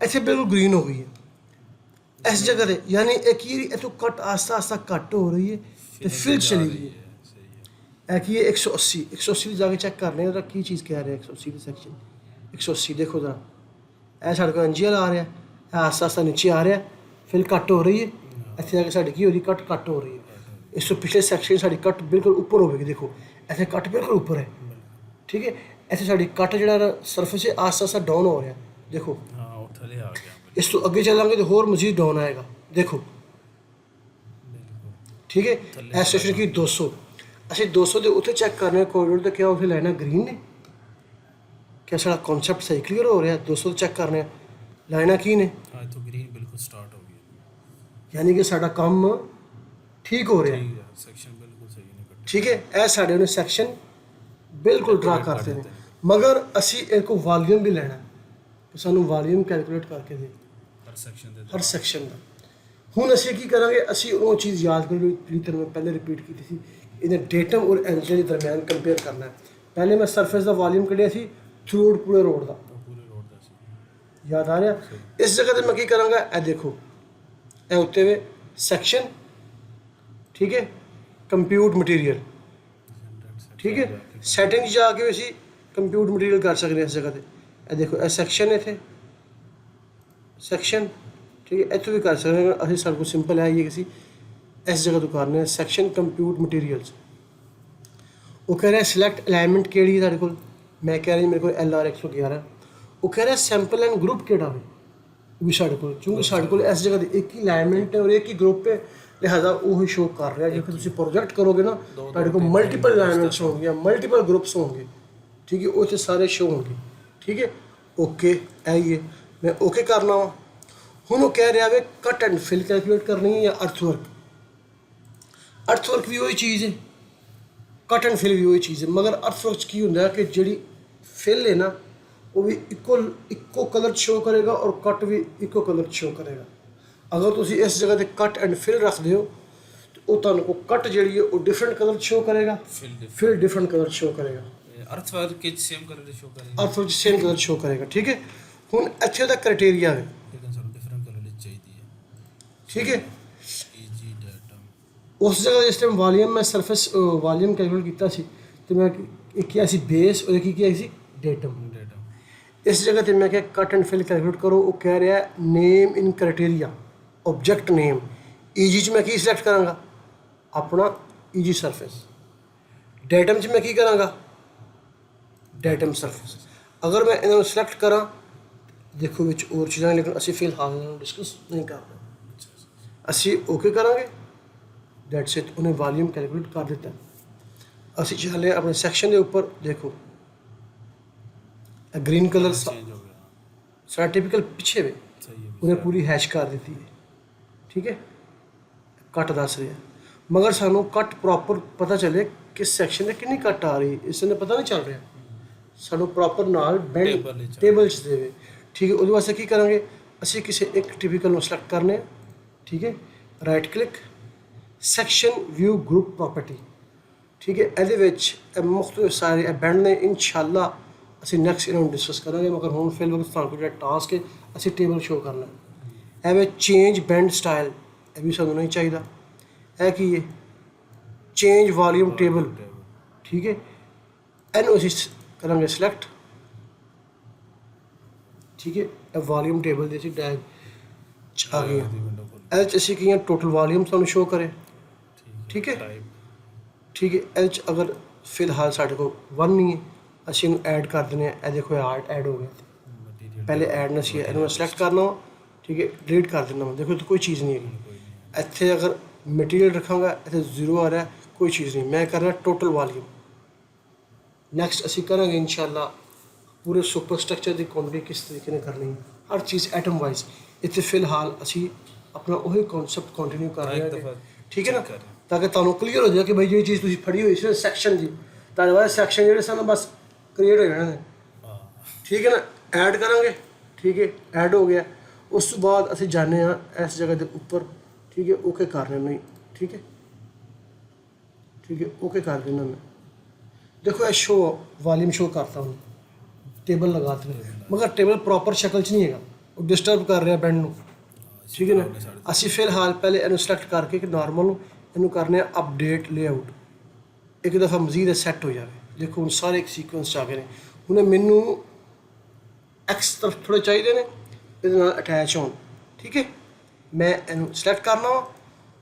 ਇੱਥੇ ਬਿਲਕੁਲ ਗ੍ਰੀਨ ਹੋ ਗਈ ਹੈ ਇਸ ਜਗ੍ਹਾ 'ਤੇ। ਯਾਨੀ ਇਹ ਕੀ ਇੱਥੋਂ ਕੱਟ ਆਸਤਾ ਆਸਤਾ ਘੱਟ ਹੋ ਰਹੀ ਹੈ ਤੇ ਫਿਲ ਚਲੀ ਗਈ ਹੈ। ਇਹ ਕੀ ਹੈ 180 ਦੀ ਜਾ ਕੇ ਚੈੱਕ ਕਰਨੇ ਉਹਦਾ ਕੀ ਚੀਜ਼ ਕਹਿ ਰਿਹਾ। 180 ਦੇ ਸੈਕਸ਼ਨ 180 ਦੇਖੋ ਜ਼ਰਾ, ਇਹ ਸਾਡੇ ਕੋਲ ਐਨਜੀਐਲ ਆ ਰਿਹਾ, ਇਹ ਆਸਤਾ ਆਸਤਾ ਨੀਚੇ ਆ ਰਿਹਾ, ਫਿਲ ਘੱਟ ਹੋ ਰਹੀ ਹੈ। ਇੱਥੇ ਜਾ ਕੇ ਸਾਡੀ ਕੀ ਹੋ ਰਹੀ, ਕੱਟ ਘੱਟ ਹੋ ਰਹੀ ਹੈ। ਇਸ ਤੋਂ ਪਿਛਲੇ ਸੈਕਸ਼ਨ ਸਾਡੀ ਕੱਟ ਬਿਲਕੁਲ ਉੱਪਰ ਹੋਵੇਗੀ, ਦੇਖੋ ਇੱਥੇ ਕੱਟ ਬਿਲਕੁਲ ਉੱਪਰ ਹੈ, ਠੀਕ ਹੈ। ਇੱਥੇ ਸਾਡੀ ਕੱਟ ਜਿਹੜਾ ਸਰਫੇਸ ਹੈ ਆਸਤਾ ਆਸਤਾ ਡਾਊਨ ਹੋ ਰਿਹਾ, ਦੇਖੋ ਥੱਲੇ ਆ ਗਿਆ। ਇਸ ਤੋਂ ਅੱਗੇ ਚੱਲਾਂਗੇ ਤਾਂ ਹੋਰ ਮਜ਼ੀਦ ਡਾਊਨ ਆਏਗਾ, ਦੇਖੋ, ਠੀਕ ਹੈ। ਇਹ ਸੈਕਸ਼ਨ ਕੀ 200, ਅਸੀਂ 200 ਦੇ ਉੱਤੇ ਚੈੱਕ ਕਰਨੇ ਕੋਰੀਡੋਰ ਤੇ ਕਿਆ ਉੱਥੇ ਲਾਈਨਾਂ ਗ੍ਰੀਨ ਨੇ, ਕਿਆ ਸਾਡਾ ਕਨਸੈਪਟ ਸਹੀ ਕਲੀਅਰ ਹੋ ਰਿਹਾ। 200 ਤੇ ਚੈੱਕ ਕਰਨੇ ਲਾਈਨਾਂ ਕੀ ਨੇ, ਹਾਂ ਇੱਥੋਂ ਗ੍ਰੀਨ ਬਿਲਕੁਲ ਸਟਾਰਟ ਹੋ ਗਈ, ਯਾਨੀ ਕਿ ਸਾਡਾ ਕੰਮ ਠੀਕ ਹੋ ਰਿਹਾ, ਸੈਕਸ਼ਨ ਬਿਲਕੁਲ ਸਹੀ ਨਹੀਂ ਕੱਟਿਆ, ਠੀਕ ਹੈ। ਇਹ ਸਾਡੇ ਉਹਨੇ ਸੈਕਸ਼ਨ ਬਿਲਕੁਲ ਡਰਾ ਕਰਤੇ ਨੇ, ਮਗਰ ਅਸੀਂ ਇੱਕ ਵਾਲੀਅਮ ਵੀ ਲੈਣਾ, ਸਾਨੂੰ ਵਾਲੀਅਮ ਕੈਲਕੂਲੇਟ ਕਰਕੇ ਦੇ ਹਰ ਸੈਕਸ਼ਨ ਦਾ। ਹੁਣ ਅਸੀਂ ਕੀ ਕਰਾਂਗੇ, ਅਸੀਂ ਉਹ ਚੀਜ਼ ਯਾਦ ਕਰਾਂਗੇ ਜਿਹੜੀ ਤੁਹਾਨੂੰ ਮੈਂ ਪਹਿਲੇ ਰਿਪੀਟ ਕੀਤੀ ਸੀ, ਇਹਦੇ ਡੇਟਮ ਔਰ ਐਂਜਲ ਦੇ ਦਰਮਿਆਨ ਕੰਪੇਅਰ ਕਰਨਾ ਹੈ। ਪਹਿਲੇ ਮੈਂ ਸਰਫੇਸ ਦਾ ਵਾਲੀਅਮ ਕੱਢਿਆ ਸੀ ਥਰੂ ਪੂਰੇ ਰੋਡ ਦਾ, ਯਾਦ ਆ ਰਿਹਾ। ਇਸ ਜਗ੍ਹਾ 'ਤੇ ਮੈਂ ਕੀ ਕਰਾਂਗਾ, ਇਹ ਦੇਖੋ ਇਹ ਉੱਤੇ ਵੇ ਸੈਕਸ਼ਨ, ਠੀਕ ਹੈ, ਕੰਪਿਊਟ ਮਟੀਰੀਅਲ, ਠੀਕ ਹੈ। ਸੈਟਿੰਗ 'ਚ ਜਾ ਕੇ ਅਸੀਂ ਕੰਪਿਊਟ ਮਟੀਰੀਅਲ ਕਰ ਸਕਦੇ ਹਾਂ ਇਸ ਜਗ੍ਹਾ 'ਤੇ। ਇਹ ਦੇਖੋ ਇਹ ਸੈਕਸ਼ਨ ਹੈ, ਇੱਥੇ ਸੈਕਸ਼ਨ, ਠੀਕ ਹੈ, ਇੱਥੋਂ ਵੀ ਕਰ ਸਕਦੇ ਹਾਂ ਅਸੀਂ। ਸਾਡੇ ਕੋਲ ਸਿੰਪਲ ਹੈ ਇਹ ਕਿ ਅਸੀਂ ਇਸ ਜਗ੍ਹਾ ਤੋਂ ਕਰਨੇ ਆ ਸੈਕਸ਼ਨ ਕੰਪਿਊਟ ਮਟੀਰੀਅਲਸ। ਉਹ ਕਹਿ ਰਿਹਾ ਸਿਲੈਕਟ ਅਲਾਈਨਮੈਂਟ ਕਿਹੜੀ ਹੈ ਤੁਹਾਡੇ ਕੋਲ, ਮੈਂ ਕਹਿ ਰਹੀ ਮੇਰੇ ਕੋਲ LR 111। ਉਹ ਕਹਿ ਰਿਹਾ ਸੈਂਪਲ ਐਂਡ ਗਰੁੱਪ ਕਿਹੜਾ ਹੋਵੇ, ਉਹ ਵੀ ਸਾਡੇ ਕੋਲ, ਕਿਉਂਕਿ ਸਾਡੇ ਕੋਲ ਇਸ ਜਗ੍ਹਾ 'ਤੇ ਇੱਕ ਹੀ ਅਲਾਈਨਮੈਂਟ ਹੈ ਔਰ ਇੱਕ ਹੀ ਗਰੁੱਪ ਹੈ, ਲਿਹਾਜ਼ਾ ਉਹ ਸ਼ੋਅ ਕਰ ਰਿਹਾ। ਜੇਕਰ ਤੁਸੀਂ ਪ੍ਰੋਜੈਕਟ ਕਰੋਗੇ ਨਾ ਤੁਹਾਡੇ ਕੋਲ ਮਲਟੀਪਲ ਅਲਾਈਨਮੈਂਟਸ ਹੋਣਗੇ, ਮਲਟੀਪਲ ਗਰੁੱਪਸ ਹੋਣਗੇ, ਠੀਕ ਹੈ, ਉਹ 'ਚ ਸਾਰੇ ਸ਼ੋਅ ਹੋਣਗੇ, ਠੀਕ ਹੈ। ਓਕੇ ਇਹ ਹੀ ਹੈ, ਮੈਂ ਓਕੇ ਕਰਨਾ ਵਾ। ਹੁਣ ਉਹ ਕਹਿ ਰਿਹਾ ਵੇ ਕੱਟ ਐਂਡ ਫਿਲ ਕੈਲਕੂਲੇਟ ਕਰਨੀ ਹੈ ਜਾਂ ਅਰਥਵਰਕ। ਅਰਥਵਰਕ ਵੀ ਉਹੀ ਚੀਜ਼ ਹੈ, ਕੱਟ ਐਂਡ ਫਿਲ ਵੀ ਉਹੀ ਚੀਜ਼ ਹੈ, ਮਗਰ ਅਰਥਵਰਕ 'ਚ ਕੀ ਹੁੰਦਾ ਕਿ ਜਿਹੜੀ ਫਿਲ ਹੈ ਨਾ ਉਹ ਵੀ ਇੱਕੋ ਕਲਰ 'ਚ ਸ਼ੋਅ ਕਰੇਗਾ ਔਰ ਕੱਟ ਵੀ ਇੱਕੋ ਕਲਰ 'ਚ ਸ਼ੋਅ ਕਰੇਗਾ। ਅਗਰ ਤੁਸੀਂ ਇਸ ਜਗ੍ਹਾ 'ਤੇ ਕੱਟ ਐਂਡ ਫਿਲ ਰੱਖਦੇ ਹੋ ਤਾਂ ਉਹ ਤੁਹਾਨੂੰ ਉਹ ਕੱਟ ਜਿਹੜੀ ਹੈ ਉਹ ਡਿਫਰੈਂਟ ਕਲਰ 'ਚ ਸ਼ੋਅ ਕਰੇਗਾ, ਫਿਲ ਡਿਫਰੈਂਟ ਕਲਰ 'ਚ ਸ਼ੋਅ ਕਰੇਗਾ, ਅਰਥਵਰਕ ਵਿੱਚ ਸੇਮ ਕਲਰ ਸ਼ੋਅ ਕਰੇਗਾ, ਅਰਥਵਰਕ 'ਚ ਸੇਮ ਕਲਰ ਸ਼ੋਅ ਕਰੇਗਾ, ਠੀਕ ਹੈ। ਹੁਣ ਇੱਥੇ ਦਾ ਕ੍ਰਾਈਟੇਰੀਆ ਹੈ, ਲੇਕਿਨ ਸਾਨੂੰ ਡਿਫਰੈਂਟ ਕਲਰ ਵਿੱਚ ਚਾਹੀਦੀ ਹੈ। ठीक है। ईजी डाटा उस जगह जिस टाइम वॉल्यूम मैं सरफेस वॉल्यूम कैलकुलेट किया सी तो मैं एक किया सी बेस और एक किया सी डेटम। डाटा इस जगह ते मैं क्या कट एंड फिल कैलकुलेट करो वो कह रहा है name in criteria object name easy च मैं की सिलेक्ट करांगा अपना ईजी सरफेस डेटम च मैं की करांगा डेटम सरफेस। अगर मैं इन्होंने सिलेक्ट करा देखो विच और चीज़ां लेकिन असी फिलहाल डिस्कस नहीं करना असी ओके करांगे दैट्स इट उन्हें वॉल्यूम कैलकुलेट कर दिता असी चले अपने सैक्शन के ऊपर देखो ग्रीन कलर चेंज हो गया सारा टिपिकल पीछे वे सही है उन्हें पूरी हैश कर दी है ठीक है कट दस रहे मगर सानू कट प्रॉपर पता चले किस सैक्शन से कितनी कट आ रही इसने पता नहीं चल रहा सानू प्रॉपर नाल बेंड Table ही चल टेबल च देवे ठीक है ਉਹਦੇ ਵਾਸਤੇ ਕੀ ਕਰਾਂਗੇ ਅਸੀਂ ਕਿਸੇ ਇੱਕ ਟਿਪੀਕਲ ਨੂੰ ਸਿਲੈਕਟ ਕਰਨੇ ਠੀਕ ਹੈ right click section view group property ਠੀਕ ਹੈ ਇਹਦੇ ਵਿੱਚ ਮੁxtਲਿਫ ਸਾਰੇ ਬੈਂਡ ਨੇ ਇਨਸ਼ਾਅੱਲਾ ਅਸੀਂ ਨੈਕਸਟ ਇਹਨਾਂ ਨੂੰ ਡਿਸਕਸ ਕਰਾਂਗੇ ਮਗਰ ਹੁਣ ਫਿਲ ਵਕਤ ਤੁਹਾਨੂੰ ਕੋਈ ਜਿਹੜਾ ਟਾਸਕ ਹੈ ਅਸੀਂ ਟੇਬਲ ਸ਼ੋ ਕਰਨਾ ਐਵੇਂ ਚੇਂਜ ਬੈਂਡ ਸਟਾਈਲ ਇਹ ਵੀ ਸਾਨੂੰ ਨਹੀਂ ਚਾਹੀਦਾ ਇਹ ਕੀ ਹੈ ਚੇਂਜ ਵੋਲਿਊਮ ਟੇਬਲ ਠੀਕ ਹੈ ਇਹਨੂੰ ਅਸੀਂ ਕਰਾਂਗੇ ਸਿਲੈਕਟ ਠੀਕ ਹੈ ਇਹ ਵੋਲਿਊਮ ਟੇਬਲ ਦੇ ਅਸੀਂ ਡੈਗ ਆ ਗਏ विंडो खोल ਇਹਦੇ 'ਚ ਅਸੀਂ ਕੀ ਟੋਟਲ ਵੋਲਿਊਮ ਤੁਹਾਨੂੰ ਸ਼ੋ ਕਰੇ ਠੀਕ ਹੈ टाइप ਠੀਕ ਹੈ ਇਹਦੇ 'ਚ ਅਗਰ ਫਿਲਹਾਲ ਸਾਡੇ ਕੋਲ 1 ਨਹੀਂ ਹੈ ਅਸੀਂ ਇਹਨੂੰ ਐਡ ਕਰ ਦਿੰਦੇ ਹਾਂ ਇਹ ਦੇਖੋ ਆਰਟ ਐਡ ਹੋ ਗਿਆ मटेरियल ਪਹਿਲੇ ਐਡ ਨਾ ਸੀ ਇਹਨੂੰ ਸਿਲੈਕਟ ਕਰਨਾ ਵਾ ਠੀਕ ਹੈ ਡਿਲੀਟ ਕਰ ਦੇਣਾ ਵਾ ਦੇਖੋ ਇੱਥੇ ਕੋਈ ਚੀਜ਼ ਨਹੀਂ ਹੈਗੀ ਇੱਥੇ ਅਗਰ ਮਟੀਰੀਅਲ ਰੱਖਾਂਗਾ ਇੱਥੇ 0 ਆ ਰਿਹਾ ਕੋਈ ਚੀਜ਼ ਨਹੀਂ ਮੈਂ ਕਰਨਾ ਟੋਟਲ ਵੋਲਿਊਮ ਨੈਕਸਟ ਅਸੀਂ ਕਰਾਂਗੇ ਇਨਸ਼ਾਅੱਲਾ ਪੂਰੇ ਸੁਪਰ ਸਟਰਕਚਰ ਦੀ ਕੁਆਂਟੀਟੀ ਕਿਸ ਤਰੀਕੇ ਨਾਲ ਕਰਨੀ ਹੈ ਹਰ ਚੀਜ਼ ਐਟਮ ਵਾਈਜ਼ ਇੱਥੇ ਫਿਲਹਾਲ ਅਸੀਂ ਆਪਣਾ ਉਹੀ ਕਨਸੈਪਟ ਕੰਟੀਨਿਊ ਕਰ ਰਹੇ ਹਾਂ ਠੀਕ ਹੈ ਨਾ ਤਾਂ ਕਿ ਤੁਹਾਨੂੰ ਕਲੀਅਰ ਹੋ ਜਾਏ ਕਿ ਭਾਈ ਜਿਹੜੀ ਚੀਜ਼ ਤੁਸੀਂ ਫੜੀ ਹੋਈ ਸੀ ਸੈਕਸ਼ਨ ਦੀ ਤੁਹਾਡੇ ਵਾਲੇ ਸੈਕਸ਼ਨ ਜਿਹੜੇ ਸਨ ਬਸ ਕ੍ਰੀਏਟ ਹੋ ਜਾਣੇ ਨੇ ਠੀਕ ਹੈ ਨਾ ਐਡ ਕਰਾਂਗੇ ਠੀਕ ਹੈ ਐਡ ਹੋ ਗਿਆ ਉਸ ਤੋਂ ਬਾਅਦ ਅਸੀਂ ਜਾਣੇ ਹਾਂ ਇਸ ਜਗ੍ਹਾ ਦੇ ਉੱਪਰ ਠੀਕ ਹੈ ਓਕੇ ਕਰ ਲੈਣਾ ਨਹੀਂ ਠੀਕ ਹੈ ਓਕੇ ਕਰ ਦੇਣਾ ਮੈਂ देखो ये शो वॉल्यूम शो करता हूँ टेबल लगाते हैं मगर टेबल प्रॉपर शक्ल च नहीं है वो डिस्टर्ब कर रहा बैंड ठीक है ना असी फिलहाल पहले इन्हू सिलेक्ट करके कि नॉर्मल इन्हू करने अपडेट लेआउट एक दफ़ा मजीद सैट हो जाए देखो हम सारे एक सीक्वेंस आ गए हैं उन्हें मैनू एक्स तरफ थोड़े चाहिए ने ये अटैच होन ठीक है मैं इन्हू सिलेक्ट करना वा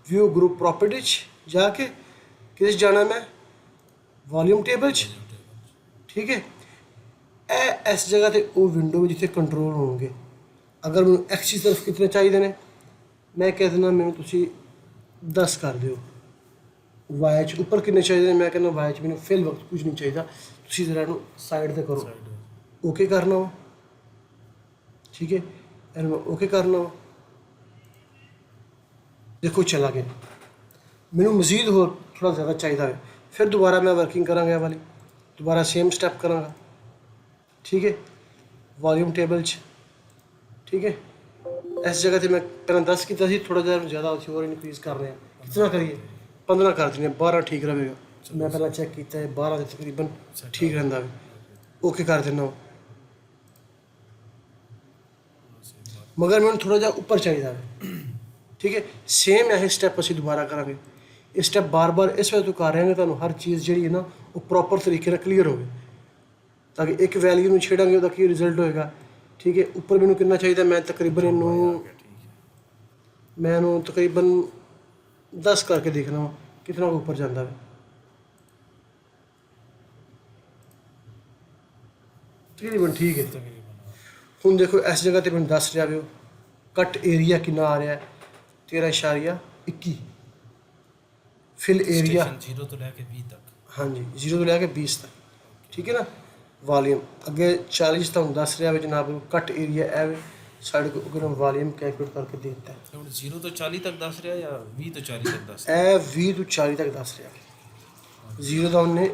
व्यू ग्रुप प्रॉपर्टी जाके किस जाना मैं वॉल्यूम टेबल ठीक है इस जगह ते वो विंडो में जिथे कंट्रोल होंगे अगर मैं एक्स की तरफ कितने चाहिए ने मैं कह देना मैंने तुसी 10 कर दियो वाई च उपर कितने चाहिए मैं कहना वाई च मैंने फिल वक्त कुछ नहीं चाहिए तुसी जरा इहनू साइड ते करो ओके करना वा ठीक है इहनू मैं ओके करना वा देखो चला गया मैनू मजीद होर थोड़ा ज़्यादा चाहिए है फिर दोबारा मैं वर्किंग करांगा वाली दोबारा सेम स्टेप करांगा ठीक है वॉल्यूम टेबल ठीक है इस जगह से मैं पहले 10 किया थी थोड़ा ज़्यादा और इनक्रीज़ कर रहे हैं कितना करिए 15 कर देंगे 12 ठीक रहेगा मैं पहले चेक किया है 12 तकरीबन ठीक रहा ओके कर देना मगर मैंने थोड़ा जहा ऊपर चाहिए ठीक है सेम यही स्टेप असी दोबारा करांगे ये स्टेप बार बार इस वजह तो कर रहे हैं तो हर चीज़ जी है ना वो प्रॉपर तरीके क्लीयर हो ताकि एक वैल्यू में छेड़ांगे उसका की रिजल्ट होएगा ठीक है ऊपर मैंने कितना चाहिए मैं तकरीबन इनू मैं तकरीबन 10 करके देखना वा कितना ऊपर जाता है तकरीबन ठीक है हूँ देखो इस जगह पर मैं दस रहा हो कट एरिया कितना आ रहा है 13.21 फिल एरिया 0 तो लेके 20 तक हाँ जी 0 तो लैके 20 तक ठीक है ना वॉल्यूम अगे 40 तो दस रहा है जनाब कट एरिया है साढ़े को अगर हम वॉल्यूम कैलकुलेट करके देता है 0 तो 40 तक दस रहा या 20 तो 40 तक दस ए 20 तो 40 तक दस रहा 0 तो उन्हें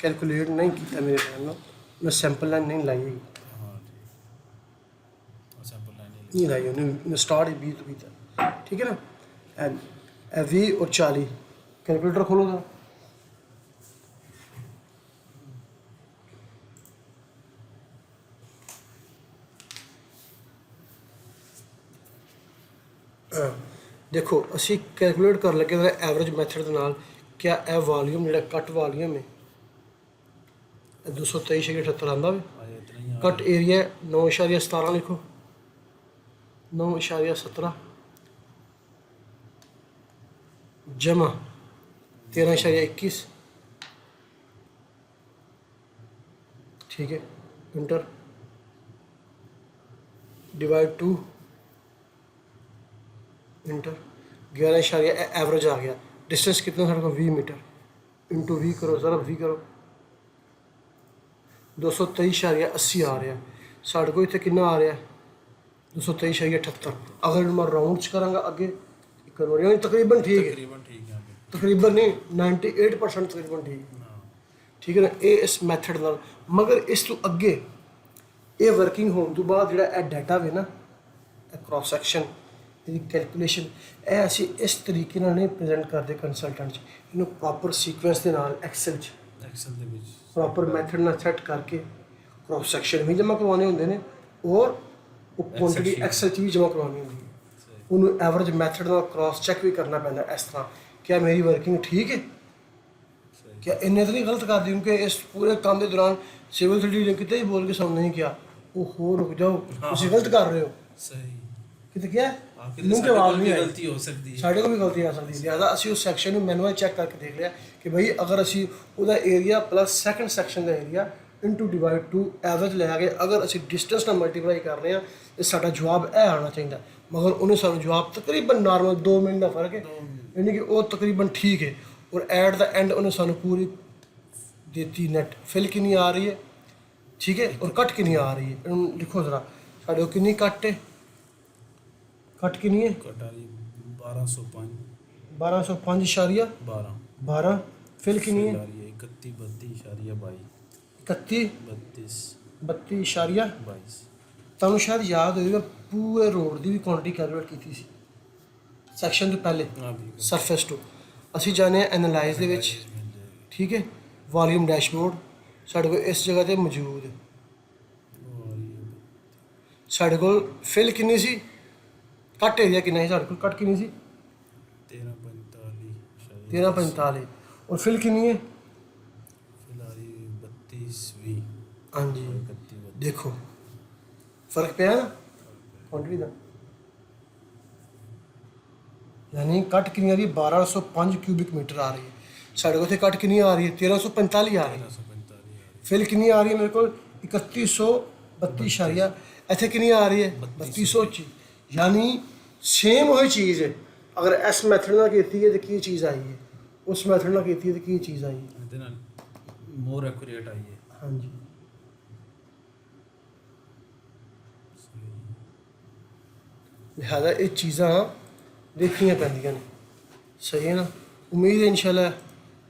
कैलकुलेट नहीं किया मेरे ख्याल मैं सैंपल लाइन नहीं लाई नहीं लाई उन्हें स्टार्ट ही 20 तो 20 ठीक है ना 20 और 40 कैलकुलेटर खोलो था ਦੇਖੋ ਅਸੀਂ ਕੈਲਕੂਲੇਟ ਕਰ ਲੱਗੇ ਉਹਦਾ ਐਵਰੇਜ ਮੈਥਡ ਦੇ ਨਾਲ ਕਿਆ ਇਹ ਵਾਲੀਅਮ ਜਿਹੜਾ ਕੱਟ ਵਾਲੀਅਮ ਹੈ ਇਹ 223.78 ਆਉਂਦਾ ਵੇ ਆਏ ਇਤਨਾ ਹੀ ਕੱਟ ਏਰੀਆ 9.17 ਲਿਖੋ 9.17 ਜਮਾ 13.21 ठीक है इंटर डिवाइड 2 इंटर 11 एवरेज आ गया डिस्टेंस कितना साढ़े को 20 मीटर इंटू 20 करो ज़रा 20 करो 223.80 आ रहा है साढ़े को इतने कितना आ रहा है 223.78 अगर मैं राउंड च करांगा आगे करो यानी तकरीबन ठीक है तकरीबन ठीक है तकरीबन नहीं 98% तकरीबन ठीक है ठीक है ना ये इस मैथड ਨਾਲ ਮਗਰ ਇਸ ਤੋਂ ਅੱਗੇ ਇਹ ਵਰਕਿੰਗ ਹੋਣ ਤੋਂ ਬਾਅਦ ਜਿਹੜਾ ਇਹ ਡਾਟਾ ਵੇ ਨਾ ਇਹ ਕ੍ਰਾਸ ਸੈਕਸ਼ਨ ਇਹਦੀ ਕੈਲਕੂਲੇਸ਼ਨ ਇਹ ਅਸੀਂ ਇਸ ਤਰੀਕੇ ਨਾਲ ਨਹੀਂ ਪ੍ਰੈਜ਼ੈਂਟ ਕਰਦੇ ਕੰਸਲਟੈਂਟ 'ਚ ਇਹਨੂੰ ਪ੍ਰੋਪਰ ਸੀਕੁਐਂਸ ਦੇ ਨਾਲ ਐਕਸਲ 'ਚ ਐਕਸਲ ਦੇ ਵਿੱਚ ਪ੍ਰੋਪਰ ਮੈਥਡ ਨਾਲ ਸੈੱਟ ਕਰਕੇ ਕ੍ਰਾਸ ਸੈਕਸ਼ਨ ਵੀ ਜਮ੍ਹਾਂ ਕਰਵਾਉਣੇ ਹੁੰਦੇ ਨੇ ਔਰ ਉਹ ਕੁਆਂਟੀਟੀ ਐਕਸਲ 'ਚ ਵੀ ਜਮ੍ਹਾਂ ਕਰਵਾਉਣੀ ਹੁੰਦੀ ਹੈ ਉਹਨੂੰ ਐਵਰੇਜ ਮੈਥਡ ਨਾਲ ਕ੍ਰਾਸ ਚੈੱਕ ਵੀ ਕਰਨਾ ਪੈਂਦਾ ਇਸ ਤਰ੍ਹਾਂ ਕਿ ਮੇਰੀ ਵਰਕਿੰਗ ਠੀਕ ਹੈ क्या इन्हें तो नहीं गलत कर दी उनके इस पूरे काम के दौरान सिविल 3D ने कितने ही बोल के सामने नहीं किया वो हो रुक जाओ तुम गलत कर रहे हो सही कितने क्या मुंह के आवाज नहीं गलती हो सकती है साढ़े को भी गलती आ सकती है लिहाजा असं उस सैक्शन में मैनुअल चेक करके देख लिया कि भाई अगर असी ਉਹਦਾ एरिया प्लस सैकेंड सैक्शन का area into divide two average लै के अगर असी डिस्टेंस ਨਾਲ मल्टीप्लाई कर रहे हैं तो साਡਾ जवाब ਇਹ आना चाहिए मगर उन्हें सानू जवाब तकरीबन नॉर्मल 2 मिनट का फर्क है यानी कि वो तकरीबन ठीक है और एट द एंड उन्हें सानू पूरी देती नेट फिल कितनी आ रही है ठीक है और कट कितनी आ रही है लिखो जरा साढ़े कितनी कट है कट कितनी है कट आ रही 1205 1205 12 12 फिल कितनी आ है रही है 31 31 32 32 ਤੁਹਾਨੂੰ ਸ਼ਾਇਦ ਯਾਦ ਹੋਵੇਗਾ ਪੂਰੇ ਰੋਡ ਦੀ ਵੀ ਕੁਆਂਟੀਟੀ ਕੈਲਕੂਲੇਟ ਕੀਤੀ ਸੀ ਸੈਕਸ਼ਨ ਤੋਂ ਪਹਿਲੇ हाँ बिल्कुल ਸਰਫੇਸ ਤੋਂ ਅਸੀਂ ਜਾਣੇ ਐਨਾਲਾਈਜ਼ ਦੇ ਵਿੱਚ ਠੀਕ ਹੈ ਵੋਲਿਊਮ ਡੈਸ਼ਬੋਰਡ ਸਾਡੇ ਕੋਲ ਇਸ ਜਗ੍ਹਾ ਤੇ ਮੌਜੂਦ ਹੈ ਸਾਡੇ ਕੋਲ ਫਿਲ ਕਿੰਨੀ ਸੀ ਕੱਟ ਏਰੀਆ ਕਿੰਨਾ ਸੀ ਸਾਡੇ ਕੋਲ ਕੱਟ ਕਿੰਨੀ ਸੀ 1345 शायद 1345 ਔਰ ਫਿਲ ਕਿੰਨੀ ਹੈ फिल आ रही 32 20 ਹਾਂਜੀ 31 ਦੇਖੋ ਫਰਕ ਪਿਆ ਨਾ ਕੁਆਂਟੀਟੀ ਦਾ यानी कट कितनी आ रही है 1205 क्यूबिक मीटर आ रही है साढ़े को कट कितनी आ रही है 1345 आ रही है फिल कितनी आ रही है मेरे को 3132 इतने कितनी आ रही है 3200 यानी सेम वही चीज़ है अगर इस मैथड ना की है तो की चीज़ आई है उस मैथड ना की है तो की चीज़ आई है ਇਹਦੇ ਨਾਲ ਮੋਰ ਐਕੂਰੇਟ ਆਈ ਹੈ हाँ जी लिहाजा ये चीज़ा देखनियां पैंदियां ने सही है ना उम्मीद है इंशाल्लाह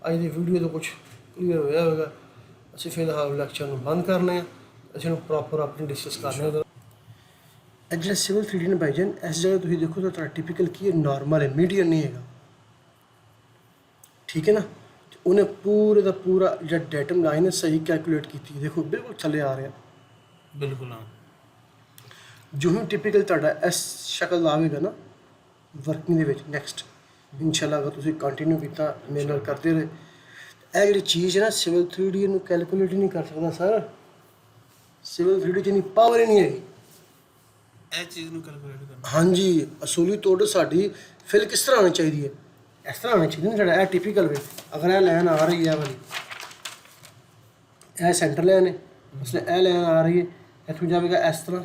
अज की वीडियो तो कुछ क्लीयर होया होगा ਅਸੀਂ ਫਿਲਹਾਲ ਲੈਕਚਰ ਨੂੰ ਬੰਦ ਕਰਨੇ ਆ ਅਸੀਂ ਨੂੰ ਪ੍ਰੋਪਰ ਆਪਣੀ ਡਿਸਕਸ ਕਰਨੇ ਆ ਇਹ ਜਿਹੜਾ ਸਿਵਲ 3D ਨੇ ਭਾਈ ਜਾਨ ਇਸ ਜਗ੍ਹਾ ਤੁਸੀਂ ਦੇਖੋ ਤਾਂ ਤੁਹਾਡਾ ਟਿਪੀਕਲ ਕੀ ਹੈ ਨਾਰਮਲ ਹੈ ਮੀਡੀਅਨ ਨਹੀਂ ਹੈਗਾ ਠੀਕ ਹੈ ਨਾ ਉਹਨੇ ਪੂਰੇ ਦਾ ਪੂਰਾ ਜਿਹੜਾ ਡੈਟਮ ਲਾਈਨ ਹੈ ਸਹੀ ਕੈਲਕੂਲੇਟ ਕੀਤੀ ਦੇਖੋ ਬਿਲਕੁਲ ਥੱਲੇ ਆ ਰਿਹਾ ਬਿਲਕੁਲ ਹਾਂ ਜੋ ਹੀ ਟਿਪੀਕਲ ਤੁਹਾਡਾ ਇਸ ਸ਼ਕਲ ਆਵੇਗਾ ਨਾ ਵਰਕਿੰਗ ਦੇ ਵਿੱਚ ਨੈਕਸਟ ਇਨਸ਼ਾਅੱਲਾ ਅਗਰ ਤੁਸੀਂ ਕੰਟੀਨਿਊ ਕੀਤਾ ਮੇਰੇ ਨਾਲ ਕਰਦੇ ਰਹੇ ਇਹ ਜਿਹੜੀ ਚੀਜ਼ ਹੈ ਨਾ ਸਿਵਲ 3D ਨੂੰ ਕੈਲਕੂਲੇਟ ਹੀ ਨਹੀਂ ਕਰ ਸਕਦਾ ਸਰ ਸਿਵਲ 3D 'ਚ ਨਹੀਂ ਪਾਵਰ ਹੀ ਨਹੀਂ ਹੈਗੀ ਇਹ ਚੀਜ਼ ਨੂੰ ਕੈਲਕੂਲੇਟ ਕਰਨਾ ਹਾਂਜੀ ਅਸੂਲੀ ਤੌਰ 'ਤੇ ਸਾਡੀ ਫਿਲ ਕਿਸ ਤਰ੍ਹਾਂ ਆਉਣੀ ਚਾਹੀਦੀ ਹੈ ਇਸ ਤਰ੍ਹਾਂ ਆਉਣੀ ਚਾਹੀਦੀ ਨਾ ਸਾਡਾ ਇਹ ਟਿਪੀਕਲ ਵੇ ਅਗਰ ਇਹ ਲਾਈਨ ਆ ਰਹੀ ਹੈ ਵਾਲੀ ਇਹ ਸੈਂਟਰ ਲਾਈਨ ਹੈ ਉਸ ਲਈ ਇਹ ਲਾਈਨ ਆ ਰਹੀ ਹੈ ਇੱਥੋਂ ਜਾਵੇਗਾ ਇਸ ਤਰ੍ਹਾਂ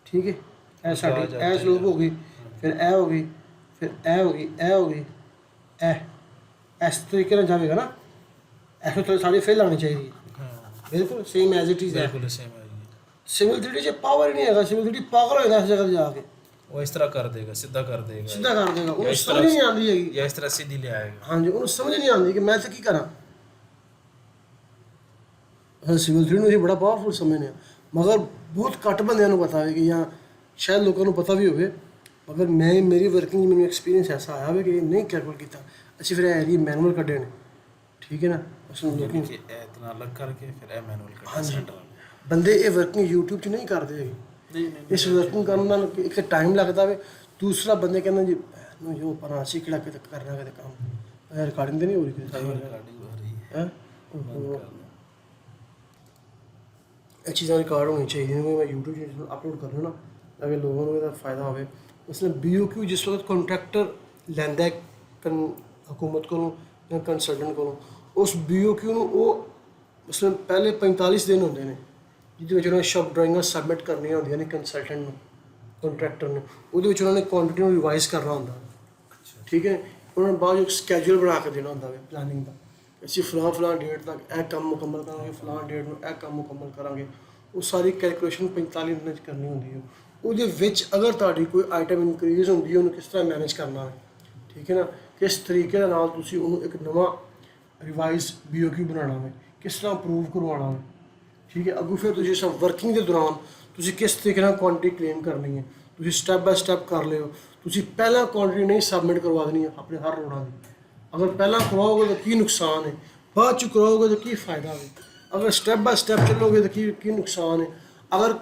ਠੀਕ ਹੈ ਇਹ ਸਾਡੀ ਇਹ ਸਲੋਪ ਹੋ ਗਈ ਫਿਰ ਇਹ ਹੋ ਗਈ ਫਿਰ ਇਹ ਹੋ ਗਈ ਇਹ ਹੋ ਗਈ ਇਹ ਇਸ ਤਰੀਕੇ ਨਾਲ ਜਾਵੇਗਾ ਨਾ ਇਹੋ ਤਰ੍ਹਾਂ ਸਾਡੀ ਫਿਲ ਆਉਣੀ ਚਾਹੀਦੀ ਹੈ ਹਾਂ ਬਿਲਕੁਲ ਸੇਮ ਐਜ਼ ਇਟ ਇਜ਼ ਹੈ ਬਿਲਕੁਲ ਸੇਮ ਹੈ ਸਿਵਲ 3D 'ਚ ਪਾਵਰ ਹੀ ਨਹੀਂ ਹੈਗਾ ਸਿਵਲ 3D ਪਾਗਲ ਹੋਏਗਾ ਇਸ ਜਗ੍ਹਾ 'ਤੇ ਜਾ ਕੇ ਉਹ ਇਸ ਤਰ੍ਹਾਂ ਕਰ ਦੇਗਾ ਸਿੱਧਾ ਕਰ ਦੇਗਾ ਸਿੱਧਾ ਕਰ ਦੇਗਾ ਉਹਨੂੰ ਸਮਝ ਨਹੀਂ ਆਉਂਦੀ ਹੈਗੀ ਜਾਂ ਇਸ ਤਰ੍ਹਾਂ ਸਿੱਧੀ ਲੈ ਆਏਗਾ ਹਾਂਜੀ ਉਹਨੂੰ ਸਮਝ ਨਹੀਂ ਆਉਂਦੀ ਕਿ ਮੈਂ ਤਾਂ ਕੀ ਕਰਾਂ ਹਾਂ ਸਿਵਲ 3D ਨੂੰ ਅਸੀਂ ਬੜਾ ਪਾਵਰਫੁਲ ਸਮਝਦੇ ਹਾਂ ਮਗਰ ਬਹੁਤ ਘੱਟ ਬੰਦਿਆਂ ਨੂੰ ਪਤਾ ਹੋਵੇ ਕਿ ਜਾਂ ਸ਼ਾਇਦ ਲੋਕਾਂ ਨੂੰ ਪਤਾ ਵੀ ਹੋਵੇ ਮਗਰ ਮੇਰੀ ਵਰਕਿੰਗ 'ਚ ਮੈਨੂੰ ਐਕਸਪੀਰੀਅੰਸ ਐਸਾ ਆਇਆ ਹੋਵੇ ਕਿ ਨਹੀਂ ਕੈਲਕੂਲੇਟ ਕੀਤਾ ਅਸੀਂ ਫਿਰ ਇਹ ਮੈਨੂਅਲ ਕੱਢੇ ਨੇ ਠੀਕ ਹੈ ਨਾ ਉਸ ਨੂੰ ਕਿ ਇਹ ਇਤਨਾ ਅਲੱਗ ਕਰਕੇ ਫਿਰ ਇਹ ਮੈਨੂਅਲ ਕਰਨਾ ਹਾਂਜੀ ਸੈਂਟਰ ਬੰਦੇ ਇਹ ਵਰਕਿੰਗ YouTube 'ਚ ਨਹੀਂ ਕਰਦੇ ਹੈਗੇ ਨਹੀਂ ਇਸ ਵਰਕਿੰਗ ਕਰਨ ਨਾਲ ਇੱਕ ਟਾਈਮ ਲੱਗਦਾ ਵੇ ਦੂਸਰਾ ਬੰਦੇ ਕਹਿੰਦੇ ਜੀ ਨੂੰ ਜੋ ਪਰਾਂ ਅਸੀਂ ਕਿਹੜਾ ਕਿਤੇ ਕਰਨਾ ਕਿਤੇ ਕੰਮ ਰਿਕਾਰਡਿੰਗ ਤੇ ਨਹੀਂ ਹੋ ਰਹੀ ਕਿਤੇ ਰਿਕਾਰਡਿੰਗ ਹੋ ਰਹੀ ਹੈ ਹੈ ਬੰਦ ਕਰ ਲਓ। ਇਹ ਚੀਜ਼ਾਂ ਰਿਕਾਰਡ ਹੋਣੀ ਚਾਹੀਦੀਆਂ ਨੇ। ਮੈਂ YouTube 'ਤੇ ਅਪਲੋਡ ਕਰਨਾ ਨਾ ਤਾਂ ਕਿ ਲੋਕਾਂ ਨੂੰ ਇਹਦਾ ਫਾਇਦਾ ਹੋਵੇ। ਮਸਲਨ BOQ ਜਿਸ ਵਕਤ ਕੰਟਰੈਕਟਰ ਲੈਂਦਾ ਹੈ ਹਕੂਮਤ ਕੋਲੋਂ ਜਾਂ ਕੰਸਲਟੈਂਟ ਕੋਲੋਂ, ਉਸ BOQ ਨੂੰ ਉਹ ਮਸਲਨ ਪਹਿਲੇ 45 ਦਿਨ ਹੁੰਦੇ ਨੇ ਜਿਹਦੇ ਵਿੱਚ ਉਹਨਾਂ ਨੇ ਸ਼ਬ ਡਰਾਇੰਗਾਂ ਸਬਮਿਟ ਕਰਨੀਆਂ ਹੁੰਦੀਆਂ ਨੇ ਕੰਸਲਟੈਂਟ ਨੂੰ, ਕੰਟਰੈਕਟਰ ਨੂੰ। ਉਹਦੇ ਵਿੱਚ ਉਹਨਾਂ ਨੇ ਕੁਆਂਟੀਟੀ ਨੂੰ ਰਿਵਾਈਜ਼ ਕਰਨਾ ਹੁੰਦਾ, ਠੀਕ ਹੈ। ਉਹਨਾਂ ਨੇ ਬਾਅਦ ਇੱਕ ਸਕੈਜੂਲ ਬਣਾ ਕੇ ਦੇਣਾ ਹੁੰਦਾ ਵੇ ਪਲਾਨਿੰਗ ਦਾ, ਅਸੀਂ ਫਲਾਂ ਡੇਟ ਤੱਕ ਇਹ ਕੰਮ ਮੁਕੰਮਲ ਕਰਾਂਗੇ, ਫਲਾਂ ਡੇਟ ਨੂੰ ਇਹ ਕੰਮ ਮੁਕੰਮਲ ਕਰਾਂਗੇ। ਉਹ ਸਾਰੀ ਕੈਲਕੂਲੇਸ਼ਨ 45 ਦਿਨਾਂ 'ਚ ਕਰਨੀ ਹੁੰਦੀ ਹੈ। ਉਹਦੇ ਵਿੱਚ ਅਗਰ ਤੁਹਾਡੀ ਕੋਈ ਆਈਟਮ ਇਨਕਰੀਜ਼ ਹੁੰਦੀ ਹੈ, ਉਹਨੂੰ ਕਿਸ ਤਰ੍ਹਾਂ ਮੈਨੇਜ ਕਰਨਾ ਹੈ, ਠੀਕ ਹੈ ਨਾ, ਕਿਸ ਤਰੀਕੇ ਦੇ ਨਾਲ ਤੁਸੀਂ ਉਹਨੂੰ ਇੱਕ ਨਵਾਂ ਰਿਵਾਈਜ਼ BOQ ਬਣਾਉਣਾ ਹੈ, ਕਿਸ ਤਰ੍ਹਾਂ ਅਪਰੂਵ ਕਰਵਾਉਣਾ ਹੈ, ਠੀਕ ਹੈ। ਅੱਗੋਂ ਫਿਰ ਤੁਸੀਂ ਸਭ ਵਰਕਿੰਗ ਦੇ ਦੌਰਾਨ ਤੁਸੀਂ ਕਿਸ ਤਰੀਕੇ ਨਾਲ ਕੁਆਂਟੀਟੀ ਕਲੇਮ ਕਰਨੀ ਹੈ, ਤੁਸੀਂ ਸਟੈਪ ਬਾਏ ਸਟੈਪ ਕਰ ਲਿਓ। ਤੁਸੀਂ ਪਹਿਲਾਂ ਕੁਆਂਟੀਟੀ ਨਹੀਂ ਸਬਮਿਟ ਕਰਵਾ ਦੇਣੀ ਹੈ ਆਪਣੇ ਹਰ ਰੋਡਾਂ ਦੀ। ਅਗਰ ਪਹਿਲਾਂ ਕਰਵਾਓਗੇ ਤਾਂ ਕੀ ਨੁਕਸਾਨ ਹੈ, ਬਾਅਦ 'ਚ ਕਰਵਾਓਗੇ ਤਾਂ ਕੀ ਫਾਇਦਾ ਹੈ। ਅਗਰ ਸਟੈਪ ਬਾਏ ਸਟੈਪ ਚੱਲੋਗੇ ਤਾਂ ਕੀ ਨੁਕਸਾਨ ਹੈ। ਅਗਰ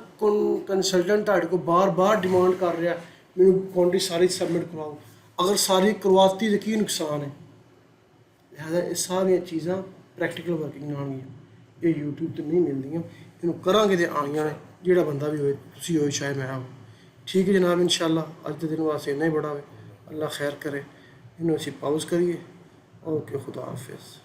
ਕੰਸਲਟੈਂਟ ਤੁਹਾਡੇ ਕੋਲ ਬਾਰ ਡਿਮਾਂਡ ਕਰ ਰਿਹਾ ਮੈਨੂੰ ਕੁਆਂਟੀਟੀ ਸਾਰੀ ਸਬਮਿਟ ਕਰਵਾਓ, ਅਗਰ ਸਾਰੀ ਕਰਵਾਤੀ ਤਾਂ ਕੀ ਨੁਕਸਾਨ ਹੈ। ਲਿਹਾਜ਼ਾ ਇਹ ਸਾਰੀਆਂ ਚੀਜ਼ਾਂ ਪ੍ਰੈਕਟੀਕਲ ਵਰਕਿੰਗ ਨਾਲ ਆਉਣਗੀਆਂ, ਇਹ YouTube 'ਤੇ ਨਹੀਂ ਮਿਲਦੀਆਂ। ਇਹਨੂੰ ਕਰਾਂਗੇ ਤੇ ਆਉਣੀਆਂ ਨੇ, ਜਿਹੜਾ ਬੰਦਾ ਵੀ ਹੋਏ, ਤੁਸੀਂ ਹੋਏ ਚਾਹੇ ਮੈਂ ਹੋਵੇ। ਠੀਕ ਹੈ ਜਨਾਬ, ਇਨਸ਼ਾਅੱਲਾ ਅੱਜ ਦੇ ਦਿਨ ਵਾਸਤੇ ਇੰਨਾ ਹੀ ਬੜਾ ਹੋਵੇ। ਅੱਲਾ ਖੈਰ ਕਰੇ। ਇਹਨੂੰ ਅਸੀਂ ਪਾਉਜ਼ ਕਰੀਏ। ਓਕੇ, खुदा हाफिज़।